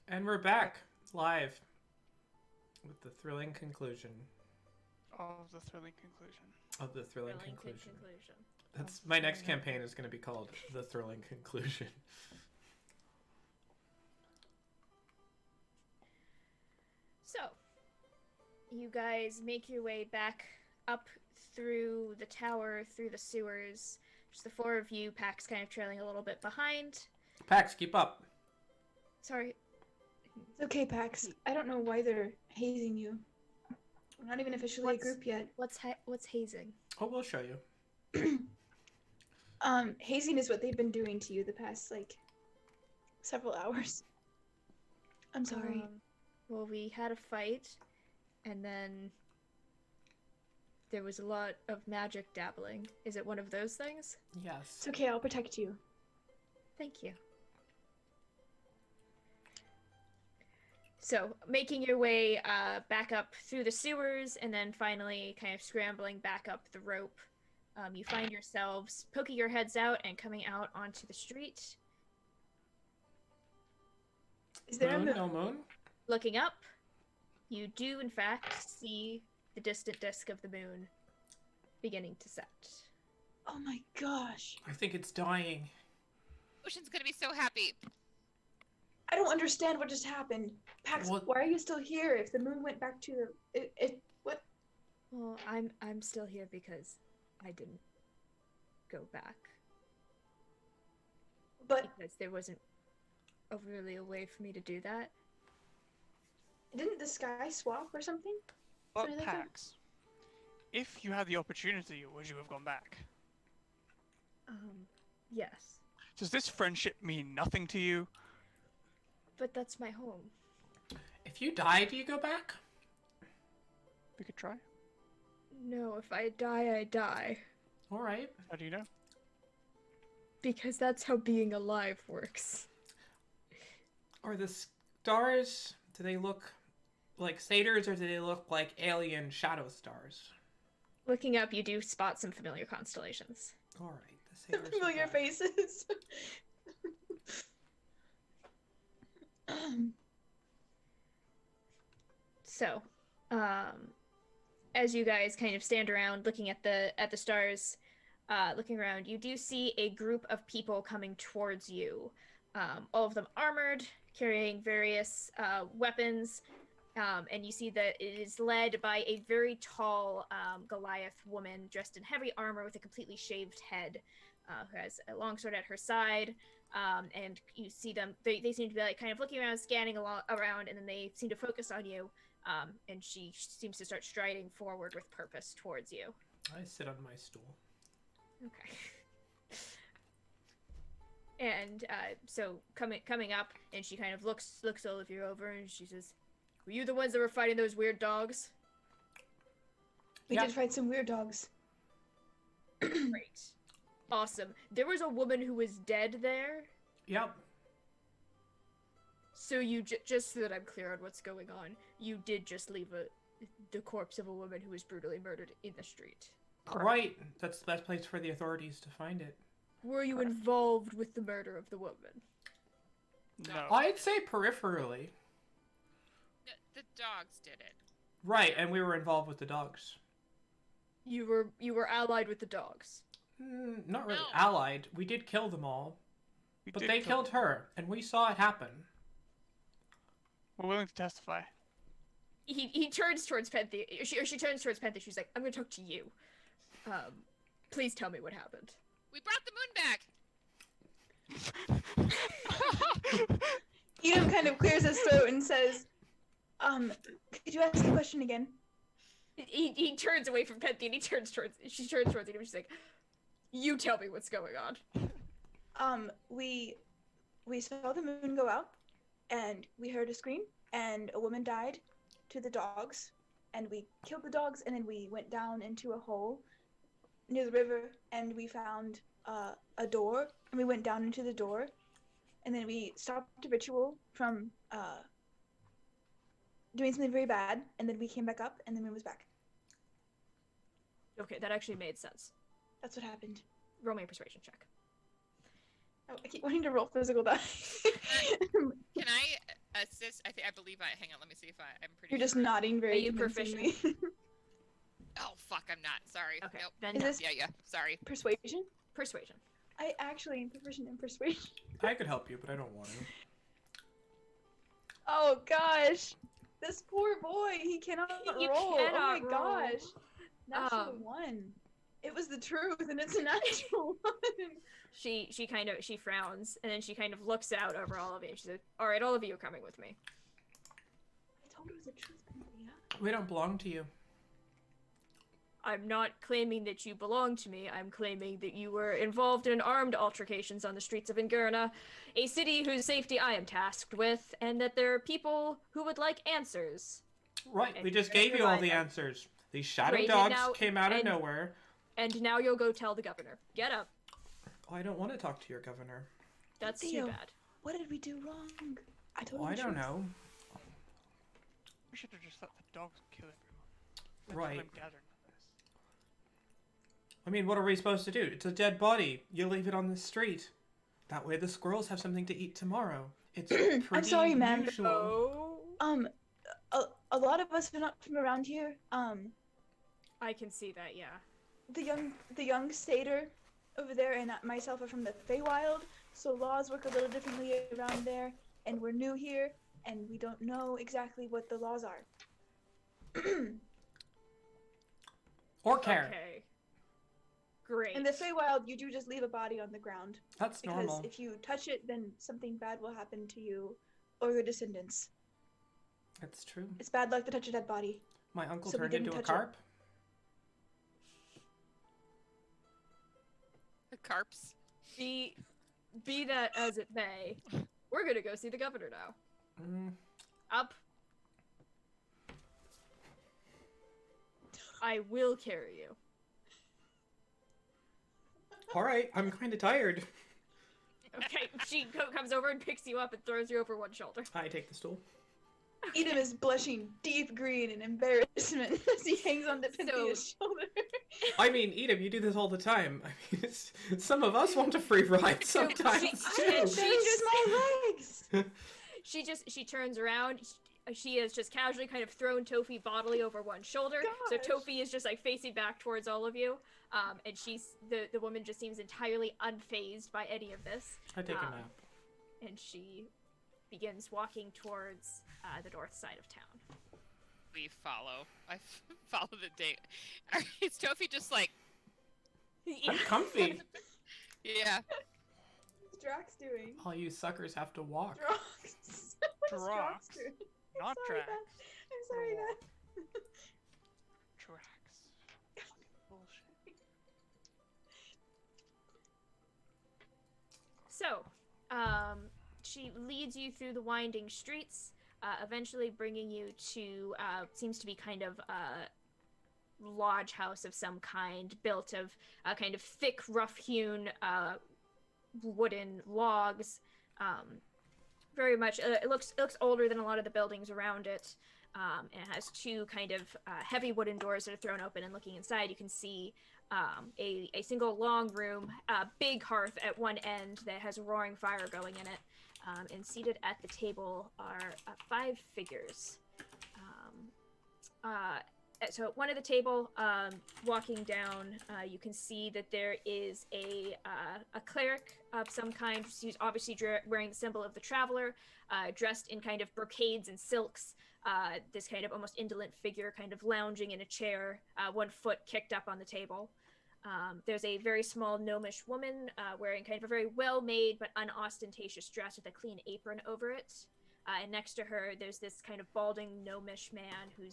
S1: And we're back live with the thrilling conclusion
S5: Of the thrilling conclusion.
S1: of the thrilling
S6: Thrilling
S1: conclusion.
S6: conclusion.
S1: That's my next campaign is going to be called The Thrilling Conclusion.
S6: So, you guys make your way back up through the tower, through the sewers. Just the four of you, Pax kind of trailing a little bit behind.
S1: Pax, keep up.
S6: Sorry.
S4: It's okay, Pax. I don't know why they're hazing you. We're not even officially a group yet.
S6: What's hazing?
S1: Oh, we'll show you.
S4: Hazing is what they've been doing to you the past, like, several hours. I'm sorry.
S6: Well, we had a fight, and then there was a lot of magic dabbling. Is it one of those things?
S1: Yes.
S4: It's okay, I'll protect you.
S6: Thank you. So, making your way back up through the sewers, and then finally kind of scrambling back up the rope, you find yourselves poking your heads out and coming out onto the street.
S4: Is there
S1: Moon,
S4: a
S1: no moon?
S6: Looking up, you do in fact see the distant disk of the moon beginning to set.
S4: Oh my gosh.
S1: I think it's dying.
S2: Ocean's gonna be so happy.
S4: I don't understand what just happened. Pax,
S1: What?
S4: why are you still here if the moon went back to the... What?
S6: Well, I'm still here because I didn't go back.
S4: But
S6: Because there wasn't really a way for me to do that.
S4: didn't the sky swap or something?
S5: But
S4: Something like that?
S5: Pax, if you had the opportunity, would you have gone back?
S6: Yes.
S5: Does this friendship mean nothing to you?
S6: But that's my home.
S1: If you die, do you go back?
S5: We could try.
S6: No, if I die, I die.
S1: All right.
S5: How do you know?
S6: Because that's how being alive works.
S1: Are the stars, do they look like satyrs or do they look like alien shadow stars?
S6: Looking up, you do spot some familiar constellations.
S1: All right. The satyrs are
S4: Familiar
S1: back.
S4: faces.
S6: So, as you guys kind of stand around looking at the stars, looking around, you do see a group of people coming towards you. All of them armored, carrying various weapons, and you see that it is led by a very tall Goliath woman dressed in heavy armor with a completely shaved head, who has a long sword at her side. And you see them; they seem to be like kind of looking around, scanning around, and then they seem to focus on you. And she seems to start striding forward with purpose towards you.
S1: I sit on my stool.
S6: Okay. And so coming up, and she kind of looks all of you over, and she says, "Were you the ones that were fighting those weird dogs?"
S4: We
S1: Yeah.
S4: did fight some weird dogs.
S6: Great. Awesome. There was a woman who was dead there.
S1: Yep.
S6: So you just so that I'm clear on what's going on, you did just leave the corpse of a woman who was brutally murdered in the street.
S1: Right. That's the best place for the authorities to find it.
S6: Were you involved with the murder of the woman?
S5: No.
S1: I'd say peripherally.
S2: The dogs did it.
S1: Right, and we were involved with the dogs.
S6: You were allied with the dogs.
S1: Not really
S2: No.
S1: allied. We did kill them all,
S5: We
S1: but
S5: did
S1: they
S5: kill
S1: killed her, and we saw it happen.
S5: We're willing to testify.
S6: He turns towards Penthe, or she turns towards Penthe. She's like, "I'm gonna talk to you. Please tell me what happened."
S2: We brought the moon back.
S4: Edom kind of clears his throat and says, could you ask the question again?
S6: He turns away from Penthe and she turns towards him and she's like, "You tell me what's going on."
S4: We saw the moon go out, and we heard a scream, and a woman died to the dogs, and we killed the dogs, and then we went down into a hole near the river, and we found a door, and we went down into the door, and then we stopped a ritual from doing something very bad, and then we came back up, and the moon was back.
S6: Okay, that actually made sense.
S4: That's what happened.
S6: Roll me a persuasion check.
S4: Oh, I keep wanting to roll physical die.
S2: Can I Sis, I believe hang on, let me see if I'm pretty
S4: You're just
S2: sure.
S4: nodding very
S6: Are you
S4: convincingly.
S2: Oh, fuck, I'm not. Sorry.
S6: Okay,
S2: Nope.
S6: then
S4: Is
S6: no.
S4: this
S2: Yeah, sorry.
S4: persuasion?
S6: Persuasion.
S4: I actually am proficient in persuasion.
S1: I could help you, but I don't want to.
S4: Oh gosh, this poor boy, he cannot
S6: You
S4: roll. Oh my
S6: cannot roll.
S4: gosh, natural 1. It was the truth, and it's a natural 1.
S6: She frowns, and then she kind of looks out over all of you. She says, "All right, all of you are coming with me."
S4: I told her it was the truth, Cynthia.
S1: We don't belong to you.
S6: I'm not claiming that you belong to me. I'm claiming that you were involved in armed altercations on the streets of Ingurna, a city whose safety I am tasked with, and that there are people who would like answers.
S1: Right,
S6: And
S1: we just
S6: you're
S1: gave
S6: gonna
S1: you all
S6: provide
S1: the
S6: them.
S1: answers. These shadow
S6: Great,
S1: dogs
S6: now-
S1: came out of
S6: and-
S1: nowhere.
S6: And now you'll go tell the governor. Get up.
S1: Oh, I don't want to talk to your governor.
S6: That's
S4: Theo.
S6: too bad.
S4: What did we do wrong? I told
S1: Oh,
S4: her
S1: I
S4: the
S1: don't
S4: truth.
S1: know.
S5: We should have just let the dogs kill everyone. Let
S1: Right.
S5: them gather nonetheless.
S1: I mean, what are we supposed to do? It's a dead body. You leave it on the street. That way the squirrels have something to eat tomorrow. It's pretty
S4: I'm sorry, ma'am.
S1: usual.
S6: Oh,
S4: A lot of us are not from around here.
S6: I can see that, yeah.
S4: The young satyr over there and myself are from the Feywild, so laws work a little differently around there, and we're new here, and we don't know exactly what the laws are.
S1: Or care.
S6: Okay. Great.
S4: In the Feywild, you do just leave a body on the ground,
S1: That's
S4: because
S1: normal.
S4: if you touch it, then something bad will happen to you or your descendants.
S1: That's true.
S4: It's bad luck to touch a dead body.
S1: My uncle
S4: So we
S1: turned
S4: didn't
S1: into a
S4: touch it.
S1: carp.
S2: The carps.
S6: Be that as it may, we're gonna go see the governor now.
S1: Mm,
S6: Up. I will carry you.
S1: all right, I'm kind of tired.
S6: Okay, she comes over and picks you up and throws you over one shoulder.
S1: I take the stool.
S4: Edom is blushing deep green in embarrassment as he hangs on to Pynthia's shoulder.
S1: I mean, Edom, you do this all the time. I mean, some of us want a free ride sometimes
S6: she-
S1: too.
S6: and she
S4: Very
S6: just-
S4: small legs.
S6: She turns around. She has just casually kind of thrown Tofi bodily over one shoulder. So
S4: Gosh.
S6: Tofi is just like facing back towards all of you. And the woman just seems entirely unfazed by any of this.
S1: I take a
S6: Um,
S1: nap.
S6: And she begins walking towards the north side of town.
S2: We follow. I follow the date. Is Tofi just like,
S1: I'm comfy.
S2: yeah.
S4: What's Drax doing?
S1: All you suckers have to walk.
S4: Drax. What's Drax
S5: Drax.
S4: doing?
S5: Not
S4: Sorry,
S5: Drax.
S4: Beth. I'm sorry, Beth.
S5: Drax. Bullshit.
S6: So, she leads you through the winding streets, eventually bringing you to seems to be kind of a lodge house of some kind, built of kind of thick, rough-hewn wooden logs. Very much, it looks older than a lot of the buildings around it. And it has two kind of heavy wooden doors that are thrown open, and looking inside, you can see a single long room, big hearth at one end that has a roaring fire going in it. And seated at the table are 5 figures. So at one of the table, walking down, you can see that there is a cleric of some kind. He's obviously wearing the symbol of the traveler, dressed in kind of brocades and silks. This kind of almost indolent figure kind of lounging in a chair, one foot kicked up on the table. There's a very small gnomish woman wearing kind of a very well-made but unostentatious dress with a clean apron over it. And next to her, there's this kind of balding gnomish man who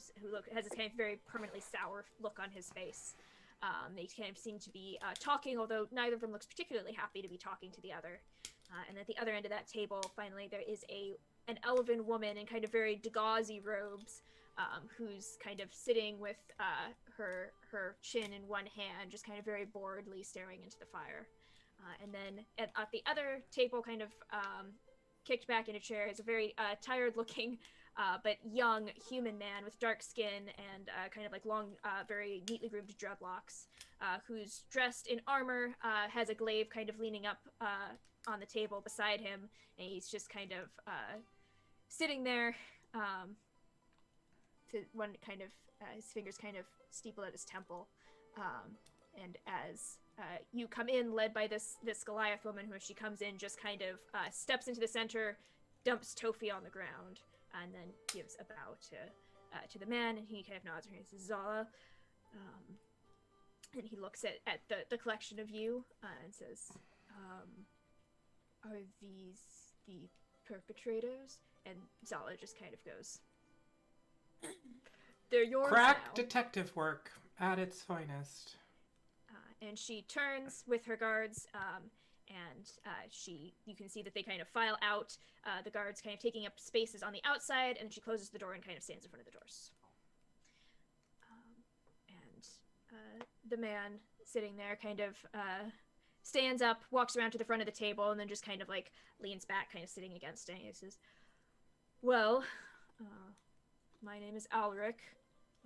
S6: has this kind of very permanently sour look on his face. They kind of seem to be talking, although neither of them looks particularly happy to be talking to the other. And at the other end of that table, finally, there is an elven woman in kind of very gauzy robes, who's kind of sitting with her chin in one hand, just kind of very boredly staring into the fire. And then at the other table, kind of kicked back in a chair, is a very tired-looking but young human man with dark skin and kind of like long, very neatly groomed dreadlocks, who's dressed in armor, has a glaive kind of leaning up on the table beside him, and he's just kind of sitting there, to one kind of his fingers kind of steepled at his temple, and as you come in, led by this Goliath woman, who, as she comes in, just kind of steps into the center, dumps Tofi on the ground, and then gives a bow to the man, and he kind of nods. He says, "Zala," and he looks at the collection of you and says, "Are these the perpetrators?" And Zala just kind of goes, "They're yours
S1: Crack
S6: now."
S1: detective work at its finest.
S6: And she turns with her guards, and you can see that they kind of file out, the guards kind of taking up spaces on the outside, and she closes the door and kind of stands in front of the doors. And the man sitting there kind of stands up, walks around to the front of the table, and then just kind of like leans back, kind of sitting against it. And he says, "Well, my name is Alric.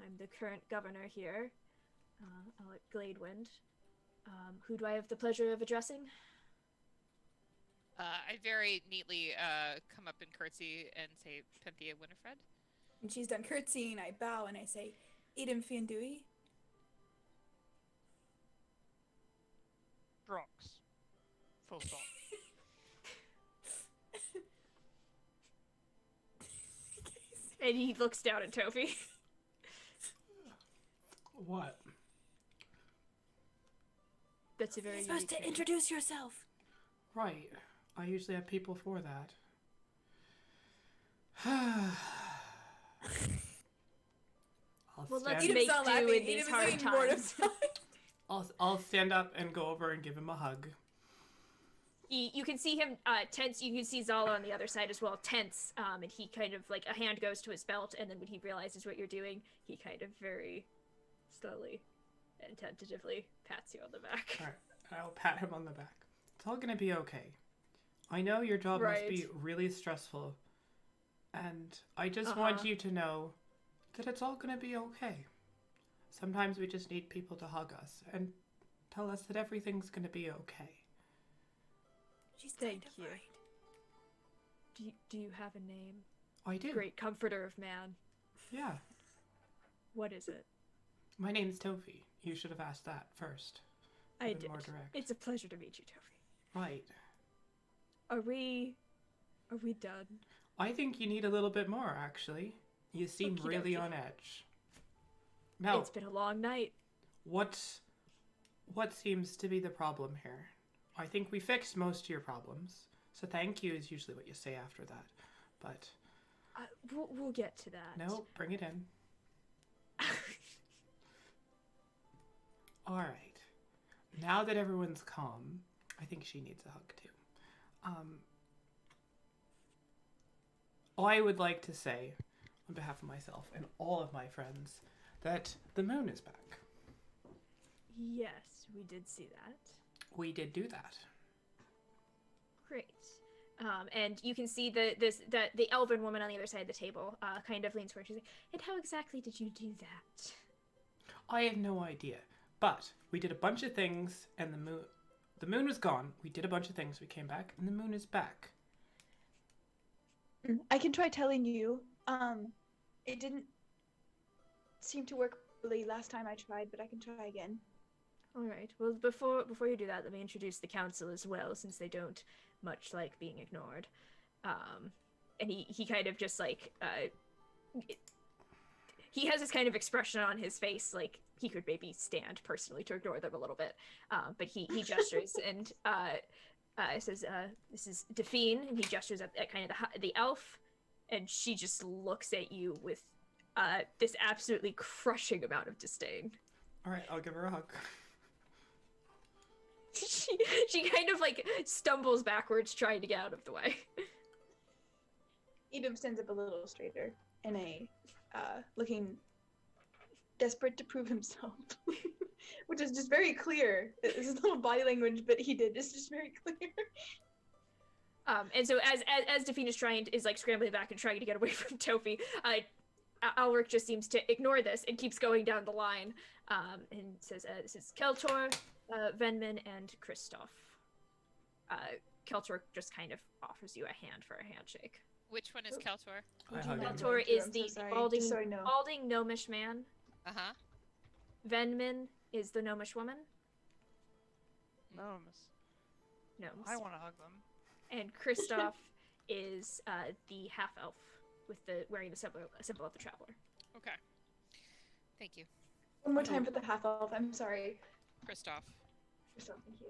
S6: I'm the current governor here, Alec Gladewind. Who do I have the pleasure of addressing?"
S2: I very neatly come up and curtsy and say, Penthea Winifred.
S4: And she's done curtsying, I bow and I say, "Edom Fiandui."
S5: Drox. Full stop.
S6: And he looks down at Tofi.
S1: What?
S6: That's a very
S4: You're supposed to
S6: unique name.
S4: introduce yourself.
S1: Right. I usually have people for that.
S6: Well, let's
S1: stand,
S6: make
S4: Edom's not
S6: do
S4: laughing.
S6: in these
S4: Edom's
S6: hard
S4: looking
S6: times.
S4: mortified.
S1: I'll stand up and go over and give him a hug.
S6: You can see him tense. You can see Zala on the other side as well, tense. And he kind of like, a hand goes to his belt, and then when he realizes what you're doing, he kind of very slowly and tentatively pats you on the back.
S1: All right. I'll pat him on the back. It's all gonna be okay. I know your job must be really stressful, and I just want you to know that it's all gonna be okay. Sometimes we just need people to hug us and tell us that everything's gonna be okay.
S4: She's
S6: Thank
S4: kind of
S6: you.
S4: right.
S6: Do you have a name?
S1: I do.
S6: Great comforter of man.
S1: Yeah.
S6: What is it?
S1: My name's Tofi. You should have asked that first.
S6: I
S1: Been
S6: did.
S1: more direct.
S6: It's a pleasure to meet you, Tofi.
S1: Right.
S6: Are we done?
S1: I think you need a little bit more, actually. You seem
S6: Okie
S1: really
S6: dokie.
S1: on edge. Now,
S6: It's been a long night.
S1: what seems to be the problem here? I think we fixed most of your problems. So thank you is usually what you say after that. But
S6: We'll get to that.
S1: no, bring it in. All right. Now that everyone's calm, I think she needs a hug too. I would like to say, on behalf of myself and all of my friends, that the moon is back.
S6: Yes, we did see that.
S1: We did do that.
S6: Great. And you can see the elven woman on the other side of the table kind of leans forward. She's like, "And how exactly did you do that?"
S1: I have no idea. But we did a bunch of things, and the moon was gone. We did a bunch of things. We came back, and the moon is back.
S7: I can try telling you. It didn't seem to work really last time I tried, but I can try again.
S6: All right. Well, before you do that, let me introduce the council as well, since they don't much like being ignored. And he kind of just like he has this kind of expression on his face, like he could maybe stand personally to ignore them a little bit. But he gestures and says, "This is Delphine," and he gestures at kind of the elf, and she just looks at you with this absolutely crushing amount of disdain.
S1: All right, I'll give her a hug.
S6: She kind of like stumbles backwards trying to get out of the way.
S7: Edom stands up a little straighter and looking desperate to prove himself, which is just very clear. This is little body language, but he did. It's just very clear.
S6: And so as Delphine is like scrambling back and trying to get away from Tofi, Alric just seems to ignore this and keeps going down the line, and says, "This is Keltor, Venman, and Kristoff." Keltor just kind of offers you a hand for a handshake.
S2: Which one is Keltor?
S1: I hug him.
S6: Keltor
S7: you?
S6: is
S7: I'm so
S6: the
S7: sorry.
S6: balding,
S7: Just so I know.
S6: balding gnomish man.
S2: Uh-huh.
S6: Venmin is the gnomish woman.
S5: No, miss.
S6: Gnomes.
S5: I want to hug them.
S6: And Kristoff is the half elf with the wearing the symbol of the traveler.
S2: Okay. Thank you.
S7: One more time for the half elf. I'm sorry.
S2: Kristoff.
S7: Thank you.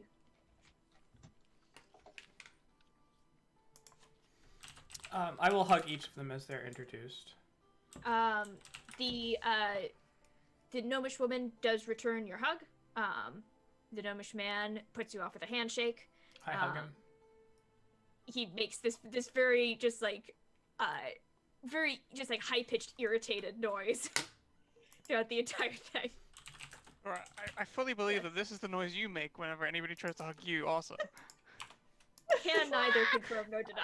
S1: I will hug each of them as they're introduced.
S6: The gnomish woman does return your hug. The gnomish man puts you off with a handshake.
S1: I hug him.
S6: He makes this very just like very just like high pitched irritated noise throughout the entire thing.
S5: Alright, I fully believe that this is the noise you make whenever anybody tries to hug you also.
S6: Can neither confirm nor deny.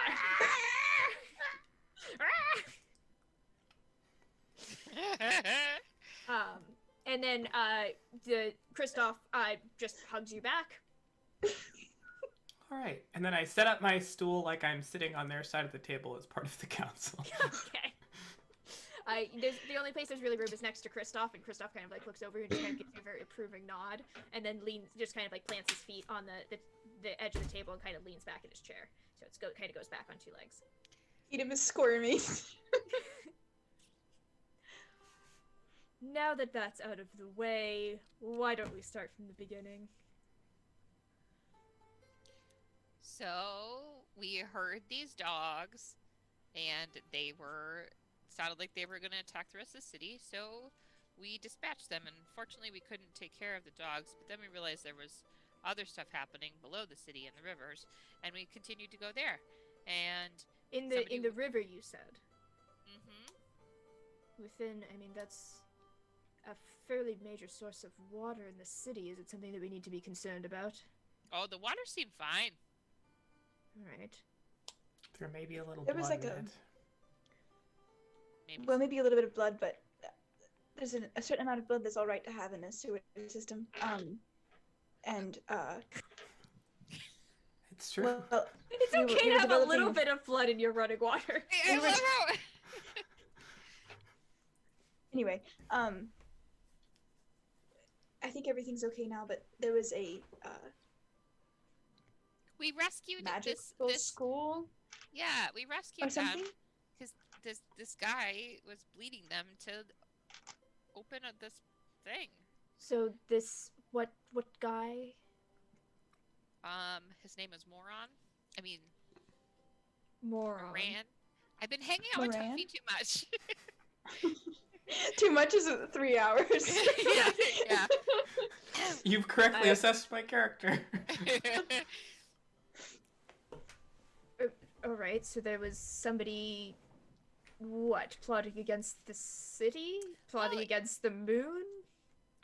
S6: And then the Kristoff just hugs you back.
S1: All right, and then I set up my stool like I'm sitting on their side of the table as part of the council.
S6: Okay. The only place there's really room is next to Kristoff, and Kristoff kind of like looks over and just kind of gives you a very approving nod, and then just kind of like plants his feet on the edge of the table and kind of leans back in his chair. So it kind of goes back on two legs.
S7: Eat him is squirmy.
S6: Now that that's out of the way, why don't we start from the beginning?
S2: So we heard these dogs, and sounded like they were going to attack the rest of the city. So we dispatched them, and unfortunately we couldn't take care of the dogs. But then we realized there was other stuff happening below the city and the rivers, and we continued to go there. And
S6: In the river, you said.
S2: Mm-hmm.
S6: That's a fairly major source of water in the city. Is it something that we need to be concerned about?
S2: Oh, the water seemed fine.
S6: All right.
S1: There may be a little
S7: There was
S1: blood
S7: like
S1: in
S7: a-
S1: it.
S2: Maybe.
S7: Well, maybe a little bit of blood, but there's a certain amount of blood that's all right to have in a sewer system.
S1: It's true.
S7: Well,
S6: It's
S7: we were-
S6: okay
S7: we
S6: to
S7: were
S6: have a little
S7: developing-
S6: bit of blood in your running water.
S2: I
S7: we were-
S2: love how-
S7: Anyway, I think everything's okay now, but there was a
S2: we rescued
S7: magical
S2: this.
S7: school
S2: Yeah, we rescued
S7: or something.
S2: them because this guy was bleeding them to open this thing.
S6: So what guy?
S2: His name is Moron. I mean,
S6: Moron.
S2: Moran. I've been hanging out with
S7: Moran?
S2: Tuffy too much.
S7: Too much is 3 hours.
S2: yeah.
S1: You've correctly assessed my character.
S6: All right. So there was somebody, plotting against the city, plotting
S2: Well,
S6: against the moon.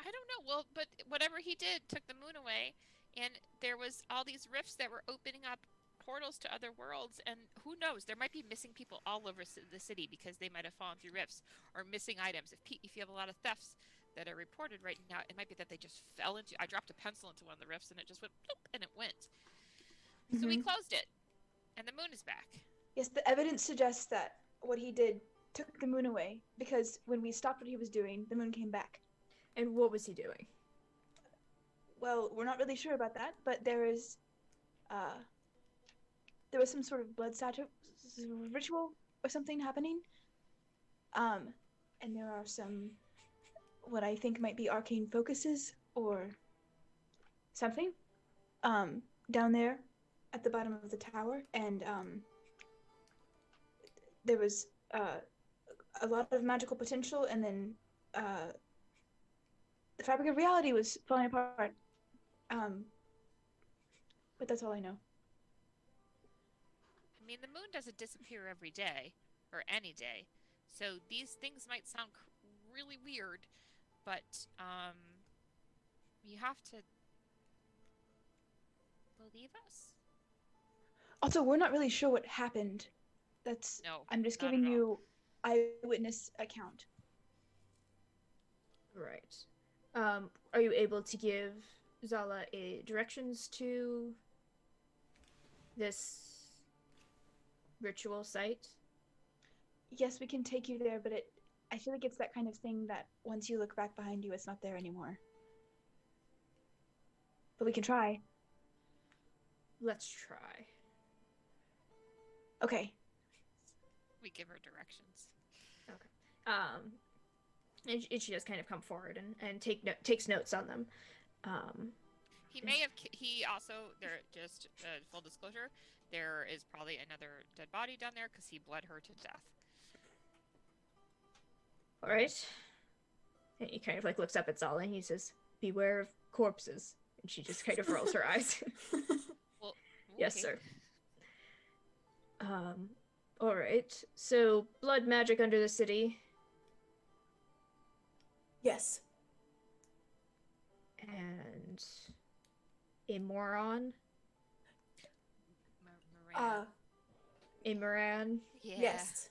S2: I don't know. Well, but whatever he did took the moon away, and there was all these rifts that were opening up portals to other worlds, and who knows, there might be missing people all over the city because they might have fallen through rifts, or missing items. If you have a lot of thefts that are reported right now, it might be that they just fell into. I dropped a pencil into one of the rifts, and it just went bloop, and it went. So we closed it, and the moon is back.
S7: Yes, the evidence suggests that what he did took the moon away, because when we stopped what he was doing, the moon came back.
S6: And what was he doing?
S7: Well, we're not really sure about that, but there was some sort of blood statue ritual or something happening. And there are some, what I think might be arcane focuses or something, down there at the bottom of the tower. And there was a lot of magical potential, and then the fabric of reality was falling apart. But that's all I know.
S2: I mean, the moon doesn't disappear every day, or any day, so these things might sound really weird, but you have to believe us.
S7: Also, we're not really sure what happened.
S2: No,
S7: I'm just
S2: not
S7: giving
S2: at all.
S7: you eyewitness account.
S6: Right. Are you able to give Zala directions to this ritual site?
S7: yes, we can take you there, but I feel like it's that kind of thing that once you look back behind you, it's not there anymore. But we can try.
S6: Let's try.
S7: Okay.
S2: We give her directions.
S6: And she does kind of come forward and takes notes on them.
S2: He may have. He also there. Just full disclosure, there is probably another dead body down there because he bled her to death.
S6: All right. And he kind of like looks up at Zala and he says, "Beware of corpses." And she just kind of rolls her eyes.
S2: Well,
S6: Yes,
S2: okay.
S6: sir. All right. So blood magic under the city.
S4: Yes.
S6: And a moron,
S2: Moran.
S6: a moran.
S2: Yeah.
S4: Yes.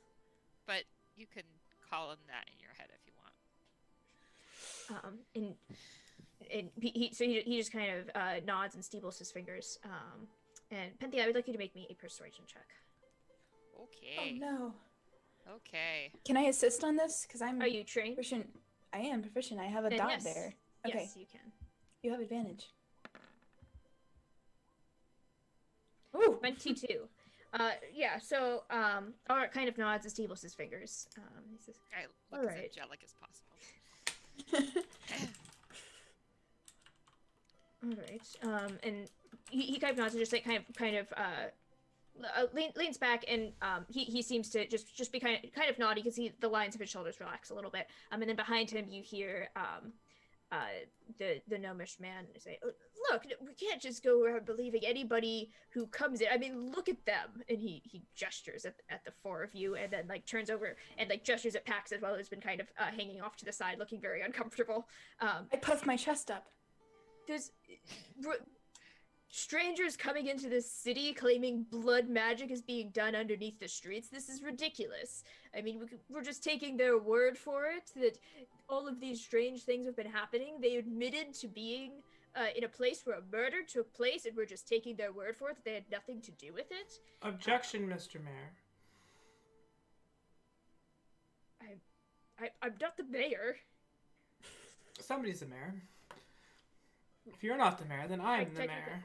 S2: But you can call him that in your head if you want.
S6: And he just kind of nods and steebles his fingers. And Penthea, I would like you to make me a persuasion check.
S2: Okay.
S4: Oh no.
S2: Okay.
S4: Can I assist on this? Because I'm
S6: Are you trained?
S4: proficient. I am proficient. I have a
S6: Then
S4: dot
S6: yes.
S4: there. Okay.
S6: Yes, you can.
S4: You have advantage. Ooh.
S6: 22. Yeah, so Art kind of nods and steebles his fingers. He says,
S2: I look as
S6: Alright.
S2: angelic as possible.
S6: all right. And he kind of nods and just like kind of leans back, and he seems to just be kind of naughty because the lines of his shoulders relax a little bit. And then behind him you hear the gnomish man say, "Oh, look, we can't just go around believing anybody who comes in. I mean, look at them." And he gestures at the four of you, and then like turns over and like gestures at Pax as well, who's been kind of hanging off to the side, looking very uncomfortable.
S4: I puff my chest up.
S6: There's strangers coming into this city claiming blood magic is being done underneath the streets. This is ridiculous. I mean, we're just taking their word for it that all of these strange things have been happening. They admitted to being in a place where a murder took place, and we're just taking their word for it that they had nothing to do with it.
S1: Objection, Mr. Mayor.
S6: I'm not the mayor.
S1: Somebody's the mayor. If you're not the mayor, then I'm the mayor.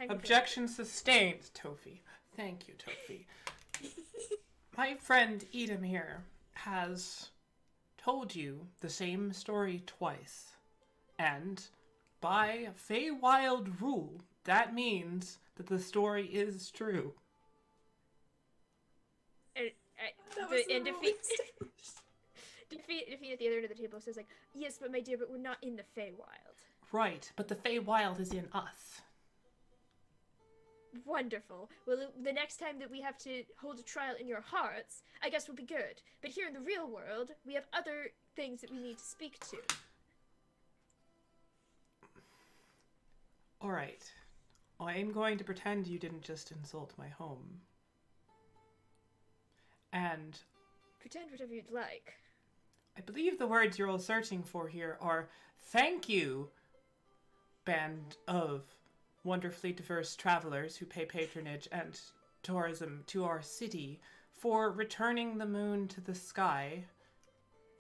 S1: Objection sustained, Tofi. Thank you, Tofi. My friend Edom here has told you the same story twice. And by Feywild rule, that means that the story is true.
S6: Defeat at the other end of the table says like, "Yes, but my dear, but we're not in the Feywild."
S1: Right, but the Feywild is in us.
S6: Wonderful. Well, the next time that we have to hold a trial in your hearts, I guess will be good. But here in the real world, we have other things that we need to speak to.
S1: Alright. I'm going to pretend you didn't just insult my home. And
S6: Pretend whatever you'd like.
S1: I believe the words you're all searching for here are "thank you, band of wonderfully diverse travelers who pay patronage and tourism to our city, for returning the moon to the sky."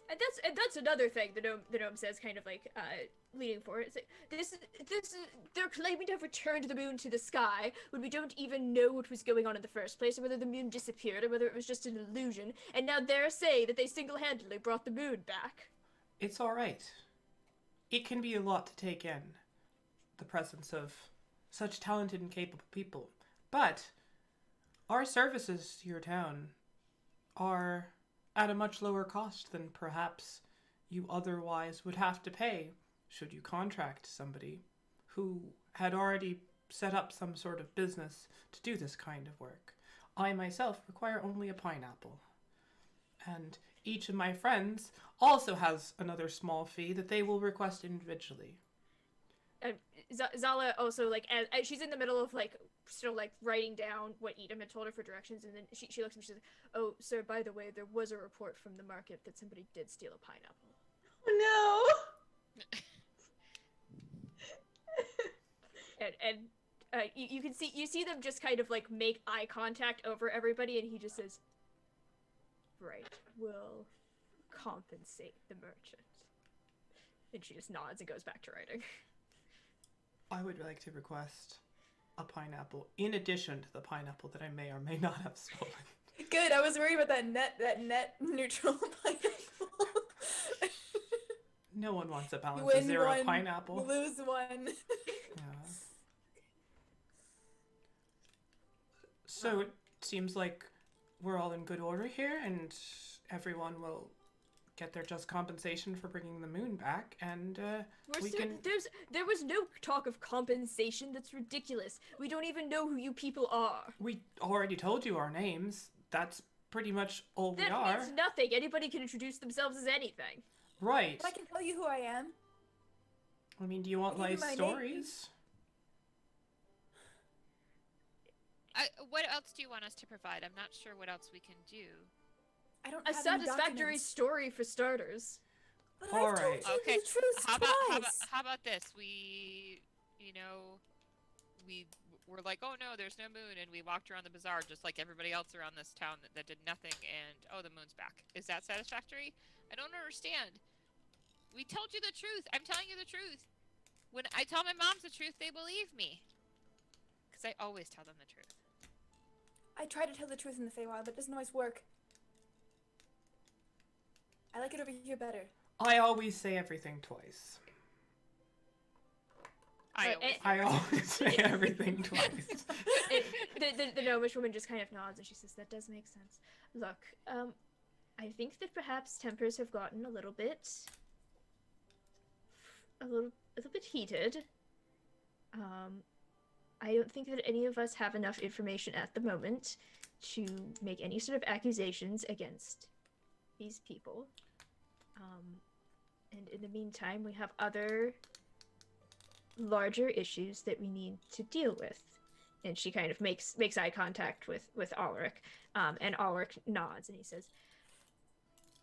S6: And that's another thing the gnome says, kind of like leaning forward. It's like, this is they're claiming to have returned the moon to the sky when we don't even know what was going on in the first place, or whether the moon disappeared, or whether it was just an illusion. And now they're saying that they single-handedly brought the moon back.
S1: It's alright. It can be a lot to take in, the presence of such talented and capable people. But our services to your town are at a much lower cost than perhaps you otherwise would have to pay should you contract somebody who had already set up some sort of business to do this kind of work. I myself require only a pineapple. And each of my friends also has another small fee that they will request individually.
S6: Zala also, like, as she's in the middle of, like, still, like, writing down what Edom had told her for directions, and then she looks and she's like, "Oh, sir, by the way, there was a report from the market that somebody did steal a pineapple."
S7: Oh
S6: And you see them just kind of, like, make eye contact over everybody, and he just says, Right. We'll compensate the merchant. And she just nods and goes back to writing.
S1: I would like to request a pineapple in addition to the pineapple that I may or may not have stolen.
S4: Good. I was worried about that net neutral pineapple.
S1: No one wants a balance
S4: You
S1: of
S4: win
S1: 0
S4: one,
S1: pineapple.
S4: you lose one.
S1: Yeah. So it seems like we're all in good order here, and everyone will get their just compensation for bringing the moon back, and
S6: There was no talk of compensation. That's ridiculous. We don't even know who you people are.
S1: we already told you our names. That's pretty much all we
S6: That
S1: are.
S6: means nothing. Anybody can introduce themselves as anything.
S1: Right.
S4: But I can tell you who I am.
S1: I mean, do you want
S4: I'll give
S1: life
S4: you my name.
S1: stories?
S2: What else do you want us to provide? I'm not sure what else we can do.
S4: I don't
S6: A
S4: have any
S6: satisfactory
S4: documents.
S6: story for starters.
S4: But
S1: All
S4: I've
S1: right.
S4: told you
S2: Okay,
S4: the truth
S2: How
S4: twice.
S2: about this? We were like, oh no, there's no moon, and we walked around the bazaar just like everybody else around this town that did nothing, and oh, the moon's back. Is that satisfactory? I don't understand. We told you the truth. I'm telling you the truth. When I tell my moms the truth, they believe me. Because I always tell them the truth.
S4: I try to tell the truth in the Feywild, but it doesn't always work. I like it over here better.
S1: I always say everything twice. I always say everything twice.
S6: The gnomish woman just kind of nods and she says, that does make sense. Look, I think that perhaps tempers have gotten a little bit heated. I don't think that any of us have enough information at the moment to make any sort of accusations against these people. And in the meantime, we have other larger issues that we need to deal with. And she kind of makes eye contact with Ulrich, and Ulrich nods and he says,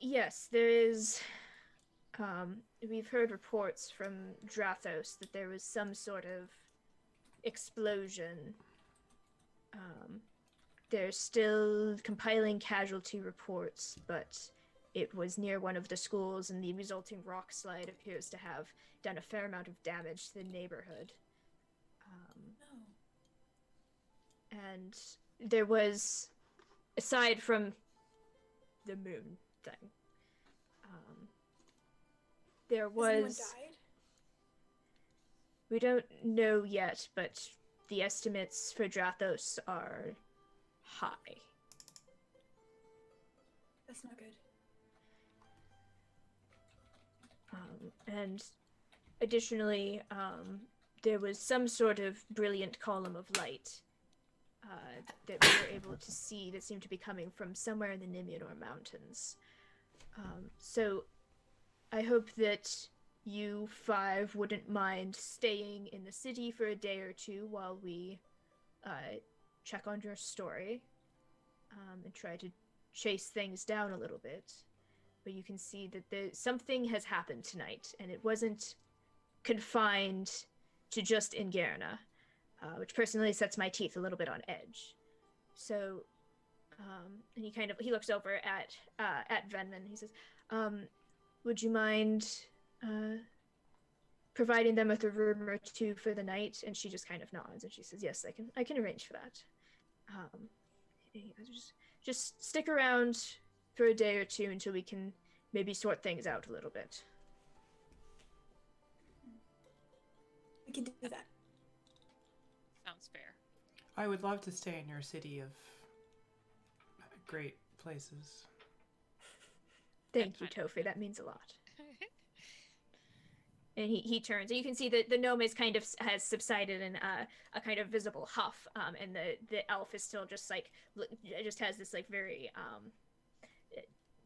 S6: yes, there is, we've heard reports from Drathos that there was some sort of explosion. They're still compiling casualty reports, but it was near one of the schools, and the resulting rock slide appears to have done a fair amount of damage to the neighborhood. And there was, aside from the moon thing, there
S4: Has anyone
S6: was...
S4: died?
S6: We don't know yet, but the estimates for Drathos are high.
S4: That's not good.
S6: And additionally, there was some sort of brilliant column of light that we were able to see that seemed to be coming from somewhere in the Nimionor Mountains. So I hope that you 5 wouldn't mind staying in the city for a day or two while we check on your story and try to chase things down a little bit. But you can see that something has happened tonight, and it wasn't confined to just Ingerna, which personally sets my teeth a little bit on edge. So, and he looks over at Venman. He says, "Would you mind providing them with a room or two for the night?" And she just kind of nods, and she says, "Yes, I can arrange for that. Just stick around for a day or two until we can maybe sort things out a little bit."
S4: We can do that.
S2: Sounds fair.
S1: I would love to stay in your city of great places.
S6: Thank you, Tofi. That means a lot. And he turns, and you can see that the gnome is kind of has subsided in a kind of visible huff, and the elf is still just like just has this like very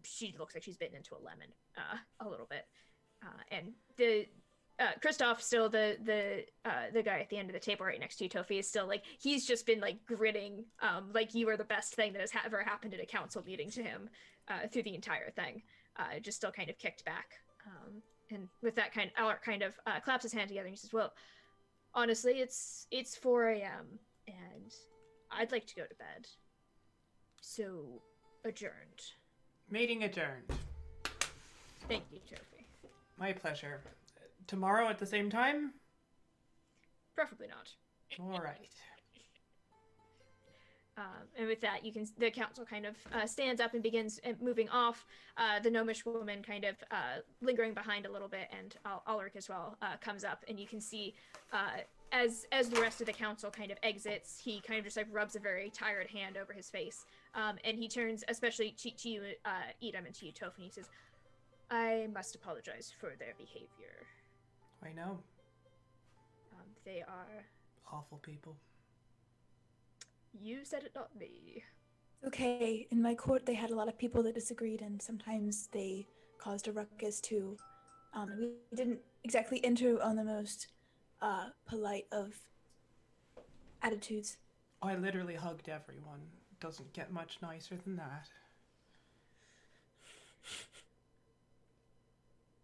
S6: she looks like she's bitten into a lemon a little bit, and the Kristoff, still the guy at the end of the table right next to you, Tofi, is still like he's just been like grinning like you are the best thing that has ever happened at a council meeting to him through the entire thing, just still kind of kicked back. And with that Alec kind of claps his hand together and he says, "Well, honestly, it's 4 a.m. and I'd like to go to bed. So, adjourned."
S1: Meeting adjourned.
S6: Thank you, Trophy.
S1: My pleasure. Tomorrow at the same time?
S6: Preferably not.
S1: All right.
S6: And with that, the council kind of stands up and begins moving off. The gnomish woman kind of lingering behind a little bit, and Ulrich as well comes up, and you can see as the rest of the council kind of exits, he kind of just like rubs a very tired hand over his face, and he turns especially to you, Edom, and to you, Toph, and he says, "I must apologize for their behavior.
S1: I know.
S6: They are
S1: Awful people."
S6: You said it, not me.
S4: Okay, in my court they had a lot of people that disagreed, and sometimes they caused a ruckus too. We didn't exactly enter on the most polite of attitudes.
S1: I literally hugged everyone. Doesn't get much nicer than that.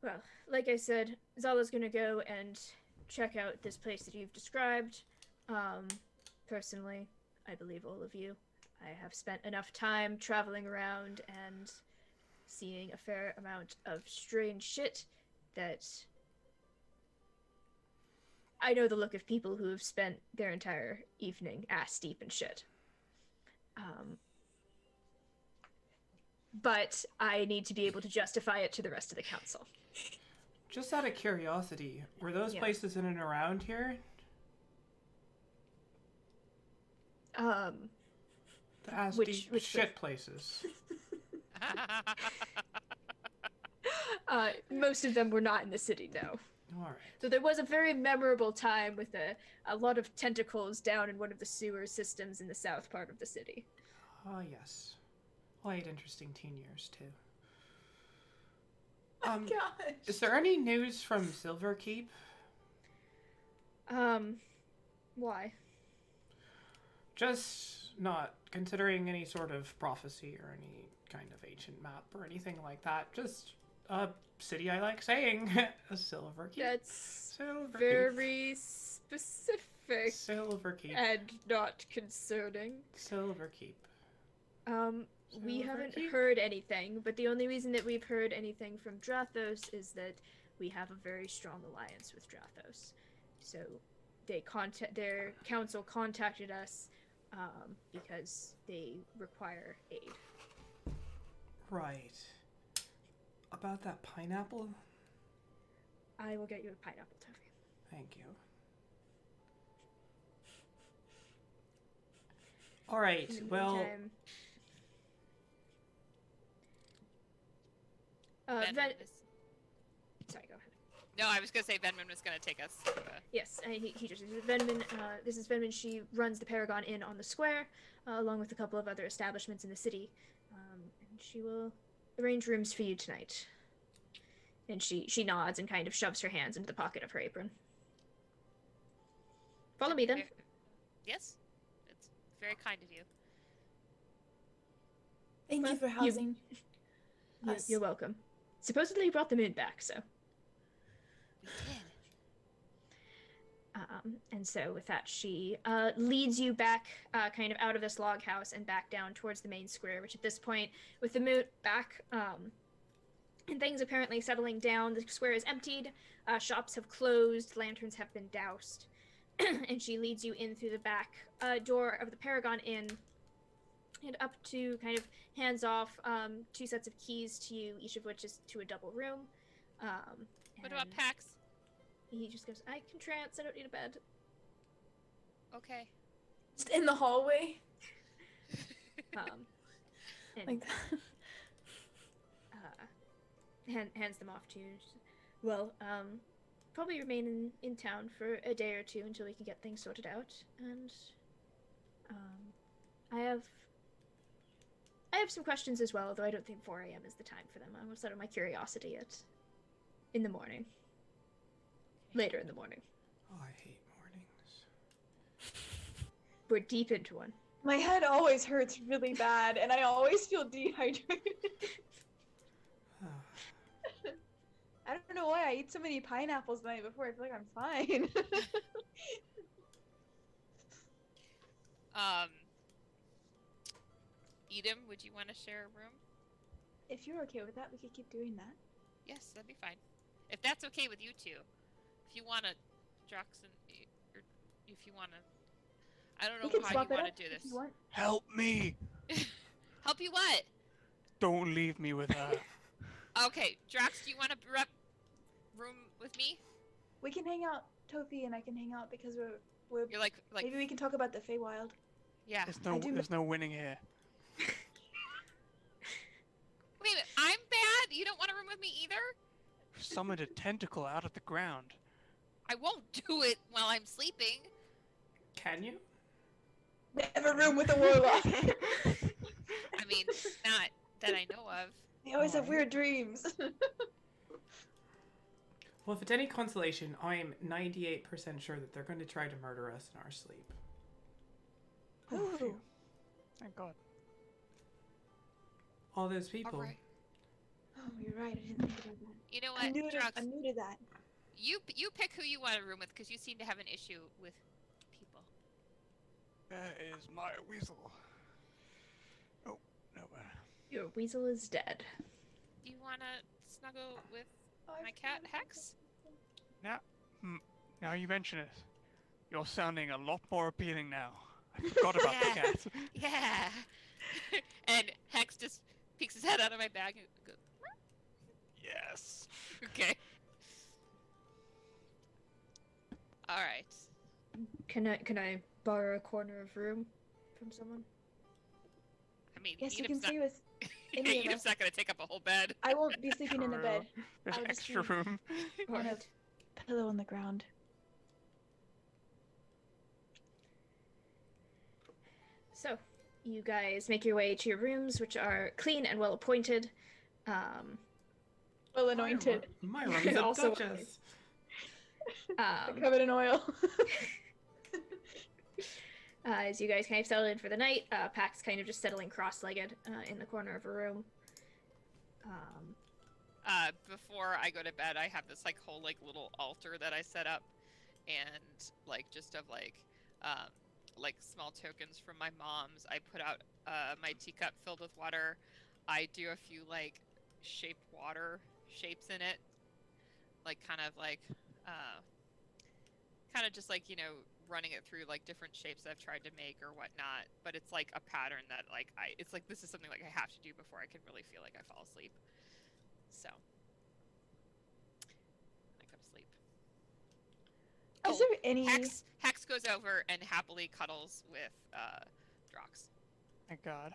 S6: Well, like I said, Zala's gonna go and check out this place that you've described. Personally, I believe all of you. I have spent enough time traveling around and seeing a fair amount of strange shit that I know the look of people who have spent their entire evening ass deep in shit. But I need to be able to justify it to the rest of the council.
S1: Just out of curiosity, were those places in and around here? The ass deep shit places.
S6: Most of them were not in the city, no.
S1: All right.
S6: So there was a very memorable time with a lot of tentacles down in one of the sewer systems in the south part of the city.
S1: Oh, yes. I had interesting teen years, too.
S4: Gosh.
S1: Is there any news from Silverkeep?
S6: Why?
S1: Just not considering any sort of prophecy or any kind of ancient map or anything like that. Just a city I like saying. Silverkeep.
S6: That's
S1: Silverkeep.
S6: very specific
S1: Silverkeep.
S6: and not concerning.
S1: Silverkeep.
S6: We haven't
S1: Silverkeep?
S6: heard anything, but the only reason that we've heard anything from Drathos is that we have a very strong alliance with Drathos. So their council contacted us because they require aid.
S1: Right. About that pineapple?
S6: I will get you a pineapple, Toby.
S1: Thank you. Alright,
S6: In the
S1: well...
S6: meantime,
S2: Venman
S6: sorry, go ahead.
S2: No, I was gonna say Venman was gonna take us.
S6: Yes, he just Venman. This is Venman. She runs the Paragon Inn on the square, along with a couple of other establishments in the city, and she will arrange rooms for you tonight. And she nods and kind of shoves her hands into the pocket of her apron. Follow me then.
S2: Yes, it's very kind of you.
S4: Thank you for housing us.
S6: You're welcome. Supposedly you brought the moon back, so.
S2: We did.
S6: And so with that, she leads you back kind of out of this log house and back down towards the main square, which at this point, with the moot back and things apparently settling down, the square is emptied, shops have closed, lanterns have been doused, and she leads you in through the back door of the Paragon Inn and up to kind of hands off 2 sets of keys to you, each of which is to a double room.
S2: What about Pax?
S6: He just goes, I can trance, I don't need a bed.
S2: Okay.
S4: Just in the hallway.
S6: And
S4: Like that.
S6: hands them off to you. Well, probably remain in town for a day or two until we can get things sorted out. And I have some questions as well, though I don't think 4 a.m. is the time for them. I will settle my curiosity in the morning. Later in the morning.
S1: Oh, I hate mornings.
S6: We're deep into one.
S7: My head always hurts really bad, and I always feel dehydrated. I don't know why I ate so many pineapples the night before. I feel like I'm fine.
S2: Edom, would you want to share a room?
S7: If you're okay with that, we could keep doing that.
S2: Yes, that'd be fine. If that's okay with you two. If you want to, Drax, or if you want to... I don't
S7: We
S2: know
S7: can
S2: how you
S7: swap it
S2: want
S7: up
S2: to do
S7: if
S2: this.
S7: you want.
S5: Help me!
S2: Help you what?
S5: Don't leave me with her.
S2: Okay, Drax, do you want to room with me?
S7: We can hang out. Tofi and I can hang out because we're
S2: You're like
S7: maybe we can talk about the Feywild.
S2: yeah.
S5: There's no winning here.
S2: Wait a minute, I'm bad? You don't want to room with me either?
S5: Summoned a tentacle out of the ground.
S2: I won't do it while I'm sleeping.
S1: Can you?
S7: Never room with a warlock.
S2: I mean, not that I know of.
S7: They always have weird dreams.
S1: Well, if it's any consolation, I'm 98% sure that they're going to try to murder us in our sleep.
S7: Ooh.
S5: Thank God.
S1: All those people.
S2: All right.
S7: Oh, you're right. I didn't think about that.
S2: You know what,
S7: I'm new
S2: Drax?
S7: to that.
S2: You pick who you want to room with because you seem to have an issue with people.
S5: That is my weasel. Oh, no.
S6: Your weasel is dead.
S2: Do you want to snuggle with
S7: Oh,
S2: my cat, Hex?
S5: Now you mention it. You're sounding a lot more appealing now. I forgot about the
S2: Yeah.
S5: cat.
S2: Yeah. And Hex just peeks his head out of my bag and goes,
S5: Yes.
S2: okay. All right.
S6: Can I borrow a corner of room from someone?
S2: I mean,
S7: Yes, you
S2: Edith's
S7: can stay with any of
S2: Edith's
S7: us.
S2: not gonna take up a whole bed.
S7: I won't be sleeping in a
S5: True.
S7: bed.
S5: There's
S7: I'll just
S5: extra
S7: be-
S5: room.
S7: On a
S6: Alright.
S7: pillow on the ground.
S6: So, you guys make your way to your rooms, which are clean and well appointed.
S7: Well anointed.
S1: My room's a
S6: Also-
S1: duchess.
S7: Covered in oil.
S6: As you guys kind of settle in for the night, Pax kind of just settling cross-legged in the corner of a room.
S2: Before I go to bed, I have this like whole like little altar that I set up, and like just of like small tokens from my mom's. I put out my teacup filled with water. I do a few like shaped water shapes in it, like kind of just like, you know, running it through like different shapes I've tried to make or whatnot. But it's like a pattern that like it's like this is something like I have to do before I can really feel like I fall asleep. So I go to sleep.
S7: Is there any?
S2: Hex goes over and happily cuddles with Drox.
S5: Thank God.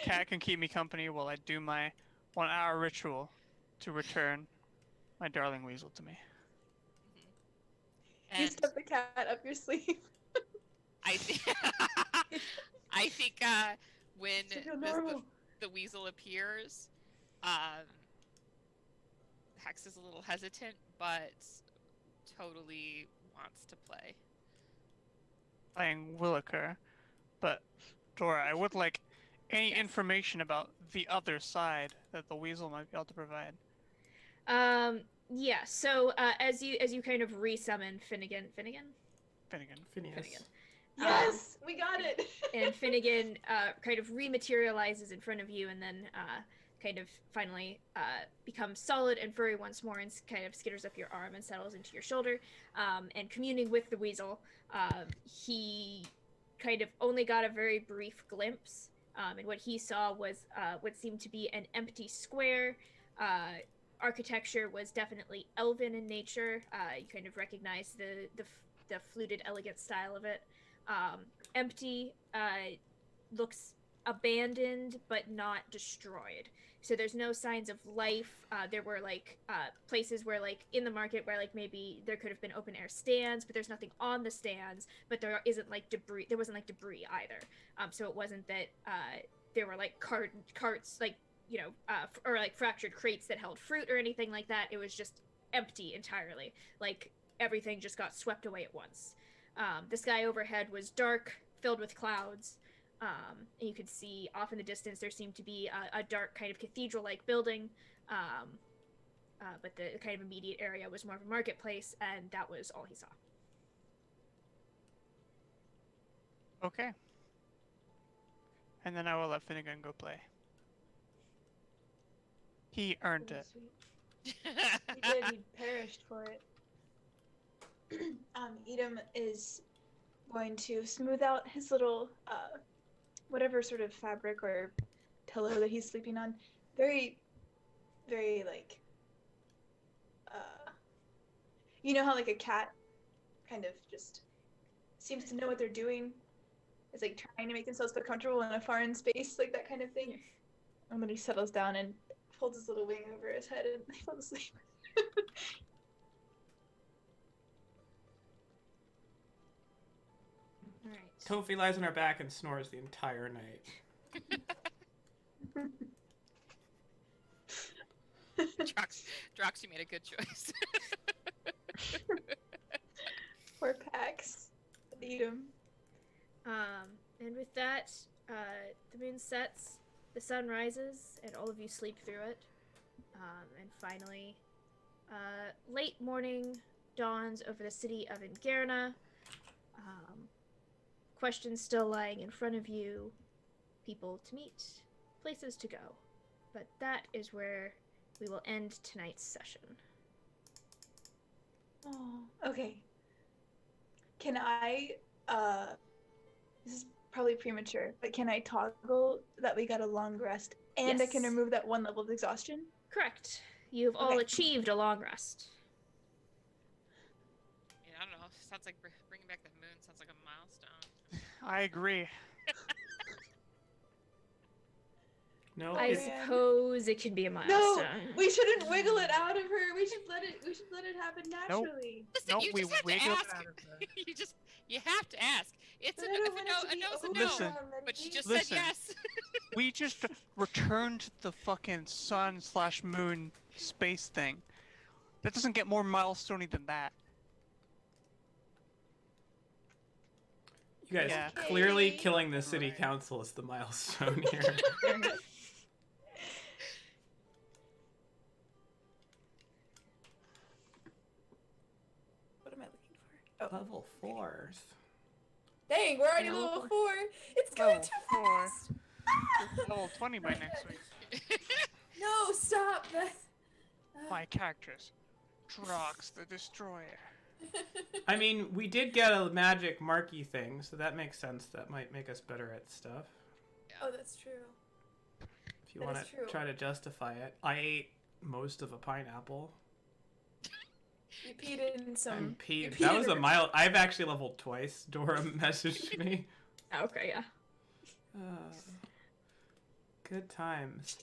S5: Cat can keep me company while I do my 1-hour ritual to return my darling weasel to me.
S7: You
S2: And
S7: stuff the cat up your sleeve.
S2: I think when
S7: To feel normal.
S2: the weasel appears, Hex is a little hesitant, but totally wants to play.
S5: Playing will occur, but Dora, I would like any
S6: Yes.
S5: information about the other side that the weasel might be able to provide.
S6: Yeah. So as you kind of resummon Finnegan,
S5: Finnegan.
S1: Phineas.
S7: Yes, we got it.
S6: and Finnegan kind of rematerializes in front of you, and then kind of finally becomes solid and furry once more, and kind of skitters up your arm and settles into your shoulder. And communing with the weasel, he kind of only got a very brief glimpse, and what he saw was what seemed to be an empty square. Architecture was definitely elven in nature. You kind of recognize the fluted, elegant style of it. Empty, looks abandoned but not destroyed. So there's no signs of life. There were like places where like in the market where like maybe there could have been open air stands, but there's nothing on the stands. But there isn't like debris. There wasn't like debris either. So it wasn't that there were like carts like, you know, or like fractured crates that held fruit or anything like that. It was just empty entirely. Like everything just got swept away at once. The sky overhead was dark, filled with clouds. And you could see off in the distance there seemed to be a dark kind of cathedral-like building. But the kind of immediate area was more of a marketplace, and that was all he saw.
S5: Okay. And then I will let Finnegan go play. He earned it.
S7: Sweet. He did. He perished for it. Edom is going to smooth out his little, whatever sort of fabric or pillow that he's sleeping on. Very, very, like, you know how, like, a cat kind of just seems to know what they're doing? It's like trying to make themselves feel comfortable in a foreign space, like that kind of thing. And then he settles down and folds his little wing over his head and falls asleep.
S3: All right.
S1: Tofi lies on her back and snores the entire night.
S2: Drox, you made a good choice.
S7: Poor Pax. Edom.
S3: And with that, the moon sets, the sun rises, and all of you sleep through it. And finally, late morning dawns over the city of Ingerna. Questions still lying in front of you, people to meet, places to go. But that is where we will end tonight's session.
S7: Oh, okay. Can I, this is probably premature, but can I toggle that we got a long rest and I can
S3: Yes.
S7: remove that one level of exhaustion?
S3: Correct. You've all
S7: Okay.
S3: achieved a long rest.
S2: Yeah, I don't know. Sounds like bringing back the moon sounds like a milestone.
S5: I agree.
S1: No,
S3: I
S1: it's,
S3: suppose it can be a
S7: No,
S3: milestone.
S7: we shouldn't wiggle it out of her. We should let it happen naturally.
S2: Listen,
S5: Nope,
S2: you
S5: we
S2: just have to
S5: wiggled
S2: ask.
S5: out of her.
S2: you have to ask. It's
S7: But
S2: a,
S7: I don't
S2: if
S7: want
S2: a no,
S7: it to
S2: a
S7: be
S2: no's a
S7: over
S2: no.
S5: Listen,
S7: already.
S2: But she just
S5: Listen.
S2: said yes.
S5: We just returned the fucking sun/moon space thing. That doesn't get more milestoney than that.
S1: you guys
S5: Yeah.
S1: clearly
S7: Okay.
S1: killing the city
S5: Right.
S1: council is the milestone here.
S4: What am I looking for? Oh,
S1: Level 4s.
S4: dang, we're already
S3: Yeah,
S4: level
S3: level
S4: 4. It's going
S5: Level
S4: too
S5: 4.
S4: fast.
S5: Level 20 by next week.
S4: No, stop.
S5: My characters. Drox the Destroyer.
S1: I mean, we did get a magic marky thing, so that makes sense. That might make us better at stuff.
S4: Oh, that's true.
S1: If you
S4: That
S1: want
S4: is
S1: to
S4: true.
S1: try to justify it. I ate most of a pineapple.
S4: You peed in some.
S1: I'm
S4: you
S1: peed.
S4: peed
S1: That
S4: in
S1: was
S4: a-
S1: a mild. I've actually leveled twice. Dora messaged me.
S3: Okay, yeah.
S1: Good times.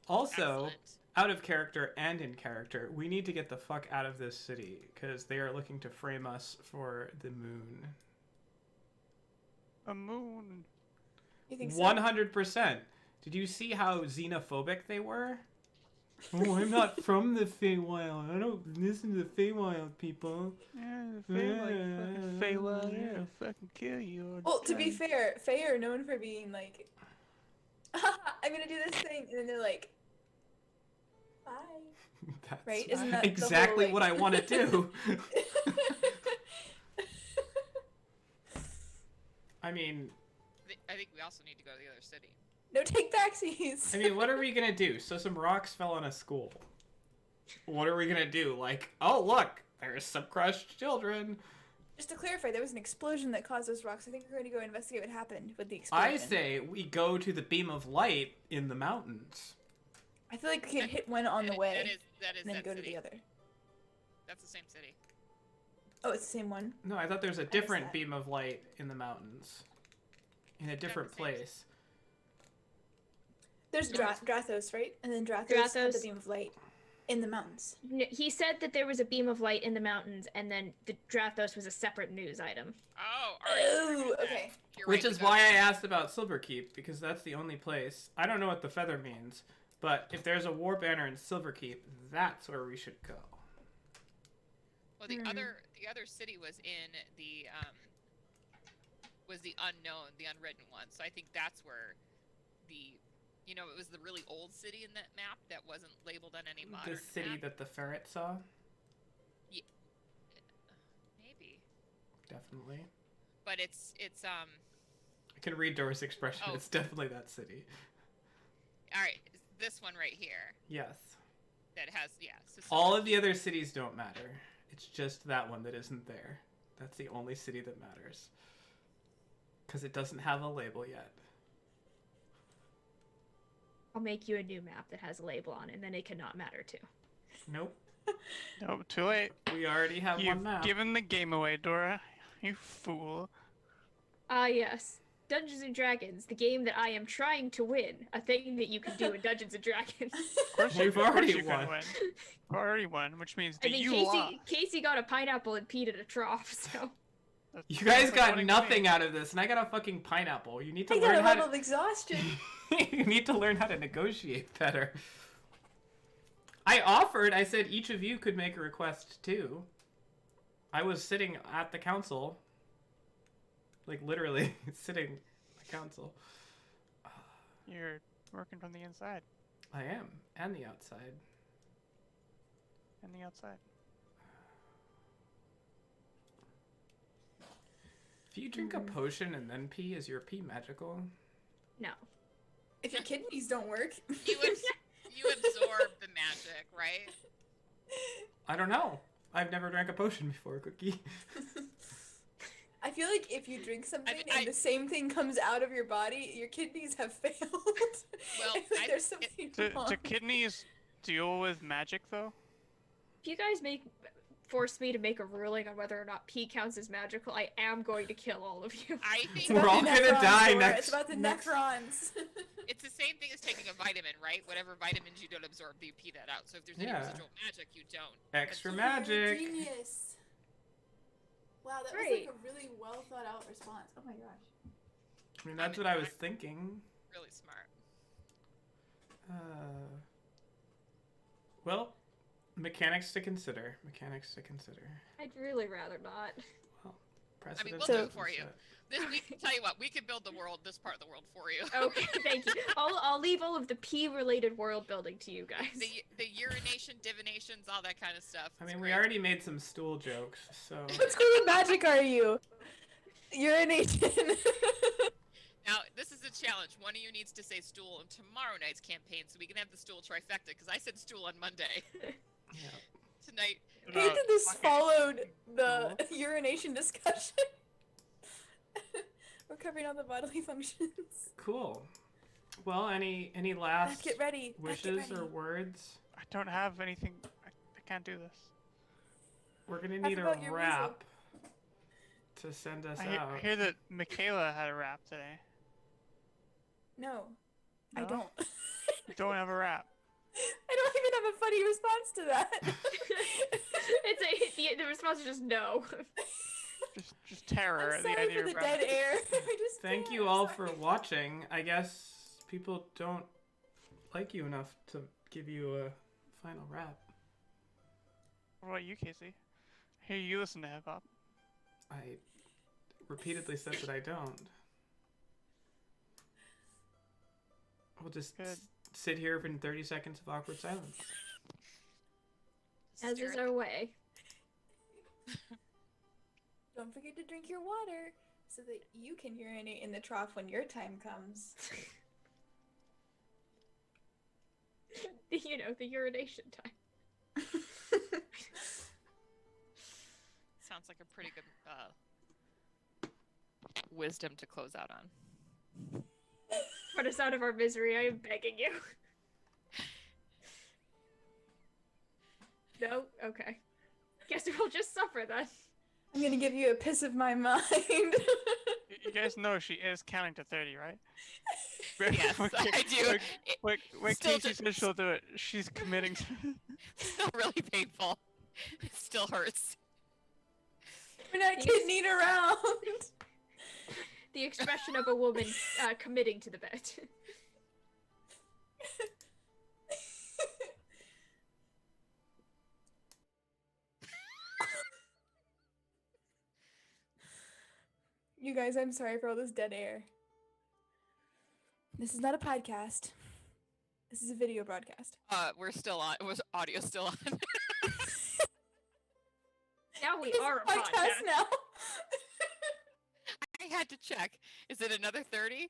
S1: Also,
S2: Excellent.
S1: out of character and in character, we need to get the fuck out of this city because they are looking to frame us for the moon.
S5: A moon.
S4: You think so?
S1: 100%. Did you see how xenophobic they were? Oh, I'm not from the Feywild. I don't listen to the Feywild people.
S5: Yeah, the fucking Feywild, yeah, I'll fucking kill you. all the
S4: Well, to be
S5: time.
S4: fair, Fae are known for being like, I'm gonna do this thing, and then they're like, bye.
S1: That's
S4: Right? Isn't that the whole,
S1: exactly
S4: like-
S1: what I want to do. I mean,
S2: I think we also need to go to the other city.
S4: No take backsies.
S1: I mean, what are we gonna do? So some rocks fell on a school. What are we gonna do? Like, oh look, there's some crushed children.
S4: Just to clarify, there was an explosion that caused those rocks. I think we're going to go investigate what happened with the explosion.
S1: I say we go to the beam of light in the mountains.
S4: I feel like we can hit one on the way
S2: That is
S4: and then
S2: that
S4: go
S2: city.
S4: to the other.
S2: That's the same city.
S4: Oh, it's the same one.
S1: No, I thought there's a different
S4: that.
S1: beam of light in the mountains. In a different
S2: the same.
S1: place.
S4: There's Drathos, right? And then Drathos had the
S3: Drathos.
S4: beam of light in the mountains.
S3: He said that there was a beam of light in the mountains, and then the Drathos was a separate news item.
S2: Oh, all right.
S4: Oh, okay.
S2: You're
S1: Which
S2: right,
S1: is
S2: we
S1: why
S2: got-
S1: I asked about Silverkeep, because that's the only place. I don't know what the feather means, but if there's a war banner in Silverkeep, that's where we should go.
S2: Well, the other city was in the unknown, the unwritten one. So I think that's where it was the really old city in that map that wasn't labeled on any modern
S1: The city
S2: map.
S1: that the ferret saw?
S2: Maybe,
S1: Definitely.
S2: but it's
S1: I can read Dora's expression.
S2: Oh.
S1: It's definitely that city.
S2: all right. It's this one right here.
S1: Yes.
S2: that has So
S1: All of the other cities don't matter. It's just that one that isn't there. That's the only city that matters. Because it doesn't have a label yet.
S6: I'll make you a new map that has a label on it, and then it cannot matter too.
S1: Nope.
S5: Nope, too late.
S1: We already have
S5: You've
S1: one map.
S5: given the game away, Dora. You fool.
S6: Ah, yes. Dungeons and Dragons, the game that I am trying to win. A thing that you can do in Dungeons and Dragons.
S5: Of course
S1: We've
S5: of course
S1: already
S5: you can
S1: won.
S5: win. We've already won, which means
S6: I
S5: that
S6: mean,
S5: you lost.
S6: Casey got a pineapple and peed at a trough, so.
S1: You guys got
S5: winning
S1: nothing
S5: me.
S1: out of this, and I got a fucking pineapple. You need to
S4: I got
S1: learn
S4: a
S1: how
S4: level
S1: to.
S4: of exhaustion.
S1: You need to learn how to negotiate better. I said each of you could make a request too. I was sitting at the council. Like literally sitting at the council.
S5: You're working from the inside
S1: I am, and the outside.
S5: and the outside.
S1: If you drink a potion and then pee, is your pee magical?
S6: No.
S4: If your kidneys don't work.
S2: you absorb the magic, right?
S1: I don't know. I've never drank a potion before, Cookie.
S4: I feel like if you drink something
S2: I-
S4: and the same thing comes out of your body, your kidneys have failed.
S2: Well,
S4: I think there's something wrong.
S5: Do kidneys deal with magic though?
S6: If you guys force me to make a ruling on whether or not pee counts as magical, I am going to kill all of you.
S2: I think
S4: It's about
S1: We're all
S4: the
S1: gonna
S4: necrons,
S1: die
S4: Dora.
S1: next-
S4: It's about the
S1: next-
S4: necrons.
S2: it's the same thing as taking a vitamin, right? Whatever vitamins you don't absorb, you pee that out. So if there's any
S1: Yeah.
S2: residual magic, you don't.
S1: Extra
S2: Absorb.
S1: magic.
S4: Genius. Wow, that
S6: Great.
S4: was like a really well thought out response. Oh my gosh.
S1: I mean, that's what I was thinking.
S2: Really smart.
S1: Well, mechanics to consider. Mechanics to consider.
S6: I'd really rather not.
S1: Precedent
S2: we'll do it
S1: is
S2: for you.
S1: set.
S2: We can tell you what, we could build this part of the world for you.
S6: Okay, thank you. I'll leave all of the pee-related world building to you guys.
S2: The urination, divinations, all that kind of stuff.
S1: I
S2: It's
S1: mean, we
S2: great.
S1: already made some stool jokes, so.
S4: What school of magic are you? Urination.
S2: Now, this is a challenge. One of you needs to say stool in tomorrow night's campaign so we can have the stool trifecta, because I said stool on Monday.
S1: Yeah.
S2: Tonight.
S4: I hate that this followed the urination discussion. We're covering all the bodily functions.
S1: Cool. Well, any last
S4: Get ready.
S1: wishes or words?
S5: I don't have anything. I can't do this.
S1: We're gonna
S4: I
S1: need a
S4: forgot your
S1: wrap to send us out.
S5: I hear that Michaela had a rap today.
S4: No, I
S5: No?
S4: don't.
S5: You don't have a rap.
S4: I don't even have a funny response to that.
S6: The response is just no.
S5: Just terror
S4: I'm
S5: at the
S4: sorry
S5: idea
S4: for the
S5: of
S4: dead
S5: rap.
S4: air. I just
S1: Thank
S4: can't,
S1: you
S4: I'm
S1: all
S4: sorry.
S1: for watching. I guess people don't like you enough to give you a final wrap.
S5: What about you, Casey? I hear you listen to hip hop.
S1: I repeatedly said that I don't. We'll just
S5: Good.
S1: sit here for 30 seconds of awkward silence.
S6: As is our way.
S4: Don't forget to drink your water so that you can urinate in the trough when your time comes.
S6: The urination time.
S2: Sounds like a pretty good wisdom to close out on.
S6: Put us out of our misery, I am begging you. No? Okay. Guess we'll just suffer then.
S4: I'm gonna give you a piss of my mind.
S5: You guys know she is counting to 30, right?
S2: Yes, I do.
S5: When
S2: Still
S5: Casey says she'll do it, she's committing to
S2: Still really painful. It still hurts.
S4: We're not kidding around.
S6: The expression of a woman committing to the bed.
S4: You guys, I'm sorry for all this dead air. This is not a podcast. This is a video broadcast.
S2: We're still on. Was audio still on?
S6: Now we
S4: It's
S6: are a podcast.
S4: now.
S2: I had to check. Is it another 30?